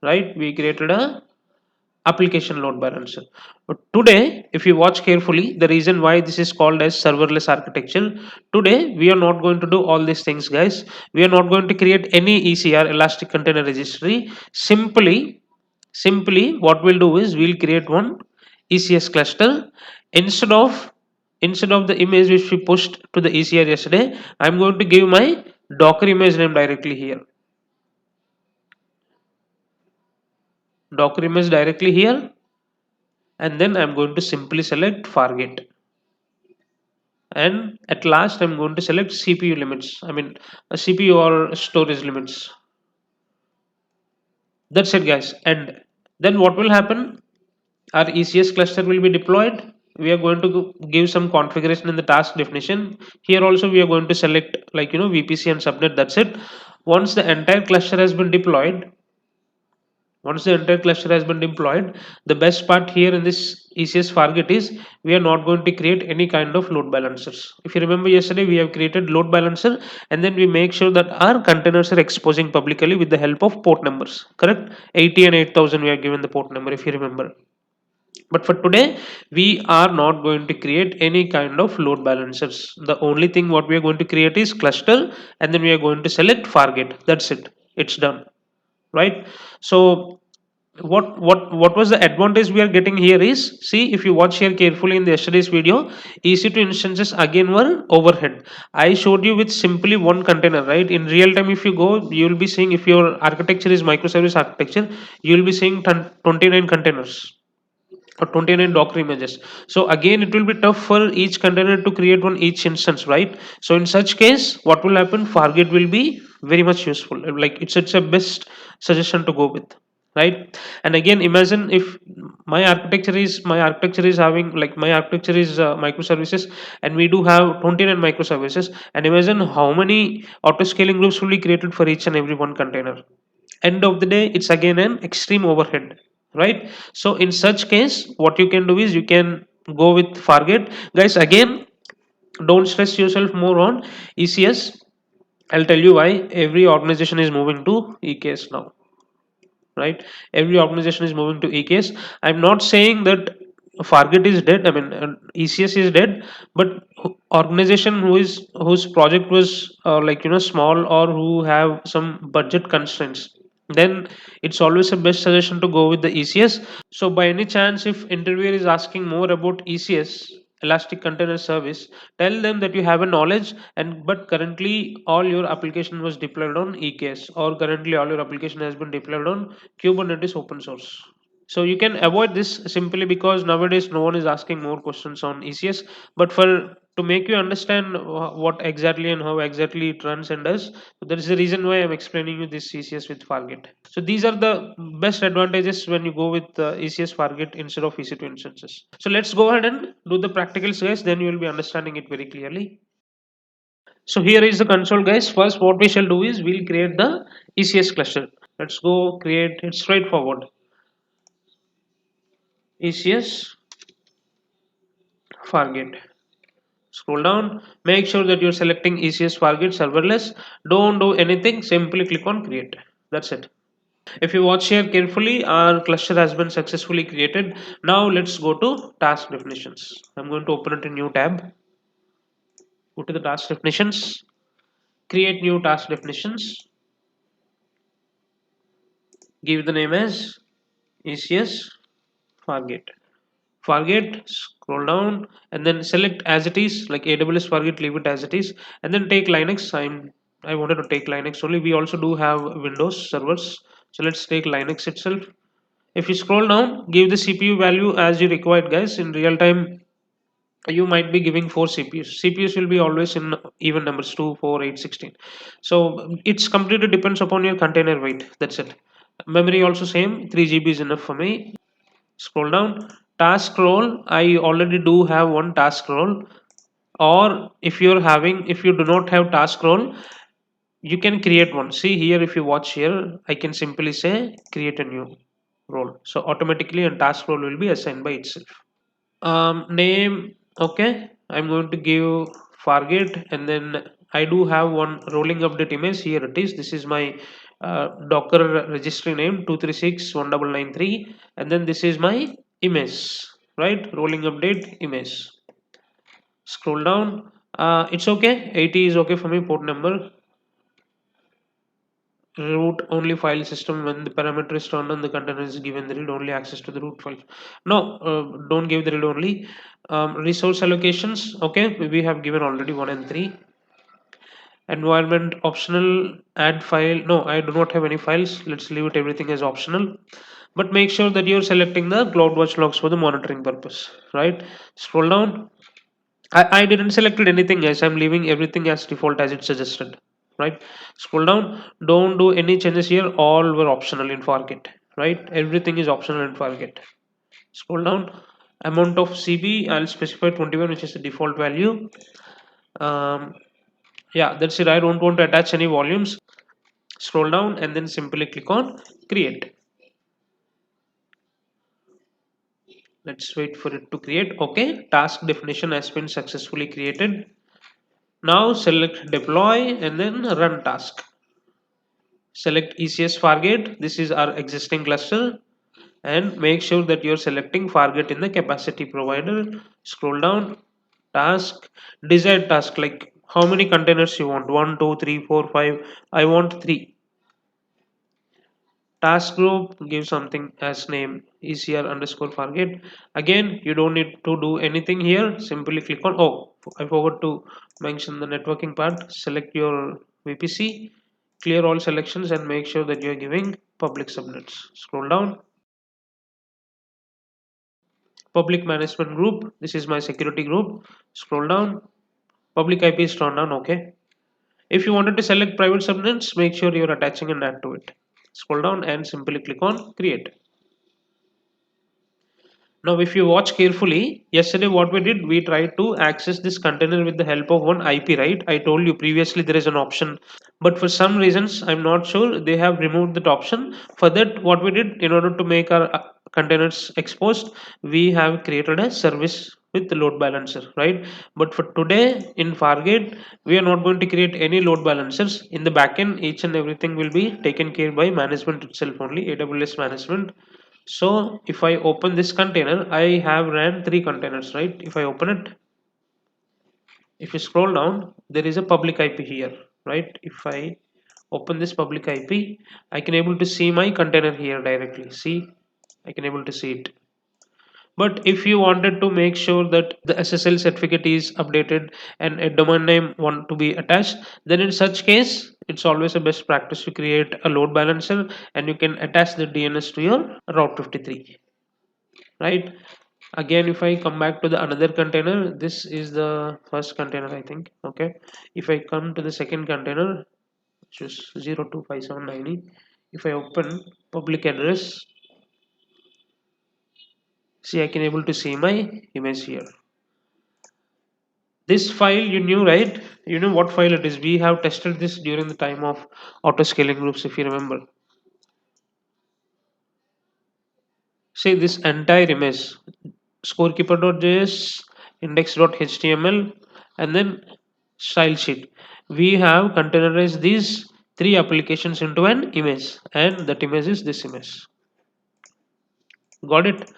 right? We created a application load balancer. But today, if you watch carefully, the reason why this is called as serverless architecture, today we are not going to do all these things, guys. We are not going to create any ECR, Elastic Container Registry. Simply what we'll do is we'll create one ECS cluster. Instead of the image which we pushed to the ECR yesterday, I'm going to give my Docker image name directly here. Docker image directly here, and then I'm going to simply select Fargate. And at last I'm going to select CPU limits. I mean CPU or storage limits. That's it, guys. And then what will happen? Our ECS cluster will be deployed. We are going to give some configuration in the task definition. Here also we are going to select, like, VPC and subnet. That's it. Once the entire cluster has been deployed, once the entire cluster has been deployed, the best part here in this ECS Fargate is we are not going to create any kind of load balancers. If you remember yesterday, we have created load balancer, and then we make sure that our containers are exposing publicly with the help of port numbers. Correct? 80 and 8000 we are given the port number, if you remember. But for today, we are not going to create any kind of load balancers. The only thing what we are going to create is cluster, and then we are going to select Fargate. That's it. It's done, right? So what was the advantage we are getting here is, see, if you watch here carefully in the yesterday's video, EC2 instances again were overhead. I showed you with simply one container, right? In real time, if you go, you will be seeing, if your architecture is microservice architecture, you will be seeing 29 containers or 29 Docker images. So again, it will be tough for each container to create one each instance, right? So in such case, what will happen? Fargate will be very much useful. Like it's a best suggestion to go with, right? And again, imagine if my architecture is having, like, my architecture is microservices, and we do have 29 microservices. And imagine how many auto scaling groups will be created for each and every one container. End of the day, it's again an extreme overhead, right? So in such case, what you can do is you can go with Fargate, guys. Again, don't stress yourself more on ECS. I'll tell you why. Every organization is moving to EKS now, right? Every organization is moving to EKS. I'm not saying that Fargate is dead. I mean, ECS is dead, but organization whose project was like, small, or who have some budget constraints, then it's always a best suggestion to go with the ECS. So by any chance, if interviewer is asking more about ECS, Elastic Container Service, tell them that you have a knowledge, and but currently all your application was deployed on EKS, or currently all your application has been deployed on Kubernetes open source. So you can avoid this simply because nowadays no one is asking more questions on ECS. But for to make you understand what exactly and how exactly it runs and does, there is a reason why I'm explaining you this ECS with Fargate. So these are the best advantages when you go with ECS Fargate instead of EC2 instances. So let's go ahead and do the practicals, guys. Then you will be understanding it very clearly. So here is the console, guys. First, what we shall do is we'll create the ECS cluster. Let's go create it straightforward. ECS Fargate. Scroll down. Make sure that you're selecting ECS Fargate serverless. Don't do anything. Simply click on create. That's it. If you watch here carefully, our cluster has been successfully created. Now let's go to task definitions. I'm going to open it in new tab. Go to the task definitions. Create new task definitions. Give the name as ECS Fargate. Fargate, scroll down, and then select as it is, like AWS Fargate, leave it as it is, and then take Linux. I wanted to take Linux only. We also do have Windows servers, so let's take Linux itself. If you scroll down, give the CPU value as you required, guys. In real time, you might be giving 4 CPUs. CPUs will be always in even numbers, 2, 4, 8, 16. So it's completely depends upon your container weight. That's it. Memory also same, 3 GB is enough for me. Scroll down. Task role, I already do have one task role. Or if you do not have task role, you can create one. See here, if you watch here, I can simply say create a new role. So automatically a task role will be assigned by itself. Name, okay. I'm going to give Fargate, and then I do have one rolling update image. Here it is. This is my Docker registry name 236.1.9.9.3, and then this is my image, right? Rolling update image. Scroll down. It's okay. 80 is okay for me. Port number. Root only file system. When the parameter is turned on, the container is given the read only access to the root file. No, don't give the read only. Resource allocations. Okay, we have given already 1 and 3. Environment optional. Add file. No, I do not have any files. Let's leave it everything as optional. But make sure that you're selecting the CloudWatch logs for the monitoring purpose, right? Scroll down. I didn't select anything else. I'm leaving everything as default as it suggested, right? Scroll down. Don't do any changes here. All were optional in Fargate, right? Everything is optional in Fargate. Scroll down. Amount of CB, I'll specify 21, which is the default value. Um, yeah, that's it. I don't want to attach any volumes. Scroll down and then simply click on create. Let's wait for it to create. Okay, task definition has been successfully created. Now select deploy and then run task. Select ECS Fargate. This is our existing cluster, and make sure that you're selecting Fargate in the capacity provider. Scroll down, task, desired task, like how many containers you want. 1, 2, 3, 4, 5. I want 3. Task group, give something as name ECR underscore Fargate. Again, you don't need to do anything here. Simply click on, oh, I forgot to mention the networking part. Select your VPC, clear all selections, and make sure that you're giving public subnets. Scroll down. Public management group, this is my security group. Scroll down. Public IP is turned on. Okay. If you wanted to select private subnets, make sure you're attaching an add to it. Scroll down and simply click on create. Now, if you watch carefully, yesterday what we did, we tried to access this container with the help of one IP, right? I told you previously there is an option, but for some reasons, I'm not sure, they have removed that option. For that, what we did, in order to make our containers exposed, we have created a service with the load balancer, right? But for today in Fargate, we are not going to create any load balancers. In the backend, each and everything will be taken care by management itself only, AWS management. So if I open this container, I have ran 3 containers, right? If I open it, if you scroll down, there is a public IP here, right? If I open this public IP, I can able to see my container here directly. See, I can able to see it. But if you wanted to make sure that the SSL certificate is updated and a domain name want to be attached, then in such case, it's always a best practice to create a load balancer, and you can attach the DNS to your Route 53, right? Again, if I come back to the another container, this is the first container, I think. Okay, if I come to the second container, which is 02579, if I open public address, see, I can able to see my image here. This file you knew, right? You know what file it is. We have tested this during the time of auto scaling groups, if you remember. See, this entire image, scorekeeper.js, index.html, and then style sheet. We have containerized these 3 applications into an image, and that image is this image. Got it?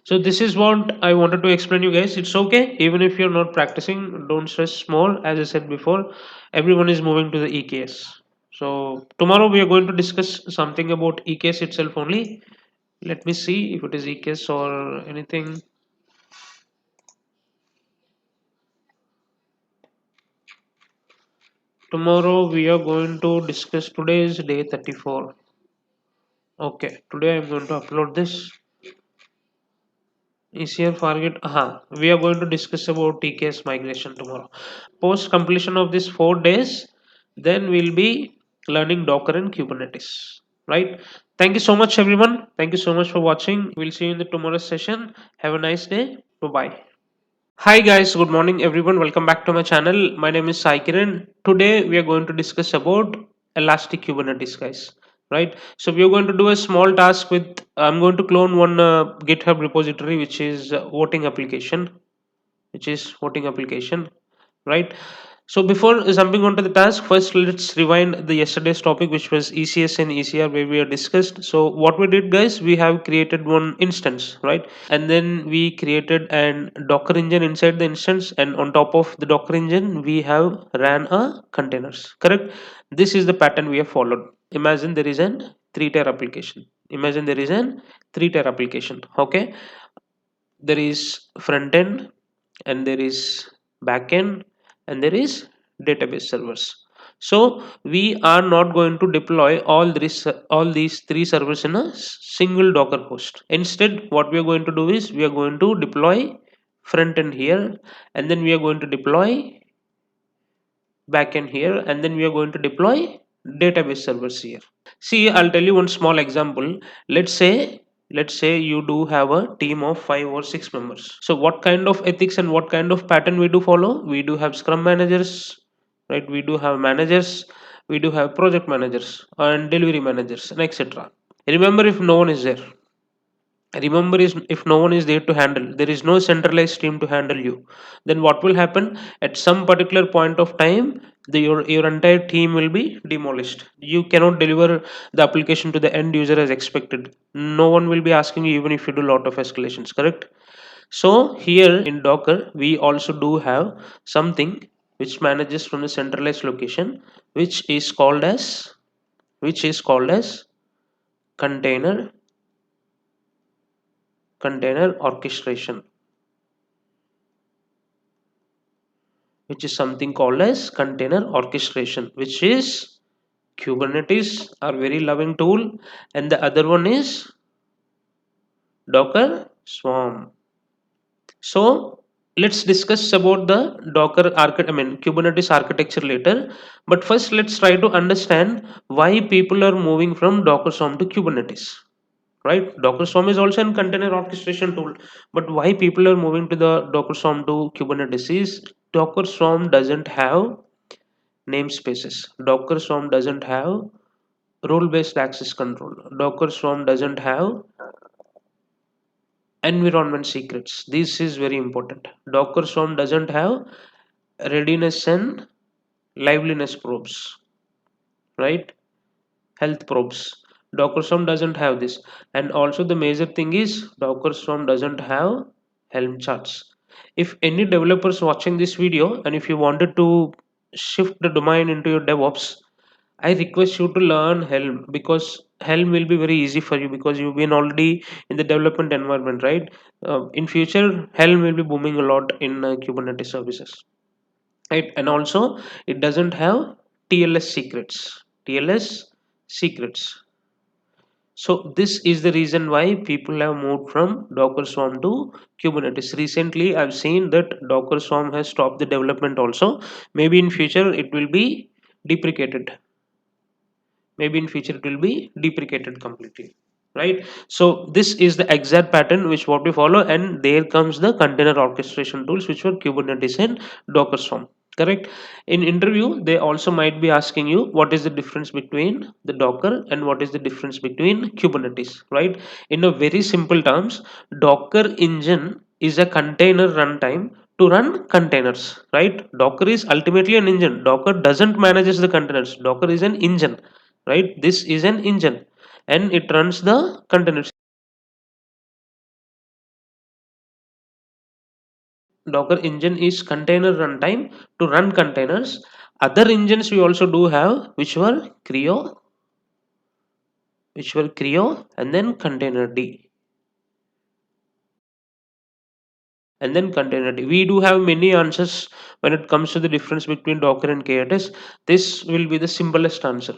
So this is what I wanted to explain you guys. It's okay even if you're not practicing, don't stress small. As I said before, everyone is moving to the EKS. So tomorrow we are going to discuss something about EKS itself only. Let me see if it is EKS or anything. Tomorrow we are going to discuss, today is day 34. Okay, today I'm going to upload this ECR Fargate. We are going to discuss about TKS migration tomorrow. Post completion of this 4 days, then we'll be learning Docker and Kubernetes. Right? Thank you so much, everyone. Thank you so much for watching. We'll see you in the tomorrow's session. Have a nice day. Bye bye. Hi guys, good morning everyone. Welcome back to my channel. My name is Sai Kiran. Today we are going to discuss about Elastic Kubernetes, guys. Right? So we are going to do a small task with. I'm going to clone one GitHub repository, which is voting application, right? So before jumping onto the task, first let's rewind the yesterday's topic, which was ECS and ECR, where we have discussed. So what we did, guys, we have created one instance, right? And then we created an Docker engine inside the instance, and on top of the Docker engine, we have ran a containers. Correct? This is the pattern we have followed. Imagine there is an three-tier application. Imagine there is an three-tier application. Okay, there is front end, and there is back end, and there is database servers. So we are not going to deploy all these three servers in a single Docker host. Instead, what we are going to do is we are going to deploy front end here, and then we are going to deploy backend here, and then we are going to deploy database servers here. See, I'll tell you one small example. Let's say you do have a team of 5 or 6 members. So what kind of ethics and what kind of pattern we do follow? We do have scrum managers, right? We do have managers, we do have project managers and delivery managers and etc. Remember, if no one is there, remember is if no one is there to handle, there is no centralized team to handle you, then what will happen? At some particular point of time, your entire team will be demolished. You cannot deliver the application to the end user as expected. No one will be asking you even if you do a lot of escalations. Correct? So here in Docker we also do have something which manages from the centralized location, which is called as container orchestration, which is something called as container orchestration, which is Kubernetes, our very loving tool, and the other one is Docker Swarm. So let's discuss about the Kubernetes architecture later. But first, let's try to understand why people are moving from Docker Swarm to Kubernetes. Right? Docker Swarm is also a container orchestration tool, but why people are moving to the Docker Swarm to Kubernetes is Docker Swarm doesn't have namespaces. Docker Swarm doesn't have role-based access control. Docker Swarm doesn't have environment secrets. This is very important. Docker Swarm doesn't have readiness and liveliness probes, right? Health probes. Docker Swarm doesn't have this. And also the major thing is Docker Swarm doesn't have Helm charts. If any developers watching this video and if you wanted to shift the domain into your DevOps, I request you to learn Helm, because Helm will be very easy for you because you've been already in the development environment, right? In future, Helm will be booming a lot in Kubernetes services, right? And also, it doesn't have TLS secrets. TLS secrets. So this is the reason why people have moved from Docker Swarm to Kubernetes. Recently, I've seen that Docker Swarm has stopped the development also. Maybe in future it will be deprecated. Maybe in future it will be deprecated completely, right? So this is the exact pattern which what we follow, and there comes the container orchestration tools which were Kubernetes and Docker Swarm. Correct? In interview they also might be asking you what is the difference between the Docker and what is the difference between Kubernetes, right? In a very simple terms, Docker engine is a container runtime to run containers, right? Docker is ultimately an engine. Docker doesn't manages the containers. Docker is an engine, right? This is an engine and it runs the containers. Docker engine is container runtime to run containers. Other engines we also do have, which were creo and then containerd, and then containerd. We do have many answers when it comes to the difference between Docker and KTS. This will be the simplest answer.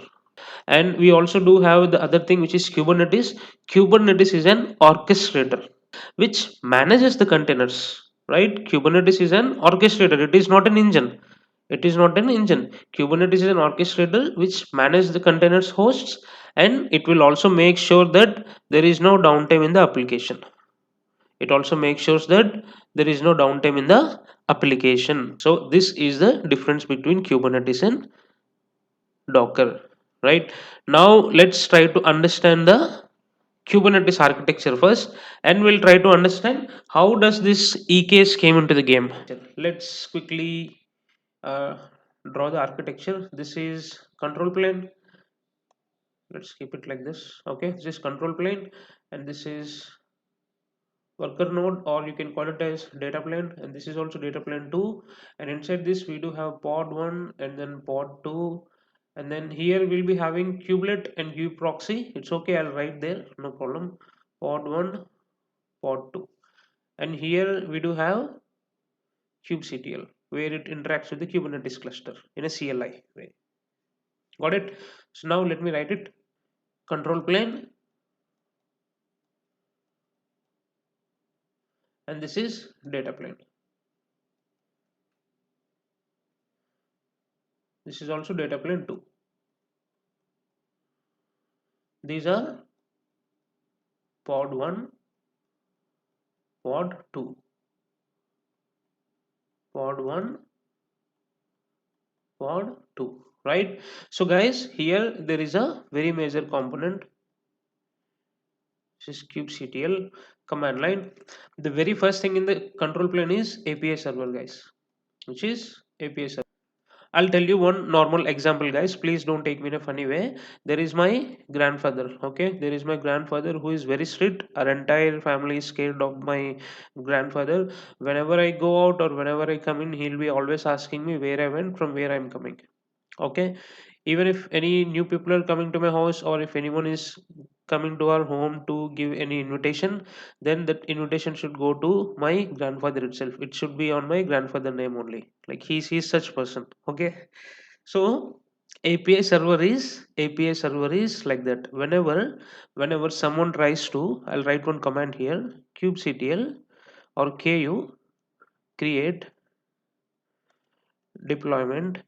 And we also do have the other thing, which is Kubernetes. Kubernetes is an orchestrator which manages the containers, right? Kubernetes is an orchestrator, it is not an engine. It is not an engine. Kubernetes is an orchestrator which manages the containers hosts, and it will also make sure that there is no downtime in the application. It also makes sure that there is no downtime in the application. So this is the difference between Kubernetes and Docker, right? Now let's try to understand the Kubernetes architecture first, and we'll try to understand how does this EKS came into the game. Let's quickly draw the architecture. This is control plane. Let's keep it like this. Okay, this is control plane, and this is worker node, or you can call it as data plane, and this is also data plane 2. And inside this we do have pod 1 and then pod 2, and then here we'll be having kubelet and kube proxy. It's okay, I'll write there, no problem. Pod 1, pod 2, and here we do have kubectl where it interacts with the Kubernetes cluster in a CLI way. Got it? So now let me write it. Control plane, and this is data plane. This is also data plane 2. These are pod 1, pod 2, pod 1, pod 2, right? So guys, here there is a very major component. This is kubectl command line. The very first thing in the control plane is API server, guys, which is API server. I'll tell you one normal example, guys. Please don't take me in a funny way. There is my grandfather. Okay, there is my grandfather who is very strict. Our entire family is scared of my grandfather. Whenever I go out or whenever I come in, he'll be always asking me where I went, from where I'm coming. Okay, even if any new people are coming to my house, or if anyone is coming to our home to give any invitation, then that invitation should go to my grandfather itself. It should be on my grandfather name only, like he's such person. Okay, so API server is like that. Whenever someone tries to, I'll write one command here, kubectl or ku create deployment,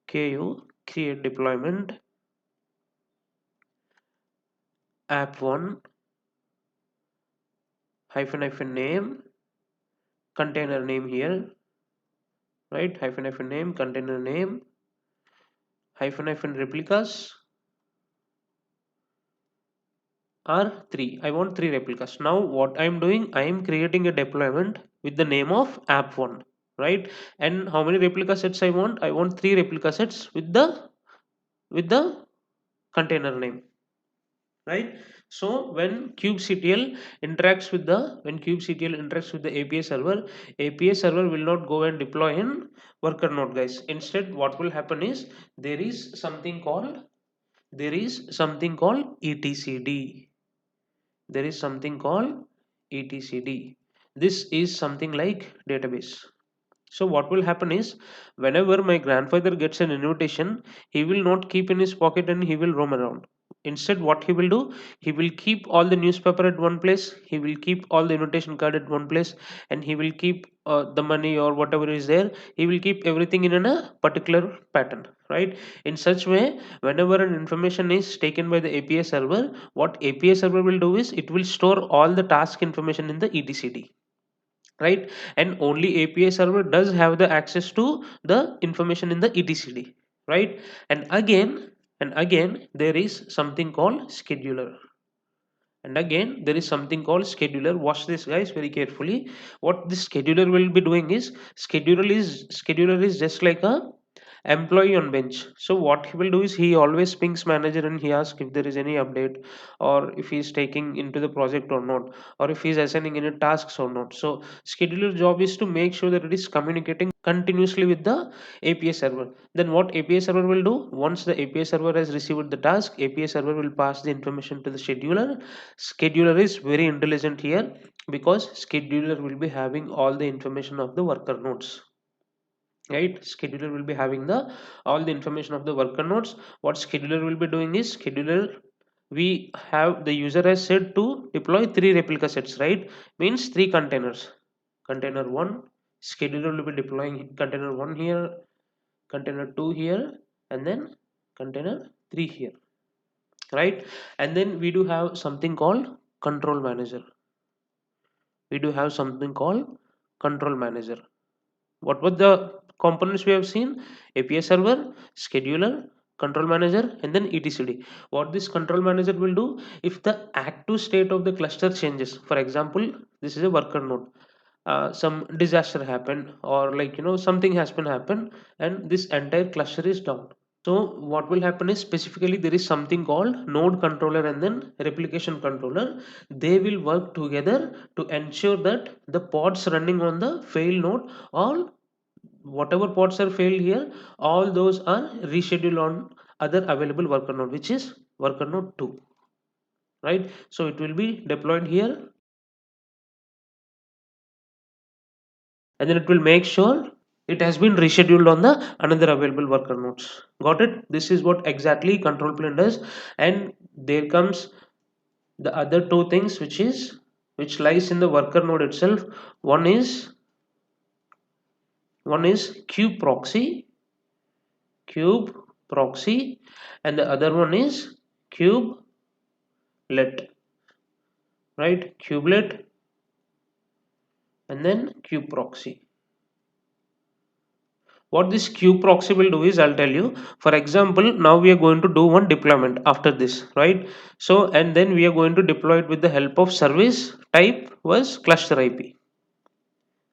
ku create deployment app1 hyphen name, container name here, right? Hyphen name, container name, hyphen replicas are 3. I want 3 replicas. Now what I'm doing, I am creating a deployment with the name of app1, right? And how many replica sets I want? I want 3 replica sets with the container name, right? So when kubectl interacts with the API server will not go and deploy in worker node, guys. Instead, what will happen is there is something called etcd. There is something called etcd. This is something like database. So what will happen is whenever my grandfather gets an invitation, he will not keep in his pocket and he will roam around. Instead, what he will do, he will keep all the newspaper at one place, he will keep all the invitation card at one place, and he will keep the money or whatever is there, he will keep everything in a particular pattern, right? In such way, whenever an information is taken by the API server, what API server will do is it will store all the task information in the etcd, right? And only API server does have the access to the information in the etcd, right? And again there is something called scheduler. And again there is something called scheduler. Watch this, guys, very carefully. What this scheduler will be doing is scheduler is just like a employee on bench. So what he will do is he always pings manager and he asks if there is any update, or if he is taking into the project or not, or if he is assigning any tasks or not. So scheduler job is to make sure that it is communicating continuously with the API server. Then what API server will do, once the API server has received the task, API server will pass the information to the scheduler. Scheduler is very intelligent here because scheduler will be having all the information of the worker nodes, right? Scheduler will be having the all the information of the worker nodes. What scheduler will be doing is scheduler, we have the user has said to deploy 3 replica sets, right? Means 3 containers. Container 1, scheduler will be deploying container 1 here, container 2 here, and then container 3 here, right? And then we do have something called control manager. We do have something called control manager. What were the components we have seen? API server, scheduler, control manager, and then etcd. What this control manager will do, if the active state of the cluster changes, for example, this is a worker node, some disaster happen, or like something has been happened, and this entire cluster is down. So what will happen is, specifically there is something called node controller and then replication controller. They will work together to ensure that the pods running on the fail node, all whatever pods are failed here, all those are rescheduled on other available worker node, which is worker node 2, right? So it will be deployed here, and then it will make sure it has been rescheduled on the another available worker nodes. Got it? This is what exactly control plane does. And there comes the other two things, which lies in the worker node itself. One is kube proxy, and the other one is kubelet, right? Kubelet and then kube proxy. What this queue proxy will do is, I'll tell you. For example, now we are going to do one deployment after this, right? So, and then we are going to deploy it with the help of service type was cluster IP,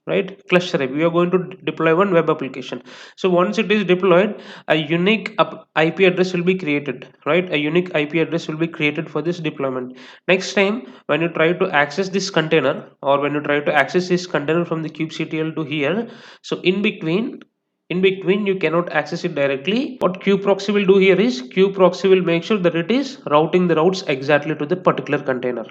right? Cluster IP. We are going to deploy one web application. So once it is deployed, a unique IP address will be created, right? A unique IP address will be created for this deployment. Next time when you try to access this container, or when you try to access this container from the kubectl to here, so in between you cannot access it directly. What kubeproxy will do here is, kubeproxy will make sure that it is routing the routes exactly to the particular container.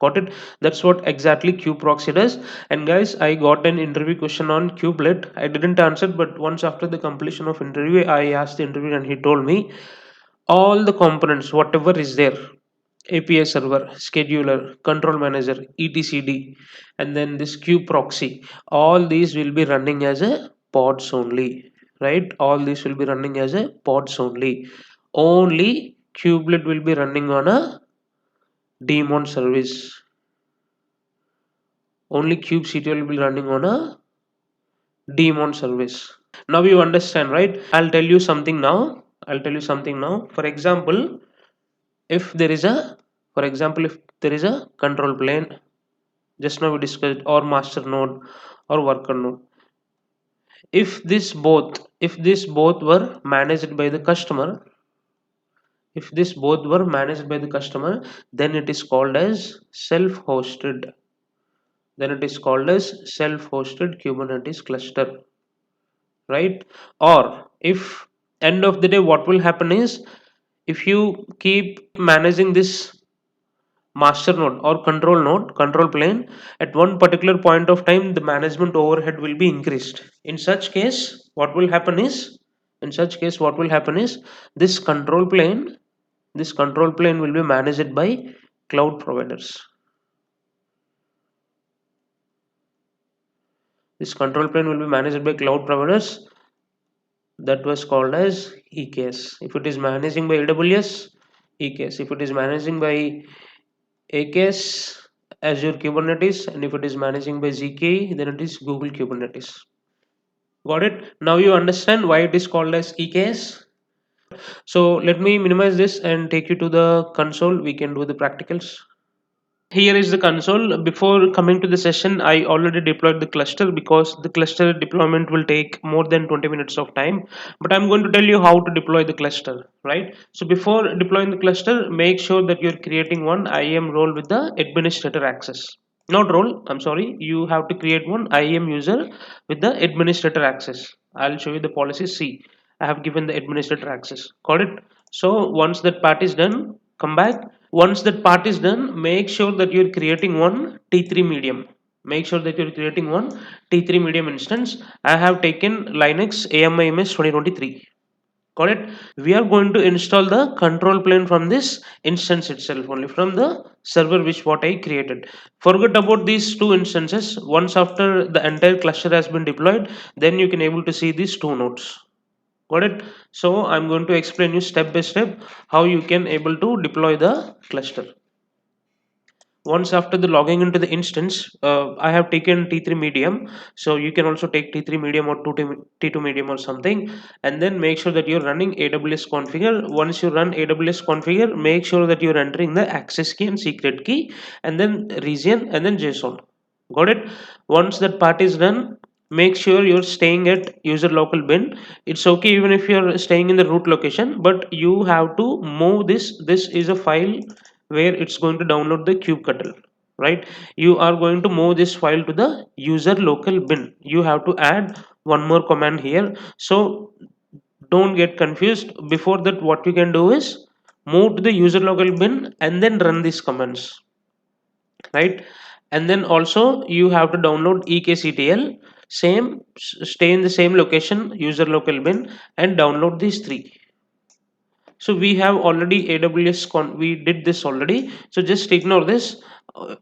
Got it? That's what exactly kubeproxy does. And guys, I got an interview question on kubelet. I didn't answer, but once after the completion of interview, I asked the interviewer and he told me all the components whatever is there, API server, scheduler, control manager, etcd, and then this kubeproxy, all these will be running as a pods only, right? All these will be running as a pods only. Only kubelet will be running on a daemon service. Only kubectl will be running on a daemon service. Now you understand, right? I'll tell you something now. For example, if there is a control plane, just now we discussed, or master node or worker node. If this both were managed by the customer, then it is called as self-hosted. Kubernetes cluster, right? Or if end of the day, what will happen is, if you keep managing this master node or control plane, at one particular point of time the management overhead will be increased. In such case what will happen is this control plane will be managed by cloud providers. That was called as EKS. If it is managing by AWS, EKS. If it is managing by AKS, Azure Kubernetes, and if it is managing by ZKE, then it is Google Kubernetes. Got it? Now you understand why it is called as EKS. So let me minimize this and take you to the console. We can do the practicals. Here is the console. Before coming to the session, I already deployed the cluster, because the cluster deployment will take more than 20 minutes of time. But I'm going to tell you how to deploy the cluster, right? So before deploying the cluster, make sure that you're creating one IAM role with the administrator access. Not role, I'm sorry. You have to create one IAM user with the administrator access. I'll show you the policy. See, I have given the administrator access. Got it? So once that part is done, come back. Once that part is done, make sure that you're creating one T3 medium. Instance. I have taken Linux AMIMS 2023. Got it? We are going to install the control plane from this instance itself, only from the server which what I created. Forget about these two instances. Once after the entire cluster has been deployed, then you can able to see these two nodes. Got it? So I'm going to explain you step by step how you can able to deploy the cluster. Once after the logging into the instance, I have taken T3 medium, so you can also take T3 medium or T2 medium or something, and then make sure that you're running AWS configure. Once you run AWS configure, make sure that you're entering the access key and secret key, and then region, and then JSON. Got it? Once that part is done, make sure you're staying at user local bin. It's okay even if you're staying in the root location, but you have to move this. This is a file where it's going to download the kubectl, right? You are going to move this file to the user local bin. You have to add one more command here. So don't get confused. Before that, what you can do is move to the user local bin and then run these commands, right? And then also you have to download ekctl, same, stay in the same location, user local bin, and download these three. So we have already we did this already, so just ignore this, uh,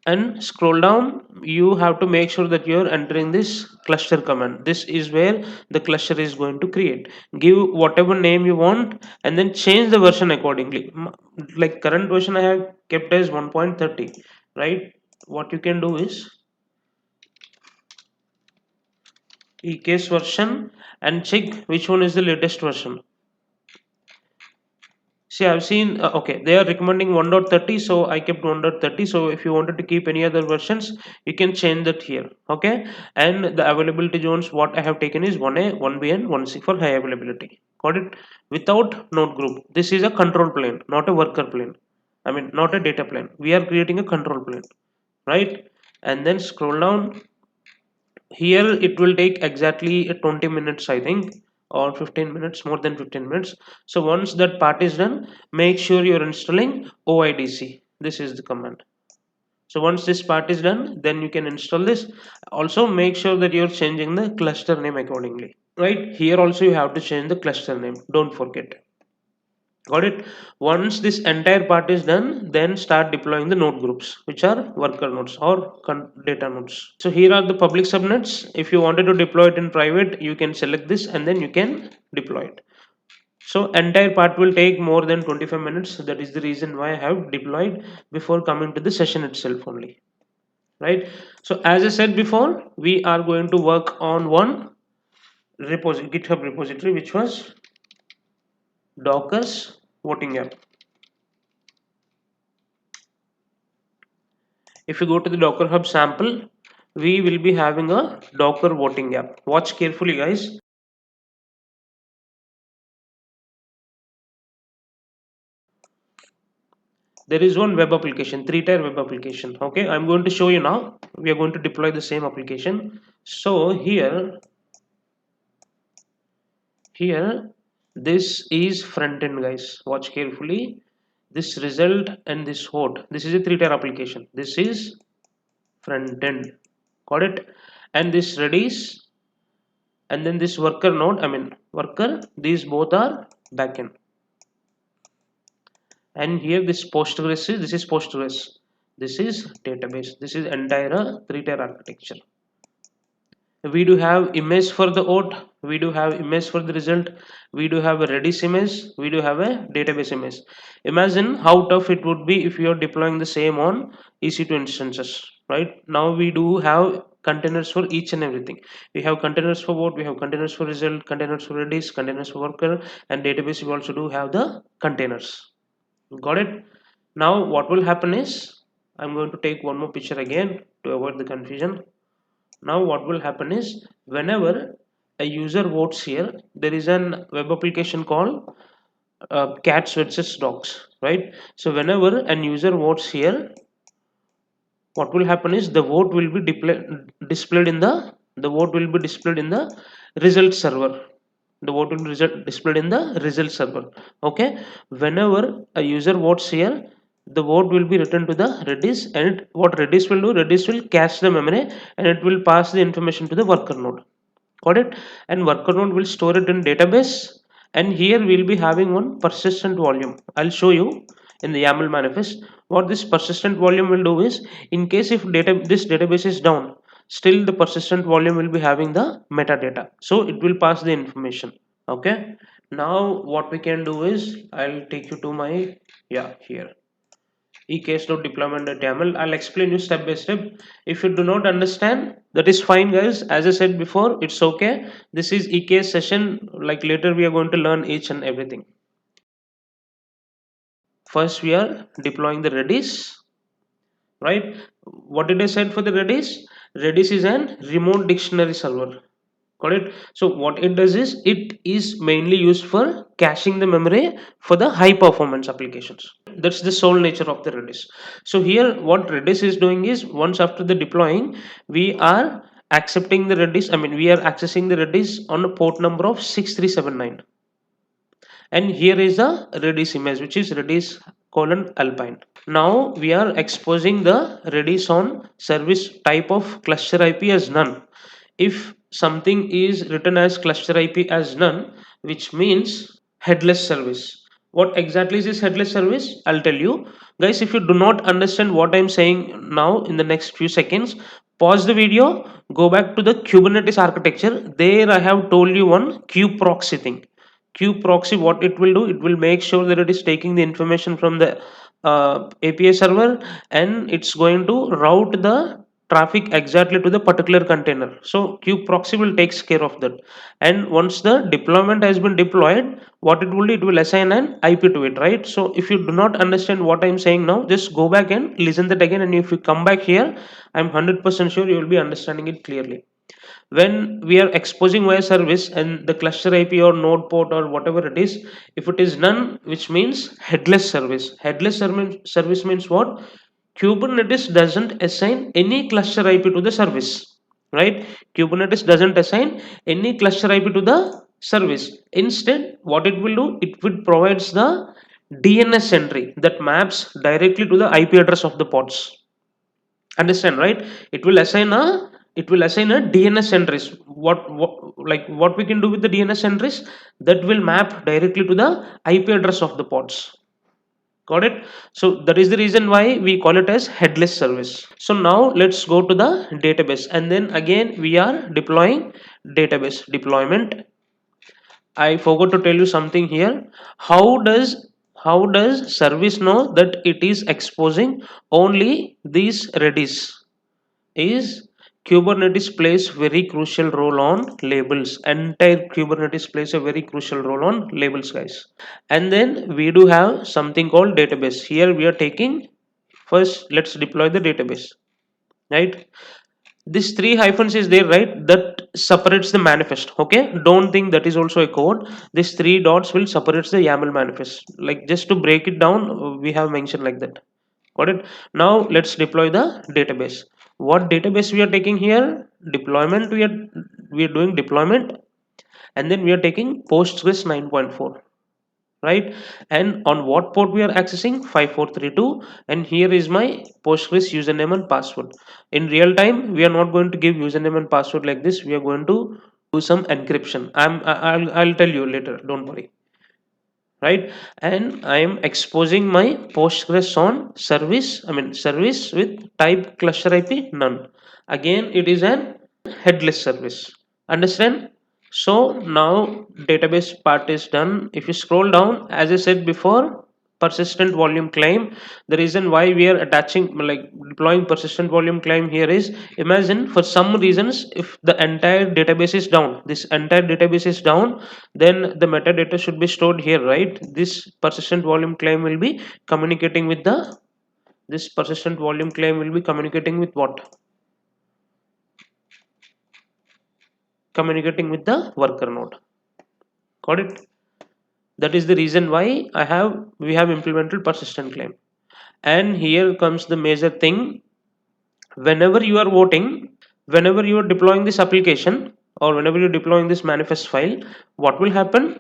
and scroll down. You have to make sure that you're entering this cluster command. This is where the cluster is going to create. Give whatever name you want and then change the version accordingly. Like current version I have kept as 1.30, right? What you can do is ECS version and check which one is the latest version. See, I've seen, okay, they are recommending 1.30, so I kept 1.30. So if you wanted to keep any other versions, you can change that here, okay? And the availability zones, what I have taken is 1A, 1B, and 1C for high availability. Got it? Without node group. This is a control plane, not a worker plane. I mean, not a data plane. We are creating a control plane, right? And then scroll down. Here it will take exactly 20 minutes, I think, or 15 minutes, more than 15 minutes. So once that part is done, make sure you're installing oidc. This is the command. So once this part is done, then you can install this. Also make sure that you're changing the cluster name accordingly, right? Here also you have to change the cluster name, don't forget. Got it? Once this entire part is done, then start deploying the node groups, which are worker nodes or data nodes. So here are the public subnets. If you wanted to deploy it in private, you can select this and then you can deploy it. So entire part will take more than 25 minutes. That is the reason why I have deployed before coming to the session itself only. Right? So as I said before, we are going to work on one GitHub repository, which was Docker's voting app. If you go to the Docker Hub sample, we will be having a Docker voting app. Watch carefully, guys. There is one web application, three-tier web application. Okay, I'm going to show you now. We are going to deploy the same application. So here, this is front end, guys. Watch carefully. This result and this hot. This is a three-tier application. This is front end. Got it? And this Redis and then this worker node. I mean worker. These both are backend. And here this is Postgres, this is database, this is entire three-tier architecture. We do have image for the auth, we do have image for the result, we do have a Redis image, we do have a database image. Imagine how tough it would be if you are deploying the same on EC2 instances. Right now we do have containers for each and everything. We have containers for what, we have containers for result, containers for Redis, containers for worker, and database we also do have the containers. Got it? Now what will happen is, I'm going to take one more picture again to avoid the confusion. Now what will happen is, whenever a user votes here, there is an web application called cats versus dogs, right? So whenever an user votes here, what will happen is the vote will be displayed in the vote will be displayed in the result server. The vote will be displayed in the result server. Okay, whenever a user votes here, the vote will be returned to the Redis, and what Redis will do, Redis will cache the memory and it will pass the information to the worker node. Got it? And worker node will store it in database, and here we'll be having one persistent volume. I'll show you in the YAML manifest. What this persistent volume will do is, in case if this database is down, still the persistent volume will be having the metadata, so it will pass the information. Okay, now what we can do is, I'll take you to my, yeah, here, eks.deployment.yaml. I'll explain you step by step. If you do not understand, that is fine, guys. As I said before, it's okay. This is EKS session. Like later, we are going to learn each and everything. First, we are deploying the Redis. right? What did I said for the Redis? Redis is an remote dictionary server. Got it? So what it does is it is mainly used for caching the memory for the high performance applications. That's the sole nature of the Redis. So here what Redis is doing is, once after the deploying, we are accepting the Redis, I mean we are accessing the Redis on a port number of 6379, and here is the Redis image, which is Redis colon Alpine. Now we are exposing the Redis on service type of cluster IP as none. If something is written as cluster IP as none, which means headless service. What exactly is this headless service? I'll tell you. Guys, if you do not understand what I'm saying now, in the next few seconds, pause the video, go back to the Kubernetes architecture. There I have told you one kubeproxy thing. Kubeproxy, what it will do, it will make sure that it is taking the information from the API server, and it's going to route the traffic exactly to the particular container. So kubeproxy will takes care of that. And once the deployment has been deployed, what it will do, it will assign an IP to it, right? So if you do not understand what I'm saying now, just go back and listen that again, and if you come back here, I'm 100% sure you will be understanding it clearly. When we are exposing via service and the cluster IP or node port or whatever it is, if it is none, which means headless service. Service means what? Kubernetes doesn't assign any cluster IP to the service, right? Kubernetes doesn't assign any cluster IP to the service. Instead, what it will do, it will provides the DNS entry that maps directly to the IP address of the pods. Understand, right? It will assign a DNS entries. What we can do with the DNS entries, that will map directly to the IP address of the pods. Got it? So that is the reason why we call it as headless service. So now let's go to the database, and then again we are deploying database deployment. I forgot to tell you something here. How does service know that it is exposing only these Redis? Is Kubernetes plays very crucial role on labels. Entire Kubernetes plays a very crucial role on labels, guys. And then we do have something called database. Here we are taking, first let's deploy the database, right? This three hyphens is there, right? That separates the manifest. Okay, don't think that is also a code. This three dots will separate the YAML manifest. Like, just to break it down, we have mentioned like that. Got it? Now let's deploy the database. What database we are taking here? Deployment. We are doing deployment, and then we are taking Postgres 9.4, right? And on what port we are accessing? 5432. And here is my Postgres username and password. In real time, we are not going to give username and password like this. We are going to do some encryption. I'll tell you later, don't worry, right? And I am exposing my Postgres on service, I mean service with type cluster IP none. Again, it is an headless service. Understand? So now database part is done. If you scroll down, as I said before, persistent volume claim. The reason why we are attaching, like deploying persistent volume claim here is, imagine for some reasons if the entire database is down, this entire database is down, then the metadata should be stored here, right? This persistent volume claim will be communicating with the, this persistent volume claim will be communicating with what? Communicating with the worker node. Got it? That is the reason why we have implemented persistent claim. And here comes the major thing. Whenever you are voting, whenever you are deploying this application, or whenever you're deploying this manifest file, what will happen?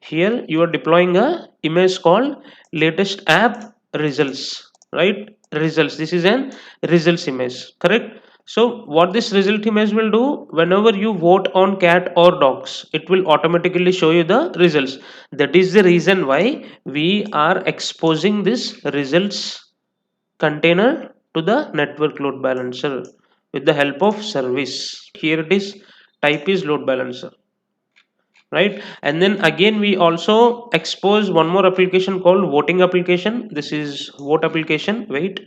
Here you are deploying a image called latest app results, right? Results, this is an results image, correct? So what this result image will do, whenever you vote on cat or dogs, it will automatically show you the results. That is the reason why we are exposing this results container to the network load balancer with the help of service. Here it is, type is load balancer, right? And then again we also expose one more application called voting application. This is vote application. Wait,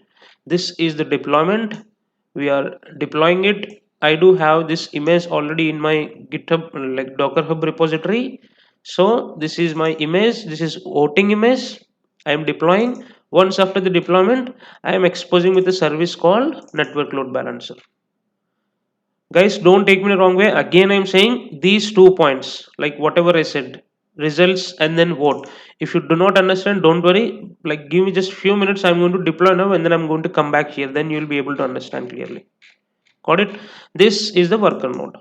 this is the deployment. We are deploying it. I do have this image already in my GitHub, like Docker Hub repository. So this is my image, this is voting image. I am deploying. Once after the deployment, I am exposing with a service called network load balancer. Guys, don't take me the wrong way. Again, I'm saying these 2 points, like whatever I said, results and then vote. If you do not understand, don't worry, like give me just few minutes. I'm going to deploy now and then I'm going to come back here, then you'll be able to understand clearly. Got it? This is the worker node.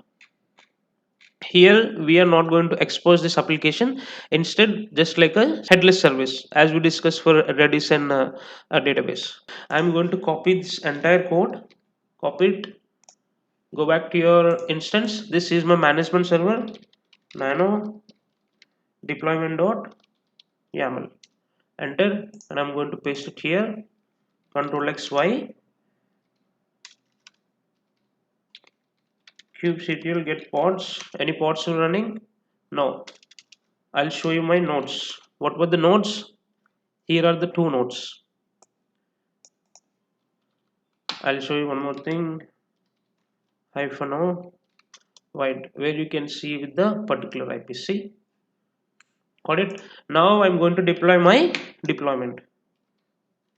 Here we are not going to expose this application, instead just like a headless service as we discussed for Redis and a database. I'm going to copy this entire code, copy it, go back to your instance. This is my management server, nano deployment dot yaml, enter, and I'm going to paste it here, control X Y, kubectl get pods. Any pods are running? No. I'll show you my nodes. What were the nodes? Here are the two nodes. I'll show you one more thing, hyphen o wide, where you can see with the particular IPC. Got it? Now I'm going to deploy my deployment.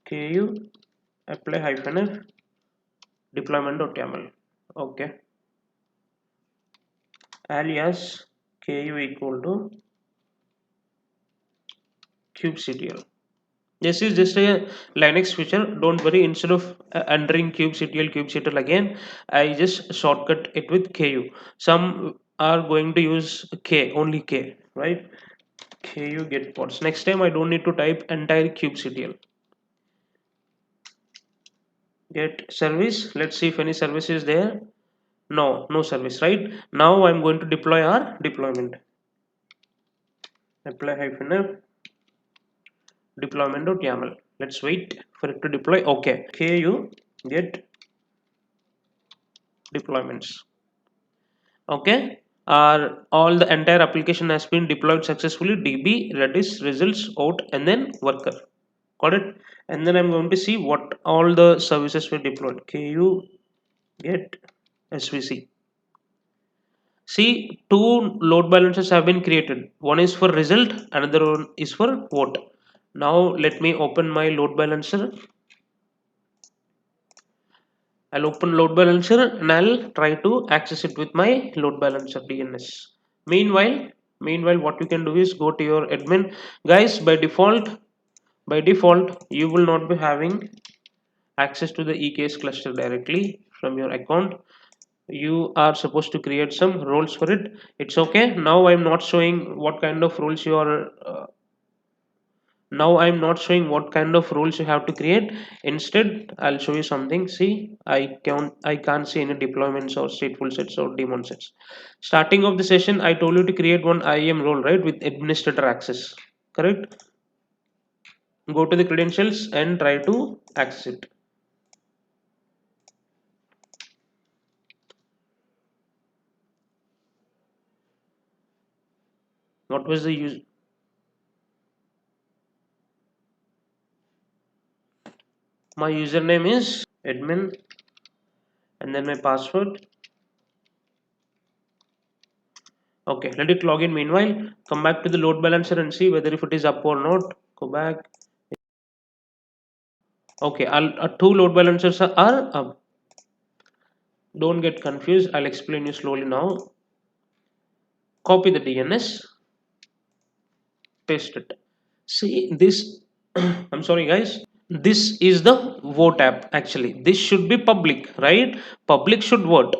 Ku apply hyphen f deployment.yaml. Okay. Alias ku equal to kubectl. This is just a Linux feature. Don't worry. Instead of entering kubectl again, I just shortcut it with ku. Some are going to use k, only k, right? Ku get pods. Next time I don't need to type entire kubectl. Get service. Let's see if any service is there. No service, right? Now I'm going to deploy our deployment. Apply hyphen f deployment.yaml. Let's wait for it to deploy. Okay. Ku get deployments. Okay. All the entire application has been deployed successfully. DB, Redis, results, out, and then worker. Got it? And then I'm going to see what all the services were deployed. Ku get SVC. See, two load balancers have been created. One is for result, another one is for vote. Now let me open my load balancer. I'll open load balancer and I'll try to access it with my load balancer DNS. Meanwhile, what you can do is go to your admin. Guys, by default, you will not be having access to the EKS cluster directly from your account. You are supposed to create some roles for it. It's okay. Now I'm not showing what kind of roles you are now I'm not showing what kind of rules you have to create. Instead, I'll show you something. See, I can't see any deployments or stateful sets or daemon sets. Starting of the session, I told you to create one IAM role, right, with administrator access. Correct? Go to the credentials and try to access it. What was the use? My username is admin and then my password. Okay, let it log in. Meanwhile, come back to the load balancer and see whether if it is up or not. Go back. Okay, two load balancers are up. Don't get confused. I'll explain you slowly now. Copy the DNS, paste it. See this. I'm sorry, guys. This is the vote app. Actually, this should be public, right? Public should vote.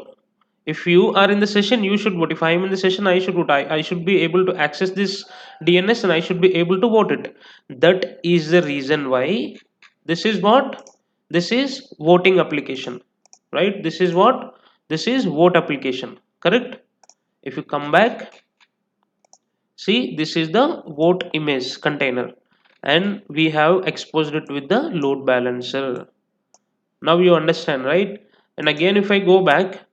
If you are in the session, you should vote. If I am in the session, I should vote. I should be able to access this DNS and I should be able to vote it. That is the reason why this is what? This is voting application, right? This is what? This is vote application, correct? If you come back, see, this is the vote image container and we have exposed it with the load balancer. Now you understand, right? And again if I go back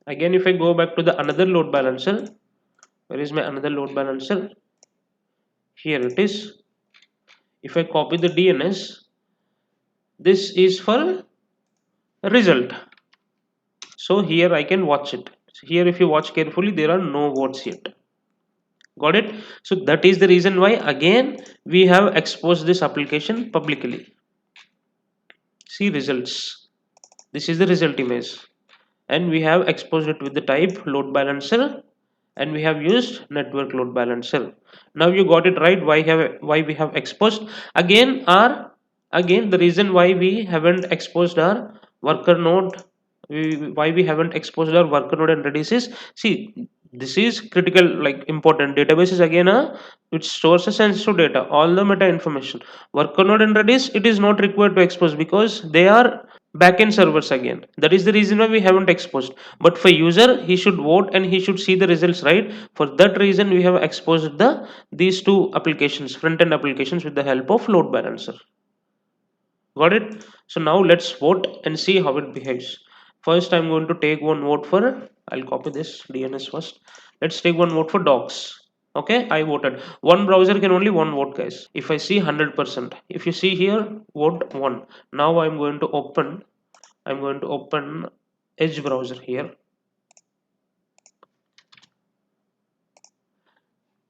to the another load balancer, where is my another load balancer? Here it is. If I copy the DNS, this is for result. So here I can watch it. Here if you watch carefully, there are no votes yet. Got it? So that is the reason why again we have exposed this application publicly. See results. This is the result image, and we have exposed it with the type load balancer, and we have used network load balancer. Now you got it right. Why we have exposed again our again the reason why we haven't exposed our worker node, why we haven't exposed our worker node and redis is, see, this is critical, like important. Database is again a, it stores a sensitive data, all the meta information. Worker node and redis, it is not required to expose because they are backend servers again. That is the reason why we haven't exposed. But for user, he should vote and he should see the results, right? For that reason we have exposed the these two applications, front end applications, with the help of load balancer. Got it? So now let's vote and see how it behaves. First I'm going to take one vote for, I'll copy this DNS first. Let's take one vote for docs. Okay, I voted. One browser can only one vote, guys. If I see 100%, if you see here, vote 1. Now I'm going to open Edge browser here.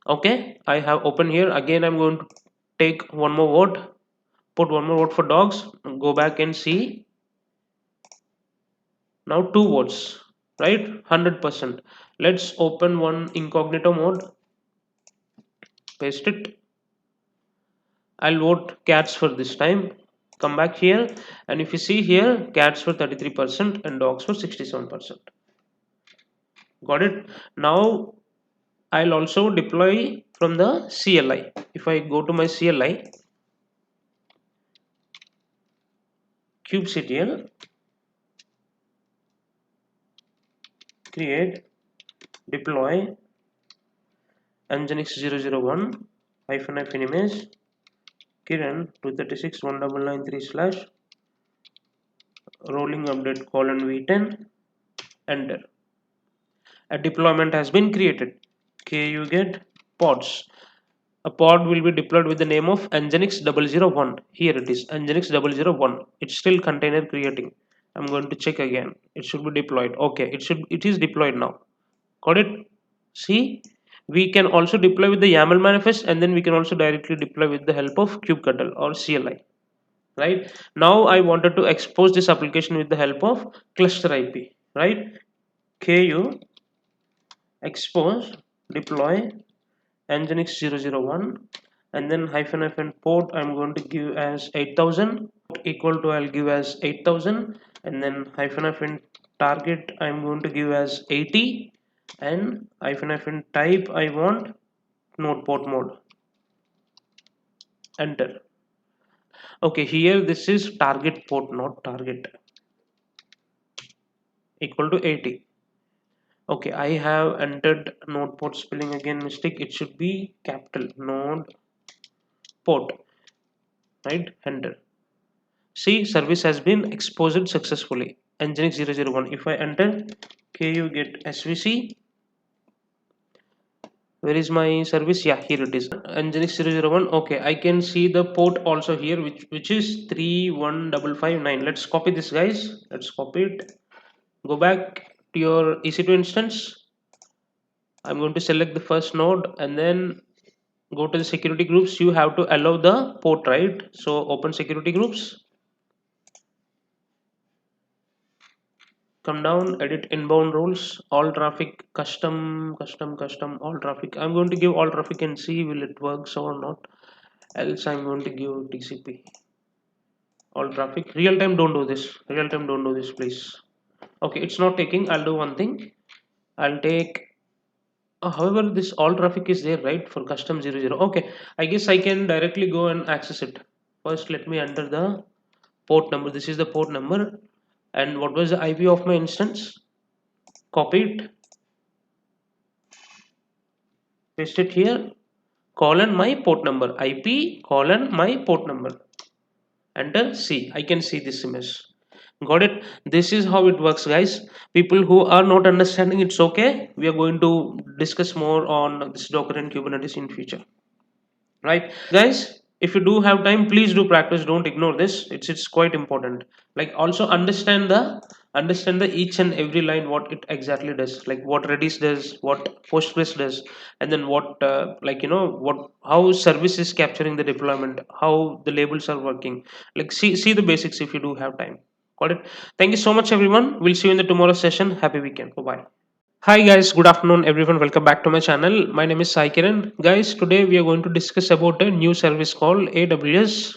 Okay, I have opened here. Again I'm going to take one more vote, put one more vote for dogs, go back and see. Now two votes, right? 100%. Let's open one incognito mode, paste it. I'll vote cats for this time. Come back here, and if you see here, cats for 33% and dogs for 67%. Got it? Now I'll also deploy from the CLI. If I go to my CLI, kubectl, create, deploy, nginx 001 hyphen image Kiran 236.1993 slash rolling update colon v10, enter. A deployment has been created. You get pods. A pod will be deployed with the name of nginx 001. Here it is, nginx 001. It's still container creating. I'm going to check again. It should be deployed. Okay, it is deployed now. Got it? See, we can also deploy with the YAML manifest, and then we can also directly deploy with the help of kubectl or CLI. Right now I wanted to expose this application with the help of cluster IP, right? Ku expose deploy nginx 001, and then hyphen port I'm going to give as 8000, equal to I'll give as 8000, and then hyphen target I'm going to give as 80, and hyphen type I want node port mode, enter. Okay, here this is target port, not target, equal to 80. Okay, I have entered node port spelling again mistake. It should be capital node port, right? Enter. See, service has been exposed successfully. Nginx 001. If I enter ku get svc, where is my service? Yeah, here it is. Nginx 001. Okay, I can see the port also here, which is 31559. Let's copy this, guys. Let's copy it. Go back to your EC2 instance. I'm going to select the first node and then go to the security groups. You have to allow the port, right? So open security groups, come down, edit inbound rules, all traffic, custom, all traffic. I'm going to give all traffic and see will it works or not. Else I'm going to give TCP all traffic. Real time, don't do this. Real time, don't do this, please. Okay, it's not taking. I'll do one thing. I'll take. However, this all traffic is there, right, for custom 00. Okay, I guess I can directly go and access it. First, let me enter the port number. This is the port number, and what was the IP of my instance? Copy it, paste it here, colon my port number, IP colon my port number, enter. See, I can see this image. Got it? This is how it works, guys. People who are not understanding, it's okay. We are going to discuss more on this Docker and Kubernetes in future, right, guys? if you do have time, please do practice, don't ignore this. It's quite important. Like also understand the each and every line what it exactly does, like what redis does, what postgres does, and then what what how service is capturing the deployment, how the labels are working. Like see the basics if you do have time. Got it? Thank you so much everyone, we'll see you in the tomorrow session. Happy weekend. Bye bye. Hi guys, good afternoon everyone. Welcome back to my channel. My name is Sai Kiran. Guys, today we are going to discuss about a new service called AWS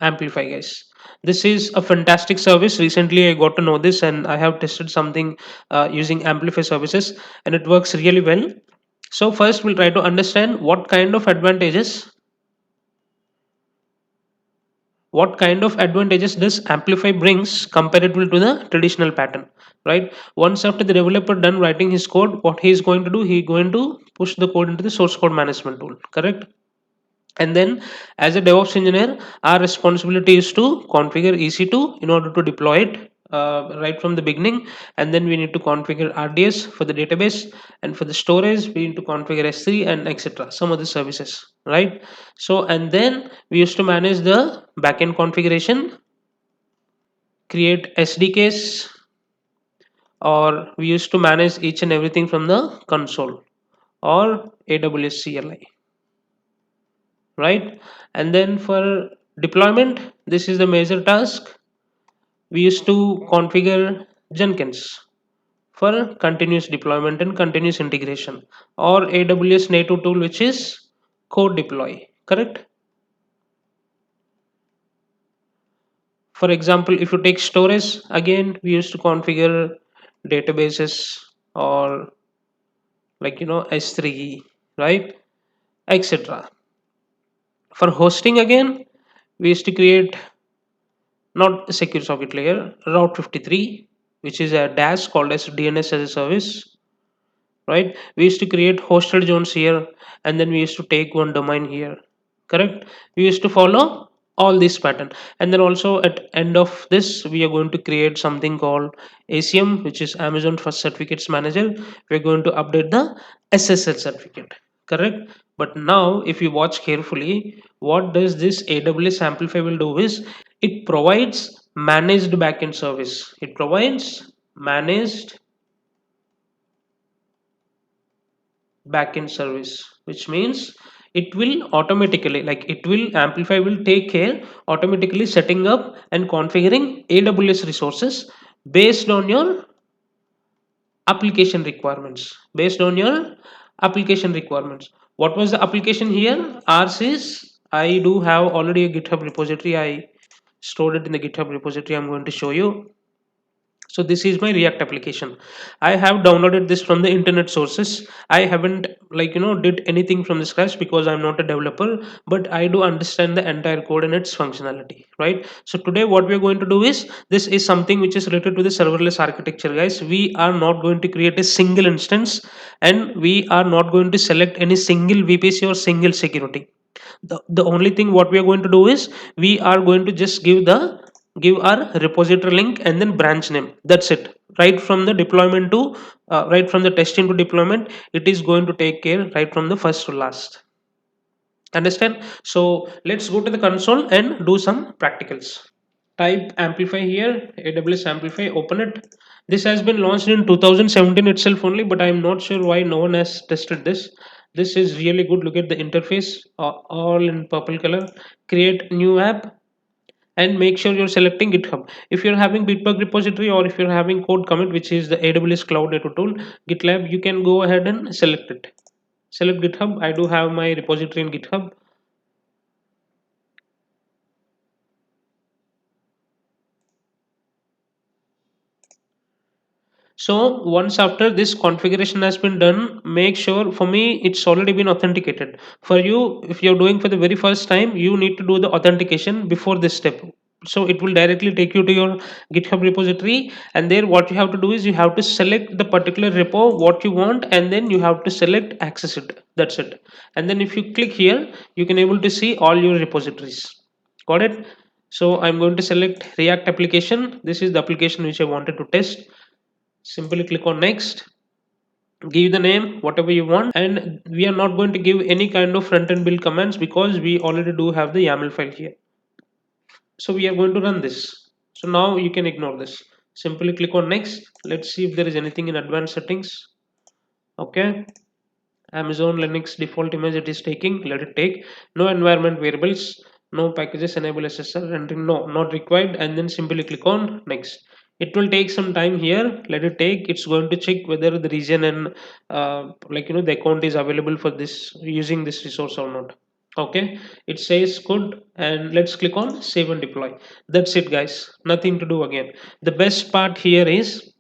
Amplify, guys. This is a fantastic service. Recently I got to know this and I have tested something using Amplify services and it works really well. So first we'll try to understand what kind of advantages this Amplify brings comparative to the traditional pattern, right? Once after the developer done writing his code, what he is going to do, he going to push the code into the source code management tool, correct? And then as a DevOps engineer, our responsibility is to configure EC2 in order to deploy it right from the beginning. And then we need to configure RDS for the database, and for the storage we need to configure S3 and etc, some of the services, right? So and then we used to manage the backend configuration, create SDKs, or we used to manage each and everything from the console or AWS CLI, right? And then for deployment, this is the major task. We used to configure Jenkins for continuous deployment and continuous integration, or AWS native tool which is CodeDeploy, correct? For example, if you take storage, again we used to configure databases or S3, right, etc. For hosting, again we used to create not a secure socket layer, Route 53, which is a dash called as DNS as a service, right? We used to create hosted zones here, and then we used to take one domain here, correct? We used to follow all this pattern, and then also at end of this, we are going to create something called ACM, which is Amazon First Certificates Manager. We're going to update the SSL certificate, correct? But now, if you watch carefully, what does this AWS Amplify will do is it provides managed backend service. It provides managed backend service, which means it will automatically, like it will Amplify will take care automatically setting up and configuring AWS resources based on your application requirements, based on your application requirements. What was the application here? Ours is, I do have already a GitHub repository. I stored it in the GitHub repository. I'm going to show you. So this is my React application. I have downloaded this from the internet sources. I haven't did anything from the scratch because I'm not a developer, but I do understand the entire code and its functionality, right? So today what we're going to do is, this is something which is related to the serverless architecture, guys. We are not going to create a single instance, and we are not going to select any single VPC or single security. The only thing what we are going to do is, we are going to just give our repository link and then branch name. That's it. Right from the deployment to right from the testing to deployment, it is going to take care right from the first to last. Understand? So let's go to the console and do some practicals. Type Amplify here, AWS Amplify, open it. This has been launched in 2017 itself only, but I'm not sure why no one has tested this. This is really good. Look at the interface, all in purple color. Create new app and make sure you're selecting GitHub. If you're having Bitbug repository, or if you're having CodeCommit, which is the AWS cloud native tool, GitLab, you can go ahead and select it. Select GitHub. I do have my repository in GitHub. So once after this configuration has been done, make sure, for me it's already been authenticated. For you, if you're doing for the very first time, you need to do the authentication before this step. So it will directly take you to your GitHub repository, and there what you have to do is, you have to select the particular repo what you want, and then you have to select access it. That's it. And then if you click here, you can able to see all your repositories. Got it? So I'm going to select React application. This is the application which I wanted to test. Simply click on next. give the name whatever you want, and we are not going to give any kind of front end build commands because we already do have the YAML file here. So we are going to run this. So now you can ignore this, simply click on next. Let's see if there is anything in advanced settings. Okay, Amazon Linux default image it is taking, let it take. No environment variables, no packages enable SSL rendering, no, not required, and then simply click on next. It will take some time here, let it take. It's going to check whether the region and the account is available for this using this resource or not. Okay, it says good, and let's click on save and deploy. That's it guys, nothing to do again. The best part here is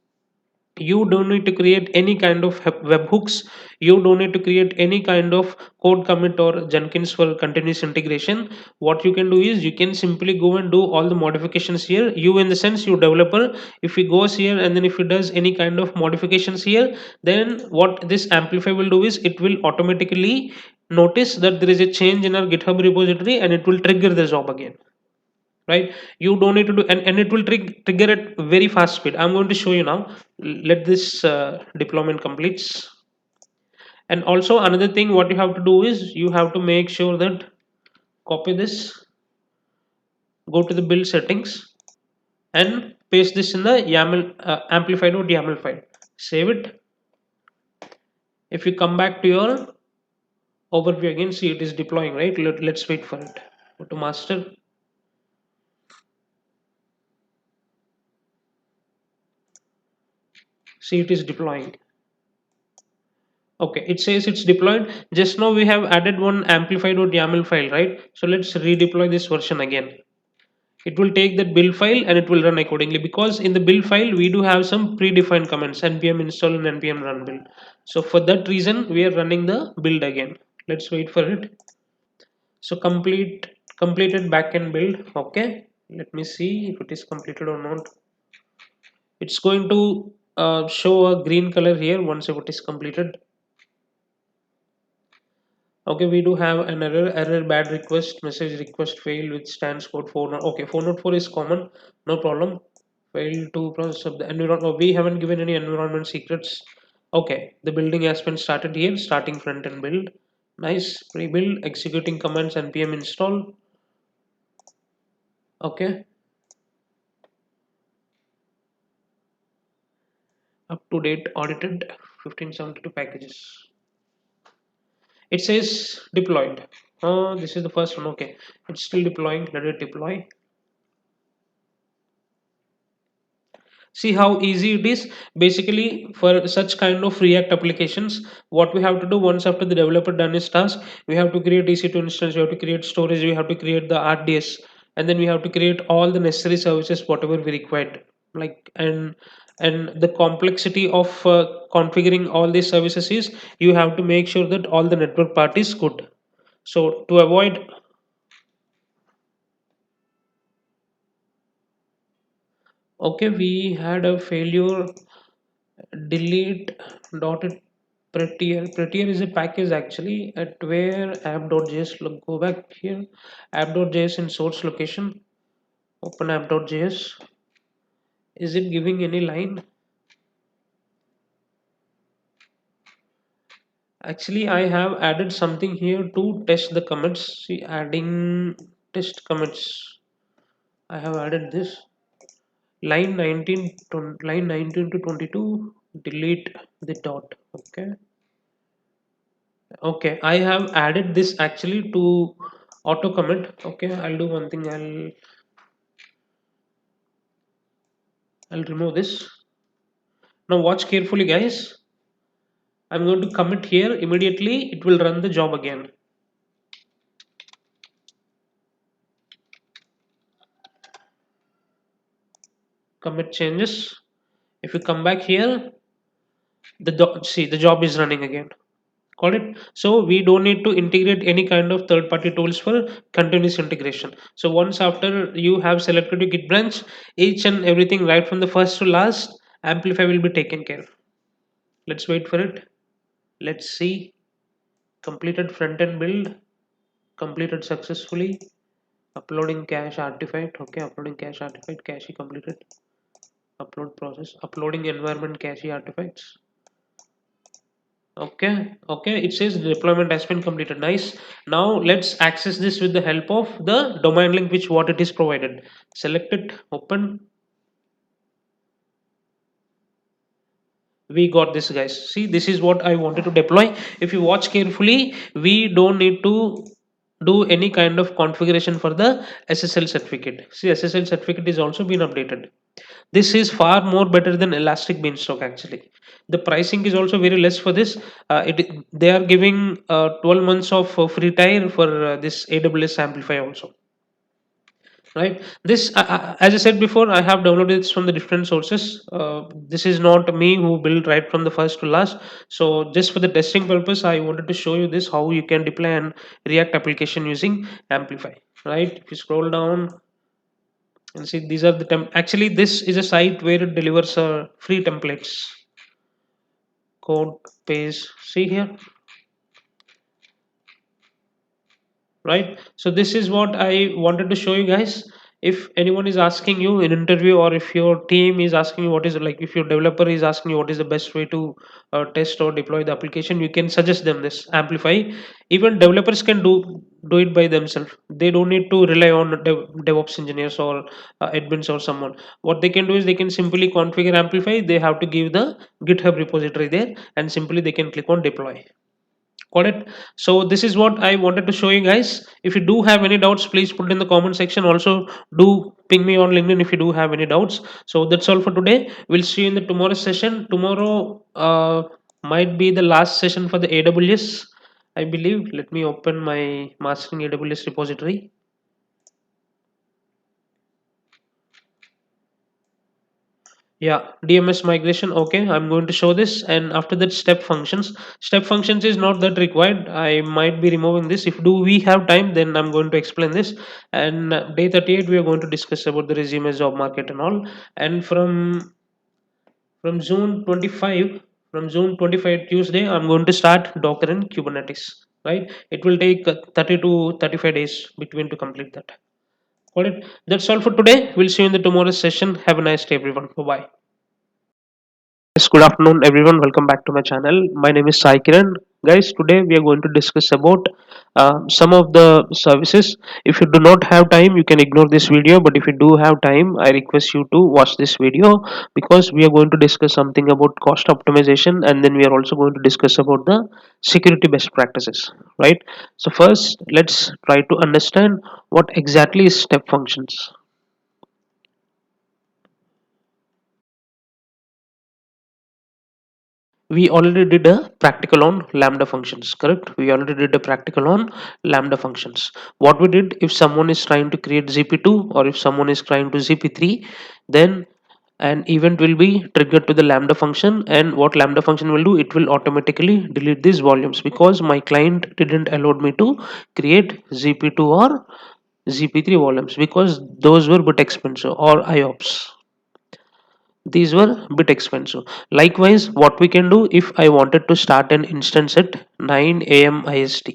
you don't need to create any kind of webhooks. You don't need to create any kind of code commit or Jenkins for continuous integration. What you can do is you can simply go and do all the modifications here. You in the sense you developer, if he goes here and then if he does any kind of modifications here, then what this Amplify will do is it will automatically notice that there is a change in our GitHub repository and it will trigger the job again, right? You don't need to do, and it will trigger at very fast speed. I'm going to show you now. Let this deployment completes. And also another thing what you have to do is you have to make sure that copy this, go to the build settings and paste this in the YAML amplify.yaml file, save it. If you come back to your overview again, see it is deploying, right? Let's wait for it. Go to master. See it is deploying. Okay, it says it's deployed. Just now we have added one amplify.yaml file, right? So let's redeploy this version again. It will take that build file and it will run accordingly, because in the build file we do have some predefined commands, npm install and npm run build. So for that reason we are running the build again. Let's wait for it. So completed backend build. Okay, let me see if it is completed or not. It's going to show a green color here once if it is completed. Okay, we do have an error bad request message request failed with stands code 4. Okay, 404 is common, no problem. Failed to process of the environment. We haven't given any environment secrets. Okay, the building has been started here, starting front end build. Nice, pre-build, executing commands npm install. Okay, up to date audited 1572 packages. It says deployed. This is the first one. Okay, it's still deploying. Let it deploy. See how easy it is. Basically for such kind of React applications, what we have to do once after the developer done his task, we have to create EC2 instance, we have to create storage, we have to create the RDS, and then we have to create all the necessary services whatever we required. Like and the complexity of configuring all these services is you have to make sure that all the network part is good. So to avoid, okay, we had a failure. Delete dotted prettier is a package actually at where app.js. Look, go back here, app.js in source location, open app.js. Is it giving any line? Actually I have added something here to test the commits. See, adding test commits, I have added this line 19 to line 19 to 22, delete the dot. Okay, okay, I have added this actually to auto commit. Okay, I'll do one thing. I'll remove this. Now watch carefully guys. I'm going to commit here immediately. It will run the job again. Commit changes. If you come back here, see the job is running again. Got it? So we don't need to integrate any kind of third-party tools for continuous integration. So once after you have selected your Git branch, each and everything right from the first to last, Amplify will be taken care. Let's wait for it. Let's see. Completed front-end build. Completed successfully. Uploading cache artifact. Okay, uploading cache artifact. Cache completed. Upload process. Uploading environment cache artifacts. Okay, it says the deployment has been completed. Nice. Now let's access this with the help of the domain link which what it is provided. Select it, open. We got this, guys. See, this is what I wanted to deploy. If you watch carefully, we don't need to do any kind of configuration for the SSL certificate. See, SSL certificate is also been updated. This is far more better than elastic beanstalk. Actually, the pricing is also very less for this. They are giving 12 months of free trial for this AWS Amplify also, right? This as I said before, I have downloaded this from the different sources. This is not me who built right from the first to last. So just for the testing purpose, I wanted to show you this, how you can deploy an React application using Amplify. Right, if you scroll down and see, these are the actually this is a site where it delivers free templates, code paste. See here, right? So this is what I wanted to show you guys. If anyone is asking you in interview, or if your team is asking you what is, like, if your developer is asking you what is the best way to test or deploy the application, you can suggest them this Amplify. Even developers can do it by themselves. They don't need to rely on DevOps engineers or admins or someone. What they can do is they can simply configure Amplify. They have to give the GitHub repository there, and simply they can click on deploy. Got it. So this is what I wanted to show you guys. If you do have any doubts, please put it in the comment section. Also, do ping me on LinkedIn if you do have any doubts. So that's all for today. We'll see you in the tomorrow's session. Tomorrow might be the last session for the AWS, I believe. Let me open my mastering AWS repository. Yeah, DMS migration. Okay, I'm going to show this, and after that, step functions. Step functions is not that required. I might be removing this. If do we have time, then I'm going to explain this. And day 38, we are going to discuss about the resume job market and all. And from June 25, from June 25 Tuesday, I'm going to start Docker and Kubernetes. Right? It will take 30 to 35 days between to complete that. Got it. That's all for today. We'll see you in the tomorrow's session. Have a nice day, everyone. Bye bye. Yes, good afternoon, everyone. Welcome back to my channel. My name is Sai Kiran. Guys, today we are going to discuss about some of the services. If you do not have time, you can ignore this video. But if you do have time, I request you to watch this video, because we are going to discuss something about cost optimization, and then we are also going to discuss about the security best practices. Right. So first, let's try to understand what exactly is step functions. We already did a practical on Lambda functions, correct? We already did a practical on Lambda functions. What we did, if someone is trying to create ZP2, or if someone is trying to ZP3, then an event will be triggered to the Lambda function, and what Lambda function will do, it will automatically delete these volumes, because my client didn't allow me to create ZP2 or ZP3 volumes, because those were bit expensive, or IOPS, these were a bit expensive. Likewise, what we can do, if I wanted to start an instance at 9 a.m. IST,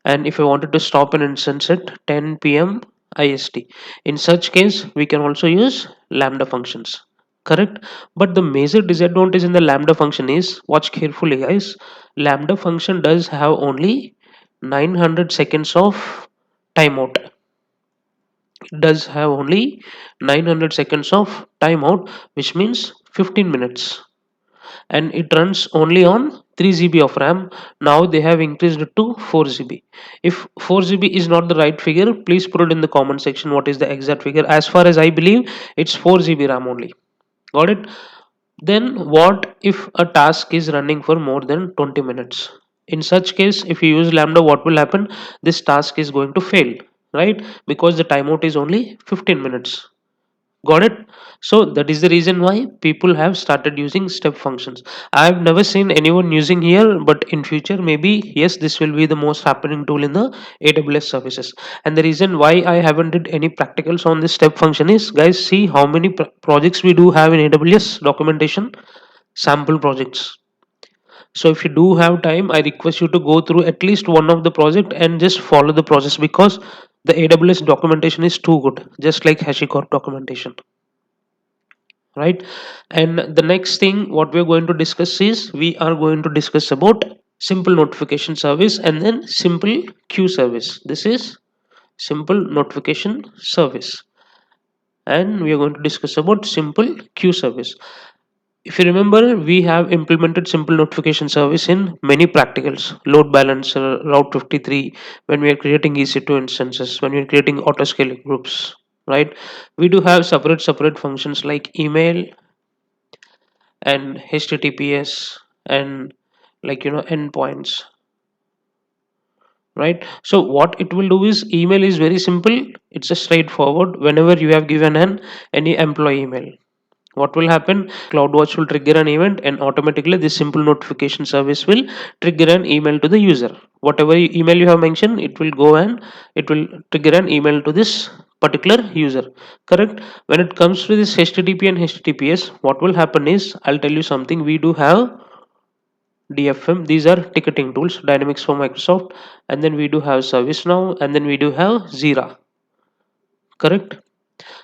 and if I wanted to stop an instance at 10 p.m. IST, in such case we can also use Lambda functions, correct? But the major disadvantage in the Lambda function is, watch carefully guys, Lambda function does have only 900 seconds of timeout. It does have only 900 seconds of timeout, which means 15 minutes, and it runs only on 3 GB of RAM. Now they have increased it to 4 GB. If 4 GB is not the right figure, please put it in the comment section what is the exact figure. As far as I believe, it's 4 GB RAM only. Got it? Then what if a task is running for more than 20 minutes? In such case, if you use Lambda, what will happen? This task is going to fail, right? Because the timeout is only 15 minutes. Got it? So that is the reason why people have started using step functions. I've never seen anyone using here, but in future maybe yes, this will be the most happening tool in the AWS services. And the reason why I haven't did any practicals on this step function is, guys, see how many projects we do have in AWS documentation, sample projects. So if you do have time, I request you to go through at least one of the project and just follow the process, because the AWS documentation is too good, just like HashiCorp documentation. right? And the next thing what we're going to discuss is we are going to discuss about simple notification service and then simple queue service. This is simple notification service, and we are going to discuss about simple queue service. If you remember, we have implemented simple notification service in many practicals: load balancer, Route 53, when we are creating EC2 instances, when we are creating autoscaling groups, right? We do have separate functions like email and HTTPS and, like, endpoints, right? So what it will do is, email is very simple. It's a straightforward. Whenever you have given an any employee email, what will happen? CloudWatch will trigger an event, and automatically this simple notification service will trigger an email to the user. Whatever email you have mentioned, it will go and it will trigger an email to this particular user, correct? When it comes to this HTTP and HTTPS, what will happen is, I'll tell you something. We do have DFM. These are ticketing tools, Dynamics for Microsoft, and then we do have ServiceNow, and then we do have Zira, correct?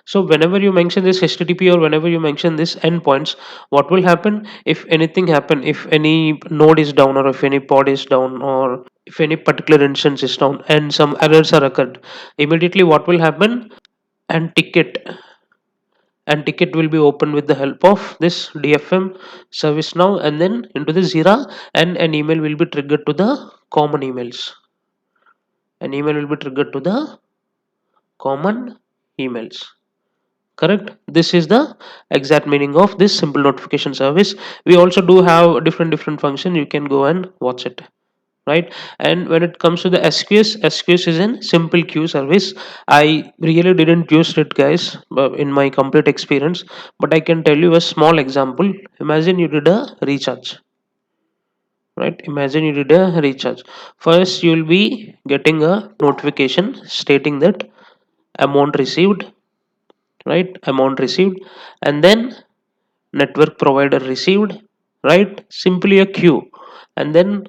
So whenever you mention this HTTP or whenever you mention this endpoints, what will happen? If anything happen, if any node is down, or if any pod is down, or if any particular instance is down and some errors are occurred, immediately what will happen? And ticket will be opened with the help of this DFM service now, and then into the Zira, and an email will be triggered to the common emails. An email will be triggered to the common emails. Correct? This is the exact meaning of this simple notification service. We also do have different function. You can go and watch it, right? And when it comes to the SQS is in simple queue service. I really didn't use it, guys, in my complete experience, but I can tell you a small example. Imagine you did a recharge, right? Imagine you did a recharge. First, you'll be getting a notification stating that amount received, right? Amount received, and then network provider received, right? Simply a queue, and then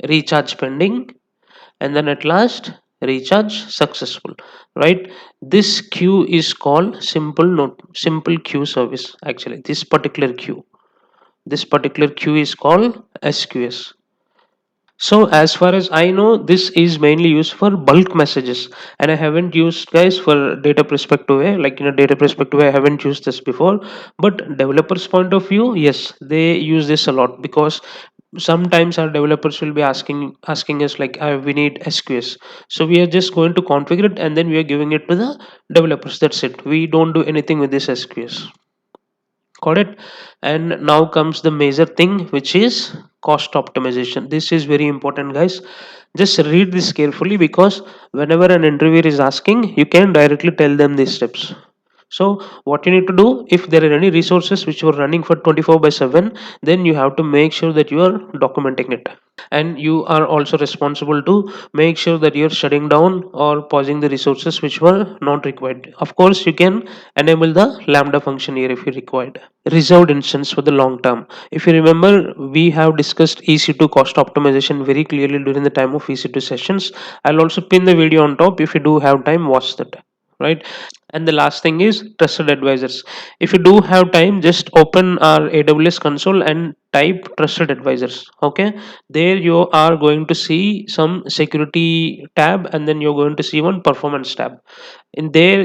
recharge pending, and then at last recharge successful, right? This queue is called simple queue service. Actually, this particular queue is called SQS. So as far as I know, this is mainly used for bulk messages, and I haven't used, guys, for data perspective way. Like in a data perspective way, I haven't used this before. But developers' point of view, yes, they use this a lot, because sometimes our developers will be asking us like, we need SQS, so we are just going to configure it and then we are giving it to the developers. That's it. We don't do anything with this SQS. Got it? And now comes the major thing, which is cost optimization. This is very important, guys. Just read this carefully, because whenever an interviewer is asking, you can directly tell them these steps. So what you need to do, if there are any resources which were running for 24/7, then you have to make sure that you are documenting it, and you are also responsible to make sure that you're shutting down or pausing the resources which were not required. Of course, you can enable the Lambda function here if you required. Reserved instance for the long term. If you remember, we have discussed EC2 cost optimization very clearly during the time of EC2 sessions. I'll also pin the video on top. If you do have time, watch that, right? And the last thing is trusted advisors. If you do have time, just open our AWS console and type trusted advisors. Okay, there you are going to see some security tab, and then you're going to see one performance tab. In there,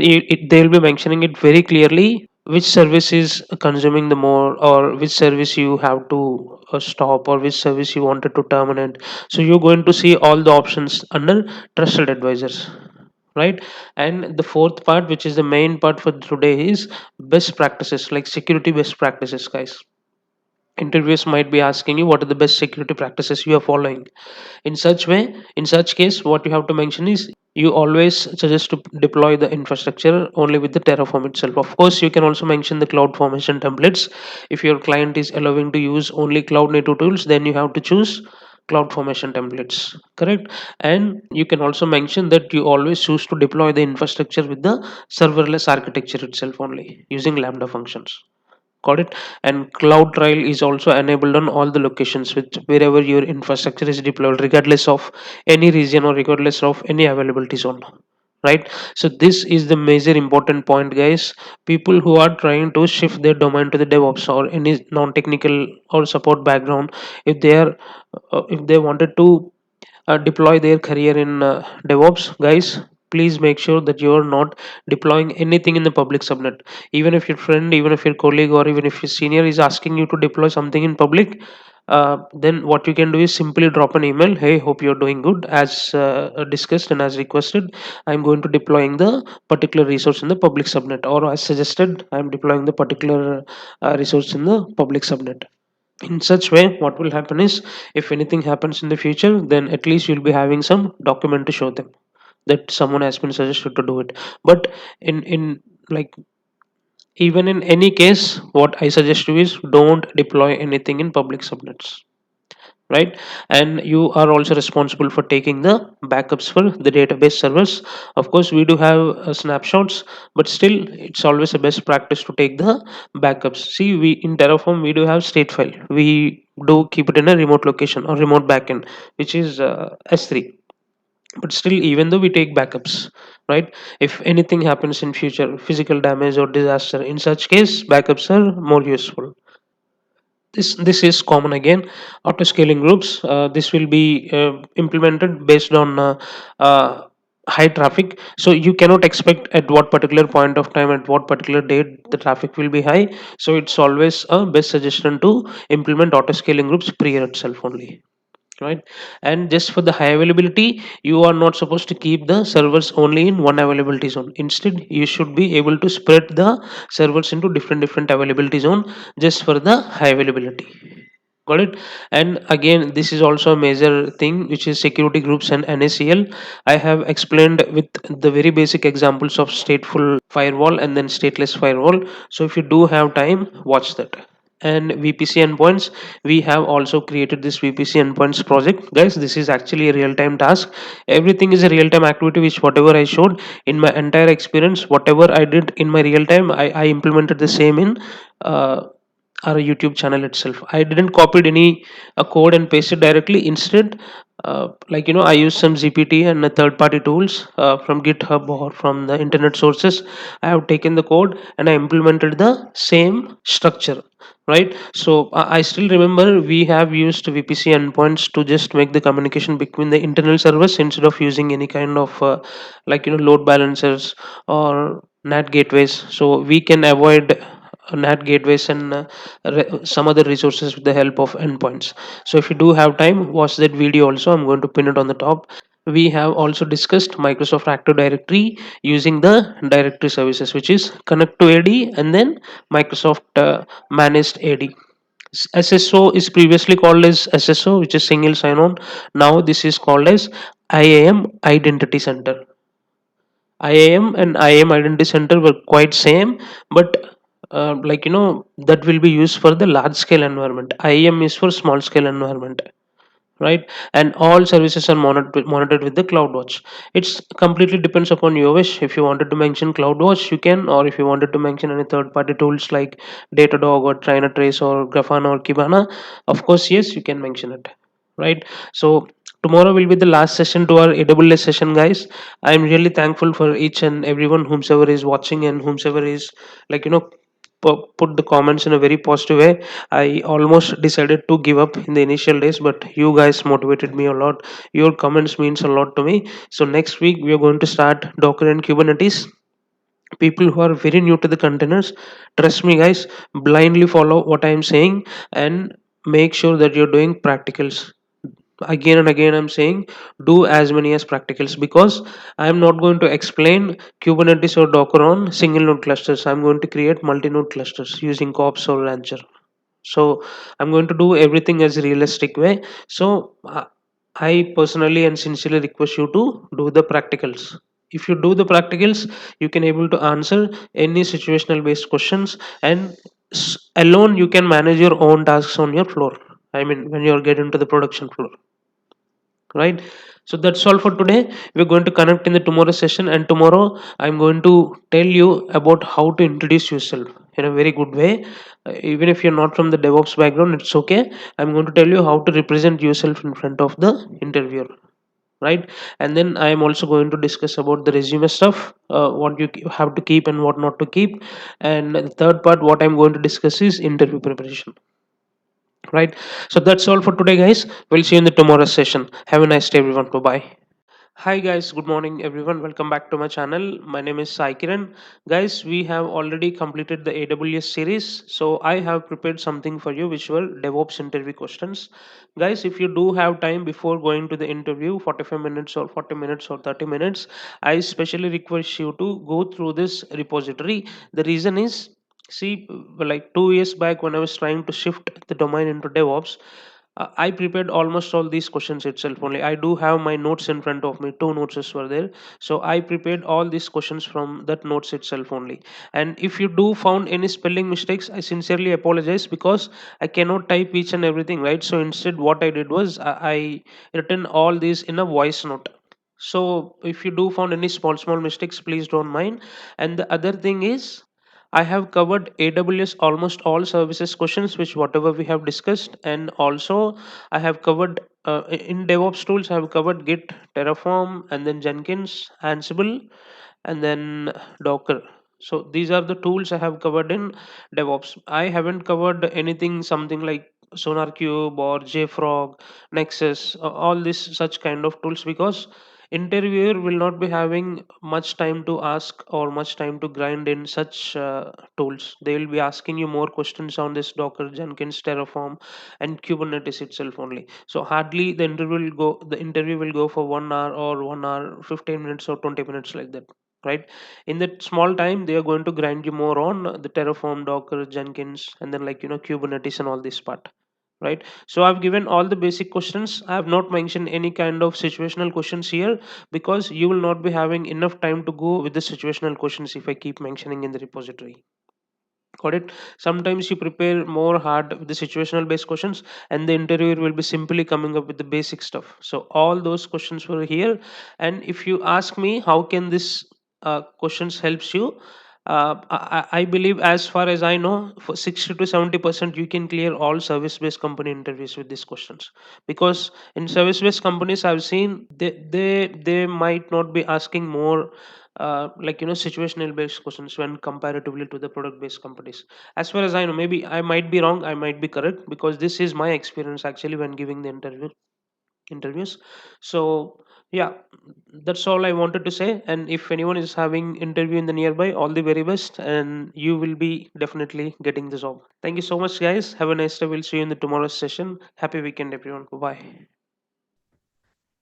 they'll be mentioning it very clearly which service is consuming the more, or which service you have to stop, or which service you wanted to terminate. So you're going to see all the options under trusted advisors, right? And the fourth part, which is the main part for today, is best practices, like security best practices, guys. Interviewers might be asking you what are the best security practices you are following. In such case, what you have to mention is, you always suggest to deploy the infrastructure only with the Terraform itself. Of course, you can also mention the cloud formation templates. If your client is allowing to use only cloud native tools, then you have to choose cloud formation templates, correct? And you can also mention that you always choose to deploy the infrastructure with the serverless architecture itself only, using Lambda functions. Got it? And cloud trial is also enabled on all the locations with wherever your infrastructure is deployed, regardless of any region or regardless of any availability zone. right? So this is the major important point, guys. People who are trying to shift their domain to the DevOps or any non-technical or support background, if they are if they wanted to deploy their career in DevOps, guys, please make sure that you are not deploying anything in the public subnet. Even if your friend, even if your colleague, or even if your senior is asking you to deploy something in public, then what you can do is simply drop an email. Hey, hope you're doing good. As discussed and as requested, I'm going to deploying the particular resource in the public subnet, or as suggested, I'm deploying the particular resource in the public subnet. In such way, what will happen is, if anything happens in the future, then at least you'll be having some document to show them that someone has been suggested to do it. But in like, even in any case, what I suggest you is, don't deploy anything in public subnets, right? And you are also responsible for taking the backups for the database servers. Of course, we do have snapshots, but still it's always a best practice to take the backups. See, we in Terraform we do have state file, we do keep it in a remote location or remote backend, which is S3. But still, even though we take backups, right, if anything happens in future, physical damage or disaster, in such case backups are more useful. This is common again. Auto scaling groups, this will be implemented based on high traffic. So you cannot expect at what particular point of time, at what particular date the traffic will be high. So it's always a best suggestion to implement auto scaling groups pre itself only, right? And just for the high availability, you are not supposed to keep the servers only in one availability zone. Instead, you should be able to spread the servers into different availability zone, just for the high availability. Got it? And again, this is also a major thing, which is security groups and NACL. I have explained with the very basic examples of stateful firewall and then stateless firewall. So if you do have time, watch that. And VPC endpoints, we have also created this VPC endpoints project, guys. This is actually a real-time task. Everything is a real-time activity, which whatever I showed in my entire experience, whatever I did in my real time, I implemented the same in uh, our YouTube channel itself. I didn't copied any code and paste it directly. Instead, I use some GPT and third party tools from GitHub or from the internet sources. I have taken the code and I implemented the same structure, right? So I still remember we have used VPC endpoints to just make the communication between the internal servers, instead of using any kind of load balancers or NAT gateways. So we can avoid NAT gateways and some other resources with the help of endpoints. So if you do have time, watch that video also. I'm going to pin it on the top. We have also discussed Microsoft Active Directory using the directory services, which is connect to AD and then Microsoft managed AD. SSO is previously called as SSO, which is single sign-on. Now this is called as IAM Identity Center. IAM and IAM Identity Center were quite same, but that will be used for the large scale environment. IAM is for small scale environment, right? And all services are monitored with the CloudWatch. It's completely depends upon your wish. If you wanted to mention CloudWatch, you can, or if you wanted to mention any third party tools like Datadog or Trace or Grafana or Kibana, of course, yes, you can mention it, right? So tomorrow will be the last session to our AWS session, guys. I'm really thankful for each and everyone whomsoever is watching and whomsoever is like you know put the comments in a very positive way. I almost decided to give up in the initial days, but you guys motivated me a lot. Your comments means a lot to me. So next week we are going to start Docker and Kubernetes. People who are very new to the containers, trust me, guys, blindly follow what I am saying and make sure that you're doing practicals. Again and again I'm saying, do as many as practicals, because I'm not going to explain Kubernetes or Docker on single node clusters. I'm going to create multi-node clusters using kops or rancher. So I'm going to do everything as a realistic way. So I personally and sincerely request you to do the practicals. If you do the practicals, you can able to answer any situational based questions, and alone you can manage your own tasks on your floor. I mean, when you get into the production floor, right? So that's all for today. We're going to connect in the tomorrow session, and tomorrow I'm going to tell you about how to introduce yourself in a very good way. Even if you're not from the DevOps background, it's okay. I'm going to tell you how to represent yourself in front of the interviewer. right? And then I am also going to discuss about the resume stuff, what you have to keep and what not to keep. And the third part, what I'm going to discuss is interview preparation, right? So that's all for today, guys. We'll see you in the tomorrow's session. Have a nice day, everyone. Bye bye. Hi guys, good morning everyone. Welcome back to my channel. My name is Sai Kiran. Guys, we have already completed the AWS series. So I have prepared something for you which were DevOps interview questions. Guys, if you do have time before going to the interview, 45 minutes or 40 minutes or 30 minutes, I especially request you to go through this repository. The reason is, see, like 2 years back when I was trying to shift the domain into DevOps, I prepared almost all these questions itself only. I do have my notes in front of me. Two notes were there. So I prepared all these questions from that notes itself only. And if you do found any spelling mistakes, I sincerely apologize because I cannot type each and everything, right? So instead what I did was I written all these in a voice note. So if you do found any small mistakes, please don't mind. And the other thing is, I have covered AWS almost all services questions, which whatever we have discussed, and also I have covered in DevOps tools. I have covered Git, Terraform, and then Jenkins, Ansible, and then Docker. So these are the tools I have covered in DevOps. I haven't covered anything something like SonarCube or JFrog, Nexus, all this such kind of tools, because interviewer will not be having much time to ask or much time to grind in such tools. They will be asking you more questions on this Docker, Jenkins, Terraform, and Kubernetes itself only. So hardly the interview will go for 1 hour or 1 hour 15 minutes or 20 minutes, like that, right? In that small time they are going to grind you more on the Terraform, Docker, Jenkins, and then, like, Kubernetes and all this part, right? So I've given all the basic questions. I have not mentioned any kind of situational questions here, because you will not be having enough time to go with the situational questions if I keep mentioning in the repository. Got it? Sometimes you prepare more hard with the situational based questions, and the interviewer will be simply coming up with the basic stuff. So all those questions were here. And if you ask me how can this questions helps you, I believe, as far as I know, for 60 to 70% you can clear all service based company interviews with these questions. Because in service based companies I've seen, they might not be asking more like, situational based questions when comparatively to the product based companies. As far as I know, maybe I might be wrong, I might be correct, because this is my experience actually when giving the interviews. So yeah, that's all I wanted to say. And if anyone is having interview in the nearby, all the very best, and you will be definitely getting the job. Thank you so much, guys. Have a nice day. We'll see you in the tomorrow's session. Happy weekend, everyone. Bye bye.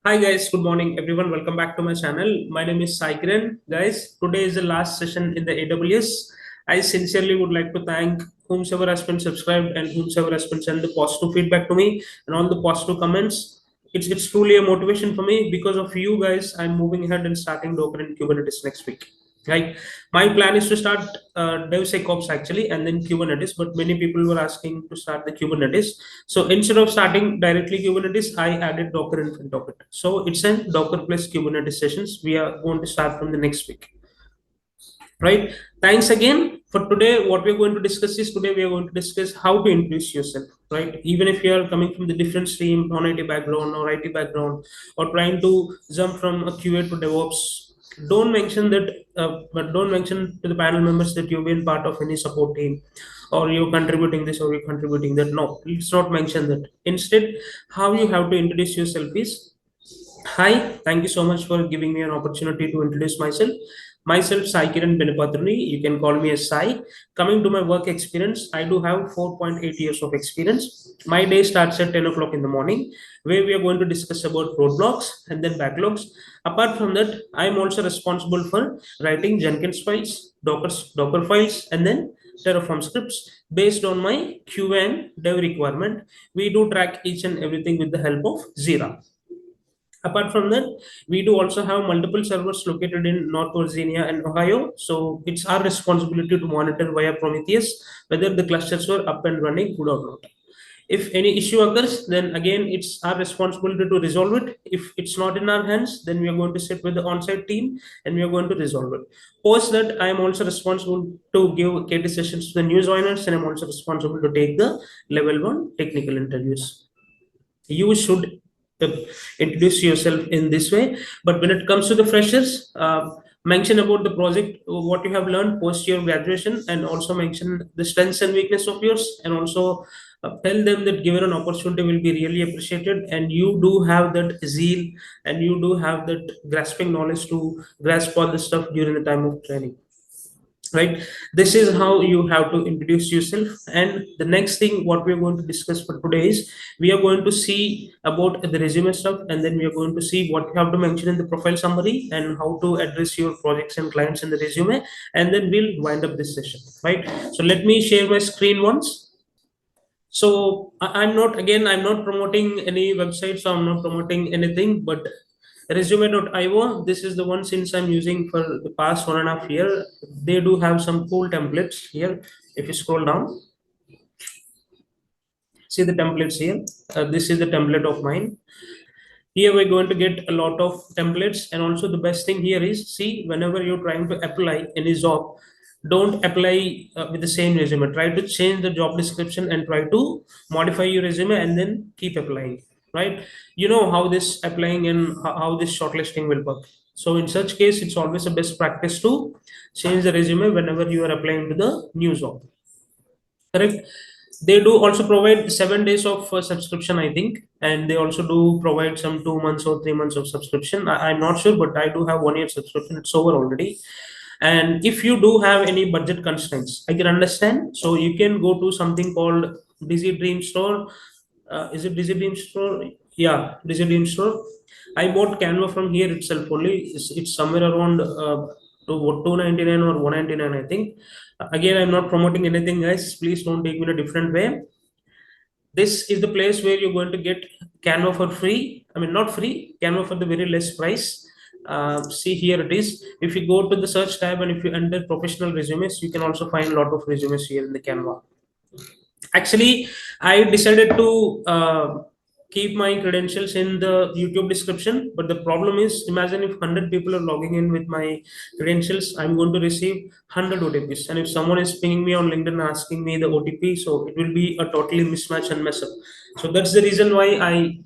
Hi guys, good morning everyone. Welcome back to my channel. My name is Sai Kiran. Guys, today is the last session in the AWS. I sincerely would like to thank whomsoever has been subscribed and whomsoever has been sent the positive feedback to me and all the positive comments. It's truly a motivation for me. Because of you guys, I'm moving ahead and starting Docker and Kubernetes next week. Right. My plan is to start DevSecOps actually and then Kubernetes, but many people were asking to start the Kubernetes. So instead of starting directly Kubernetes, I added Docker in front of it. So it's a Docker plus Kubernetes sessions. We are going to start from the next week. Right. Thanks again. For today, what we're going to discuss is, today we are going to discuss how to introduce yourself. Right. Even if you are coming from the different stream, non-IT background or IT background, or trying to jump from a QA to DevOps, don't mention that, but don't mention to the panel members that you've been part of any support team, or you're contributing this or you're contributing that. No, let's not mention that. Instead, how you have to introduce yourself is, hi, thank you so much for giving me an opportunity to introduce myself. Myself, Sai Kiran Benepatrani. You can call me as Sai. Coming to my work experience, I do have 4.8 years of experience. My day starts at 10 o'clock in the morning, where we are going to discuss about roadblocks and then backlogs. Apart from that, I am also responsible for writing Jenkins files, Docker files, and then Terraform scripts based on my QA and dev requirement. We do track each and everything with the help of Jira. Apart from that, we do also have multiple servers located in North Virginia and Ohio. So it's our responsibility to monitor via Prometheus whether the clusters were up and running good or not. If any issue occurs, then again it's our responsibility to resolve it. If it's not in our hands, then we are going to sit with the on-site team and we are going to resolve it. Post that, I am also responsible to give KT sessions to the new joiners, and I'm also responsible to take the level 1 technical interviews. You should uh, introduce yourself in this way. But when it comes to the freshers, mention about the project, what you have learned post your graduation, and also mention the strengths and weakness of yours, and also tell them that given an opportunity will be really appreciated, and you do have that zeal, and you do have that grasping knowledge to grasp all the stuff during the time of training, right? This is how you have to introduce yourself. And the next thing what we are going to discuss for today is we are going to see about the resume stuff, and then we are going to see what you have to mention in the profile summary and how to address your projects and clients in the resume, and then we'll wind up this session, right? So let me share my screen once. So I'm not, again, I'm not promoting any website, so I'm not promoting anything, but resume.io, this is the one since I'm using for the past 1.5 year. They do have some cool templates here. If you scroll down, see the templates here. This is the template of mine. Here we're going to get a lot of templates, and also the best thing here is, see, whenever you're trying to apply any job, don't apply with the same resume. Try to change the job description and try to modify your resume and then keep applying, right? You know how this applying and how this shortlisting will work. So in such case, it's always a best practice to change the resume whenever you are applying to the new job, correct? They do also provide 7 days of subscription, I think, and they also do provide some 2 months or 3 months of subscription. I'm not sure, but I do have 1 year subscription. It's over already. And if you do have any budget constraints, I can understand. So you can go to something called Dizzy Dream Store. Is it Dizzy Dream Store? Yeah, Dizzy Dream Store. I bought Canva from here itself only. It's somewhere around 299 or 199, I think. Again, I'm not promoting anything, guys. Please don't take me in a different way. This is the place where you're going to get Canva for free. I mean, not free, Canva for the very less price. See, here it is. If you go to the search tab and if you enter professional resumes, you can also find a lot of resumes here in the Canva. Actually, I decided to keep my credentials in the YouTube description, but the problem is, imagine if 100 people are logging in with my credentials, I'm going to receive 100 OTPs, and if someone is pinging me on LinkedIn asking me the OTP, so it will be a totally mismatch and mess up. So that's the reason why I'm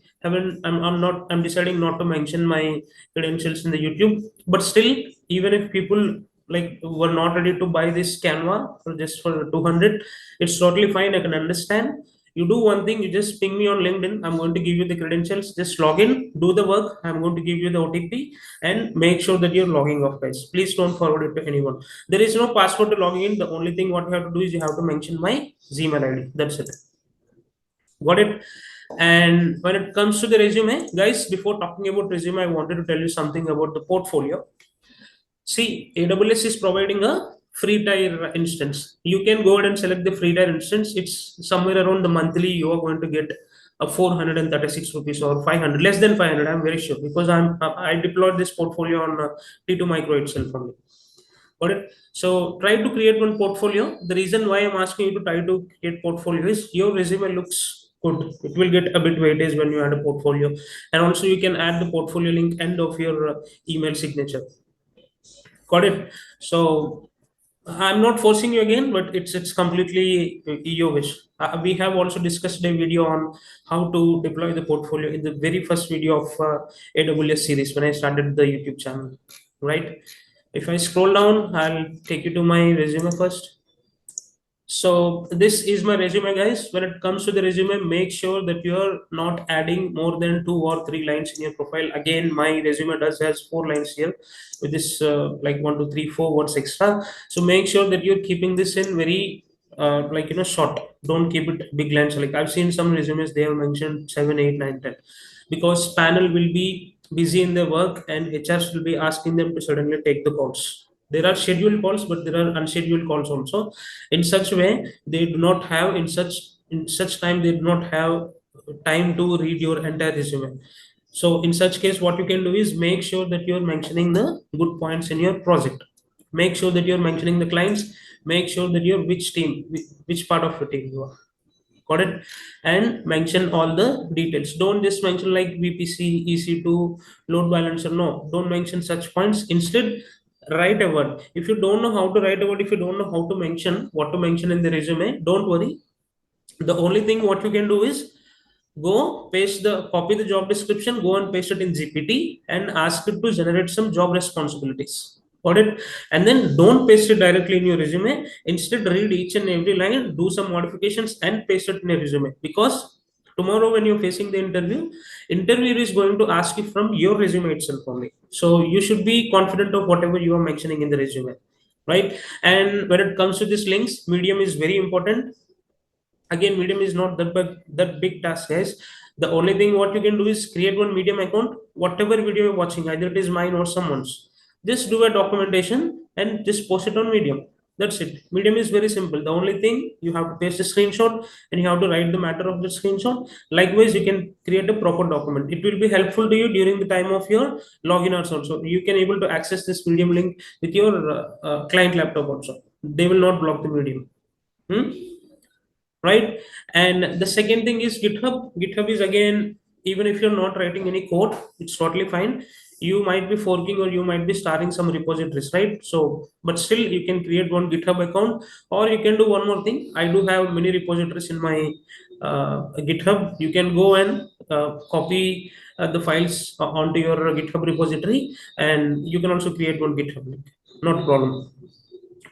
deciding not to mention my credentials in the YouTube. But still, even if people like were not ready to buy this Canva for just for 200, it's totally fine. I can understand. You do one thing, you just ping me on LinkedIn. I'm going to give you the credentials. Just log in, do the work. I'm going to give you the OTP, and make sure that you're logging off, guys. Please don't forward it to anyone. There is no password to logging in. The only thing what you have to do is you have to mention my Gmail ID. That's it. Got it? And when it comes to the resume, guys, before talking about resume, I wanted to tell you something about the portfolio. See, AWS is providing a free tier instance. You can go ahead and select the free tier instance. It's somewhere around the monthly you are going to get a 436 rupees or 500, less than 500. I'm very sure because I deployed this portfolio on T2 Micro itself only. Got it? So try to create one portfolio. The reason why I'm asking you to try to create portfolio is your resume looks good. It will get a bit weightage when you add a portfolio, and also you can add the portfolio link end of your email signature. Got it? So I'm not forcing you again, but it's completely your wish. We have also discussed a video on how to deploy the portfolio in the very first video of AWS series when I started the YouTube channel, right? If I scroll down, I'll take you to my resume first. So this is my resume, guys. When it comes to the resume, make sure that you're not adding more than 2 or 3 lines in your profile. Again, my resume does has 4 lines here with this like 1, 2, 3, 4 words extra. So make sure that you're keeping this in very short. Don't keep it big lines. Like I've seen some resumes, they have mentioned 7, 8, 9, 10, because panel will be busy in their work and HRs will be asking them to suddenly take the calls. There are scheduled calls, but there are unscheduled calls also. In such way, they do not have in such time they do not have time to read your entire resume. So in such case, what you can do is make sure that you're mentioning the good points in your project. Make sure that you're mentioning the clients. Make sure that you're which team, which part of the team you are. Got it? And mention all the details. Don't just mention like VPC, EC2, load balancer. No, don't mention such points. Instead, write a word. If you don't know how to write a word, if you don't know how to mention what to mention in the resume, don't worry. The only thing what you can do is Go paste the copy the job description, go and paste it in GPT and ask it to generate some job responsibilities. Got it? And then don't paste it directly in your resume. Instead, read each and every line, do some modifications, and paste it in a resume. Because tomorrow, when you're facing the interview, interviewer is going to ask you from your resume itself only. So you should be confident of whatever you are mentioning in the resume, right? And when it comes to these links, Medium is very important. Again, Medium is not that big task, guys. The only thing what you can do is create one Medium account. Whatever video you're watching, either it is mine or someone's, just do a documentation and just post it on Medium. That's it. Medium is very simple. The only thing, you have to paste a screenshot and you have to write the matter of the screenshot. Likewise, you can create a proper document. It will be helpful to you during the time of your login hours also. You can able to access this Medium link with your client laptop also. They will not block the Medium. Hmm? Right? And the second thing is GitHub is, again, even if you're not writing any code, it's totally fine. You might be forking or you might be starting some repositories, right? So but still you can create one GitHub account, or you can do one more thing. I do have many repositories in my GitHub. You can go and copy the files onto your GitHub repository, and you can also create one GitHub link. Not a problem.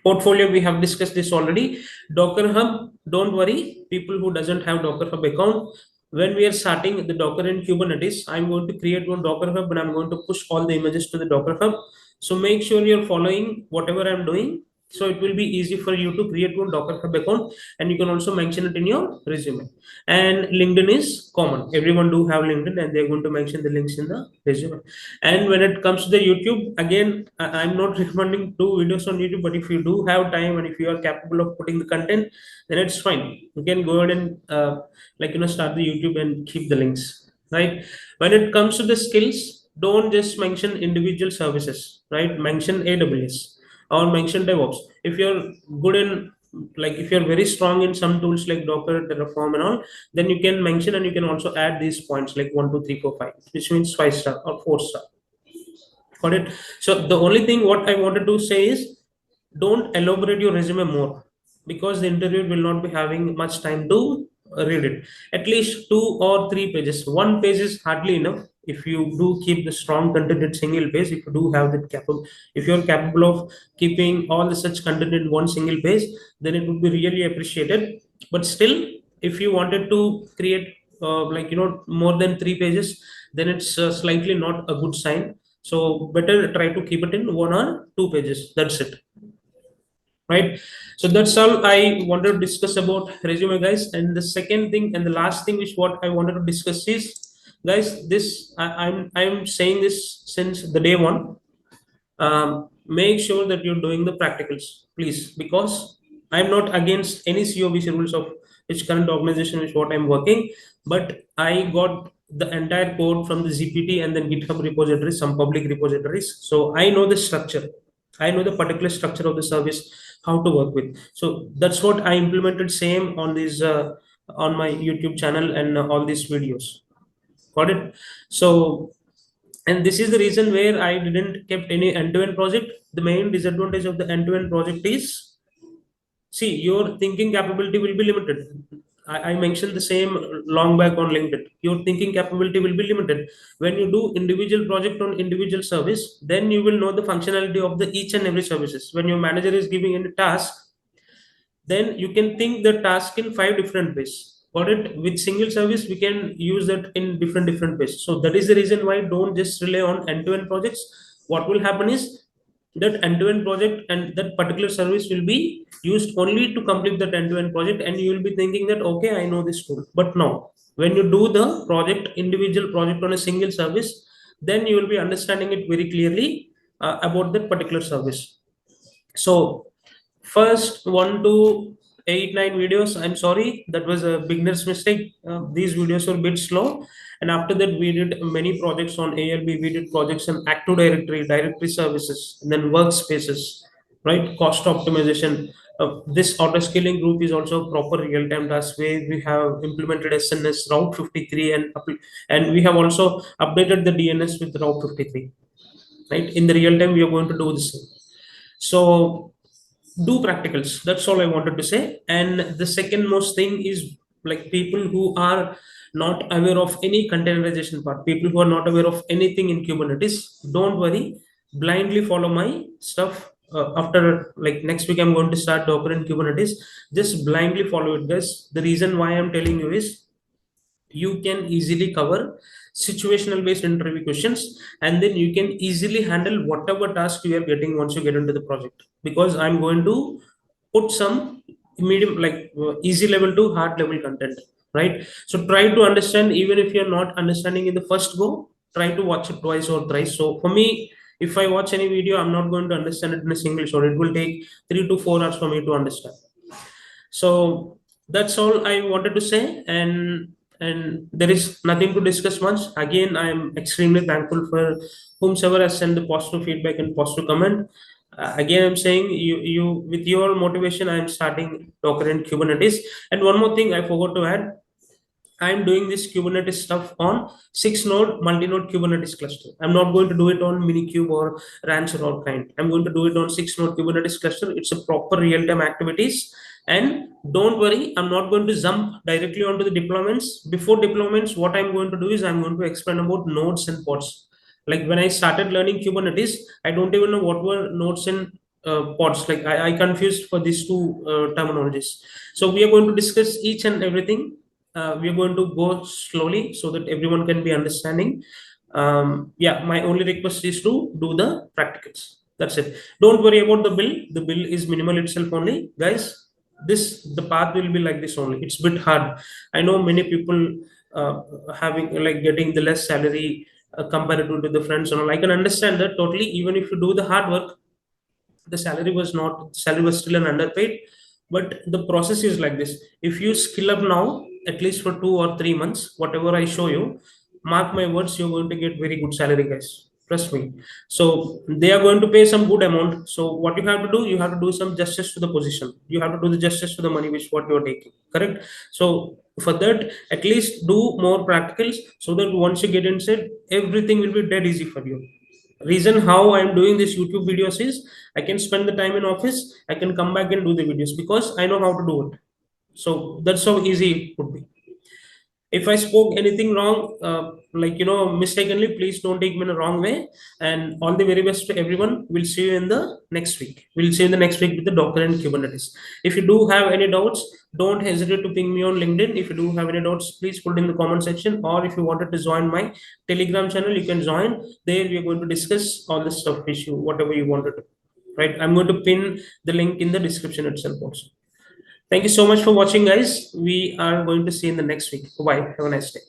Portfolio, we have discussed this already. Docker Hub, don't worry, people who doesn't have Docker Hub account, when we are starting the Docker and Kubernetes, I'm going to create one Docker Hub and I'm going to push all the images to the Docker Hub. So make sure you're following whatever I'm doing, so it will be easy for you to create one Docker Hub account, and you can also mention it in your resume. And LinkedIn is common, everyone do have LinkedIn, and they're going to mention the links in the resume. And when it comes to the YouTube, again, I'm not recommending do videos on YouTube, but if you do have time and if you are capable of putting the content, then it's fine. You can go ahead and start the YouTube and keep the links, right? When it comes to the skills, don't just mention individual services, right? Mention AWS or mention DevOps. If you're good in, like, if you're very strong in some tools like Docker, Terraform and all, then you can mention, and you can also add these points like 1 2 3 4 5, which means 5 star or 4 star. Got it? So the only thing what I wanted to say is, don't elaborate your resume more, because the interviewer will not be having much time to read it. At least 2 or 3 pages. One page is hardly enough. If you do keep the strong content in single page, if you do have that capable, if you're capable of keeping all the such content in one single page, then it would be really appreciated. But still, if you wanted to create more than 3 pages, then it's slightly not a good sign. So better try to keep it in 1 or 2 pages. That's it, right? So that's all I wanted to discuss about resume, guys. And the second thing and the last thing which what I wanted to discuss is, guys, this I'm saying this since the day one. Make sure that you're doing the practicals, please, because I'm not against any COBC rules of which current organization is what I'm working, but I got the entire code from the GPT and then GitHub repositories, some public repositories. So I know the structure. I know the particular structure of the service, how to work with. So that's what I implemented same on this on my YouTube channel and all these videos. Got it? So, and this is the reason where I didn't kept any end-to-end project. The main disadvantage of the end-to-end project is, see, your thinking capability will be limited. I mentioned the same long back on LinkedIn. Your thinking capability will be limited. When you do individual project on individual service, then you will know the functionality of the each and every services. When your manager is giving any task, then you can think the task in 5 different ways. Got it? With single service, we can use that in different ways. So that is the reason why don't just rely on end-to-end projects. What will happen is that end-to-end project and that particular service will be used only to complete that end-to-end project, and you will be thinking that, okay, I know this tool. But no, when you do the project, individual project on a single service, then you will be understanding it very clearly about that particular service. So first 1 to 8 9 videos, I'm sorry, that was a beginner's mistake. These videos were a bit slow, and after that we did many projects on ALB. We did projects on Active Directory, directory services, and then workspaces, right? Cost optimization. This auto scaling group is also a proper real-time task where we have implemented SNS Route 53, and we have also updated the DNS with Route 53. Right, in the real time we are going to do the same. So do practicals. That's all I wanted to say. And the second most thing is, like people who are not aware of any containerization part, people who are not aware of anything in Kubernetes, don't worry, blindly follow my stuff. After like next week, I'm going to start Docker and Kubernetes. Just blindly follow it, guys. The reason why I'm telling you is you can easily cover situational based interview questions, and then you can easily handle whatever task you are getting once you get into the project, because I'm going to put some medium, like easy level to hard level content, right? So try to understand, even if you're not understanding in the first go, try to watch it twice or thrice. So for me, if I watch any video, I'm not going to understand it in a single shot. It will take 3 to 4 hours for me to understand. So that's all I wanted to say, and there is nothing to discuss much. Again, I am extremely thankful for whomsoever has sent the positive feedback and positive comment. Again, I'm saying you with your motivation, I am starting Docker and Kubernetes. And one more thing I forgot to add, I'm doing this Kubernetes stuff on 6 node multi-node Kubernetes cluster. I'm not going to do it on Minikube or Rancher or kind. I'm going to do it on 6 node Kubernetes cluster. It's a proper real-time activities. And don't worry, I'm not going to jump directly onto the deployments. Before deployments, what I'm going to do is I'm going to explain about nodes and pods. Like when I started learning Kubernetes, I don't even know what were nodes and pods. Like I confused for these two terminologies. So we are going to discuss each and everything. We are going to go slowly so that everyone can be understanding. Yeah, my only request is to do the practicals. That's it. Don't worry about the bill. The bill is minimal itself only, guys. This the path will be like this only. It's a bit hard. I know many people having like getting the less salary comparative to the friends and all. I can understand that totally. Even if you do the hard work, the salary was still an underpaid, but the process is like this. If you skill up now, at least for 2 or 3 months, whatever I show you, mark my words, you're going to get very good salary, guys, trust me. So they are going to pay some good amount. So what you have to do, you have to do some justice to the position, you have to do the justice to the money which what you're taking, correct? So for that, at least do more practicals, so that once you get inside, everything will be dead easy for you. Reason how I'm doing this YouTube videos is I can spend the time in office, I can come back and do the videos because I know how to do it. So that's how easy it would be. If I spoke anything wrong, like mistakenly, please don't take me in a wrong way. And all the very best to everyone. We'll see you in the next week. We'll see you in the next week with the Docker and Kubernetes. If you do have any doubts, don't hesitate to ping me on LinkedIn. If you do have any doubts, please put it in the comment section, or if you wanted to join my Telegram channel, you can join. There we are going to discuss all the stuff issue, whatever you wanted to, right? I'm going to pin the link in the description itself also. Thank you so much for watching, guys. We are going to see you in the next week. Bye. Have a nice day.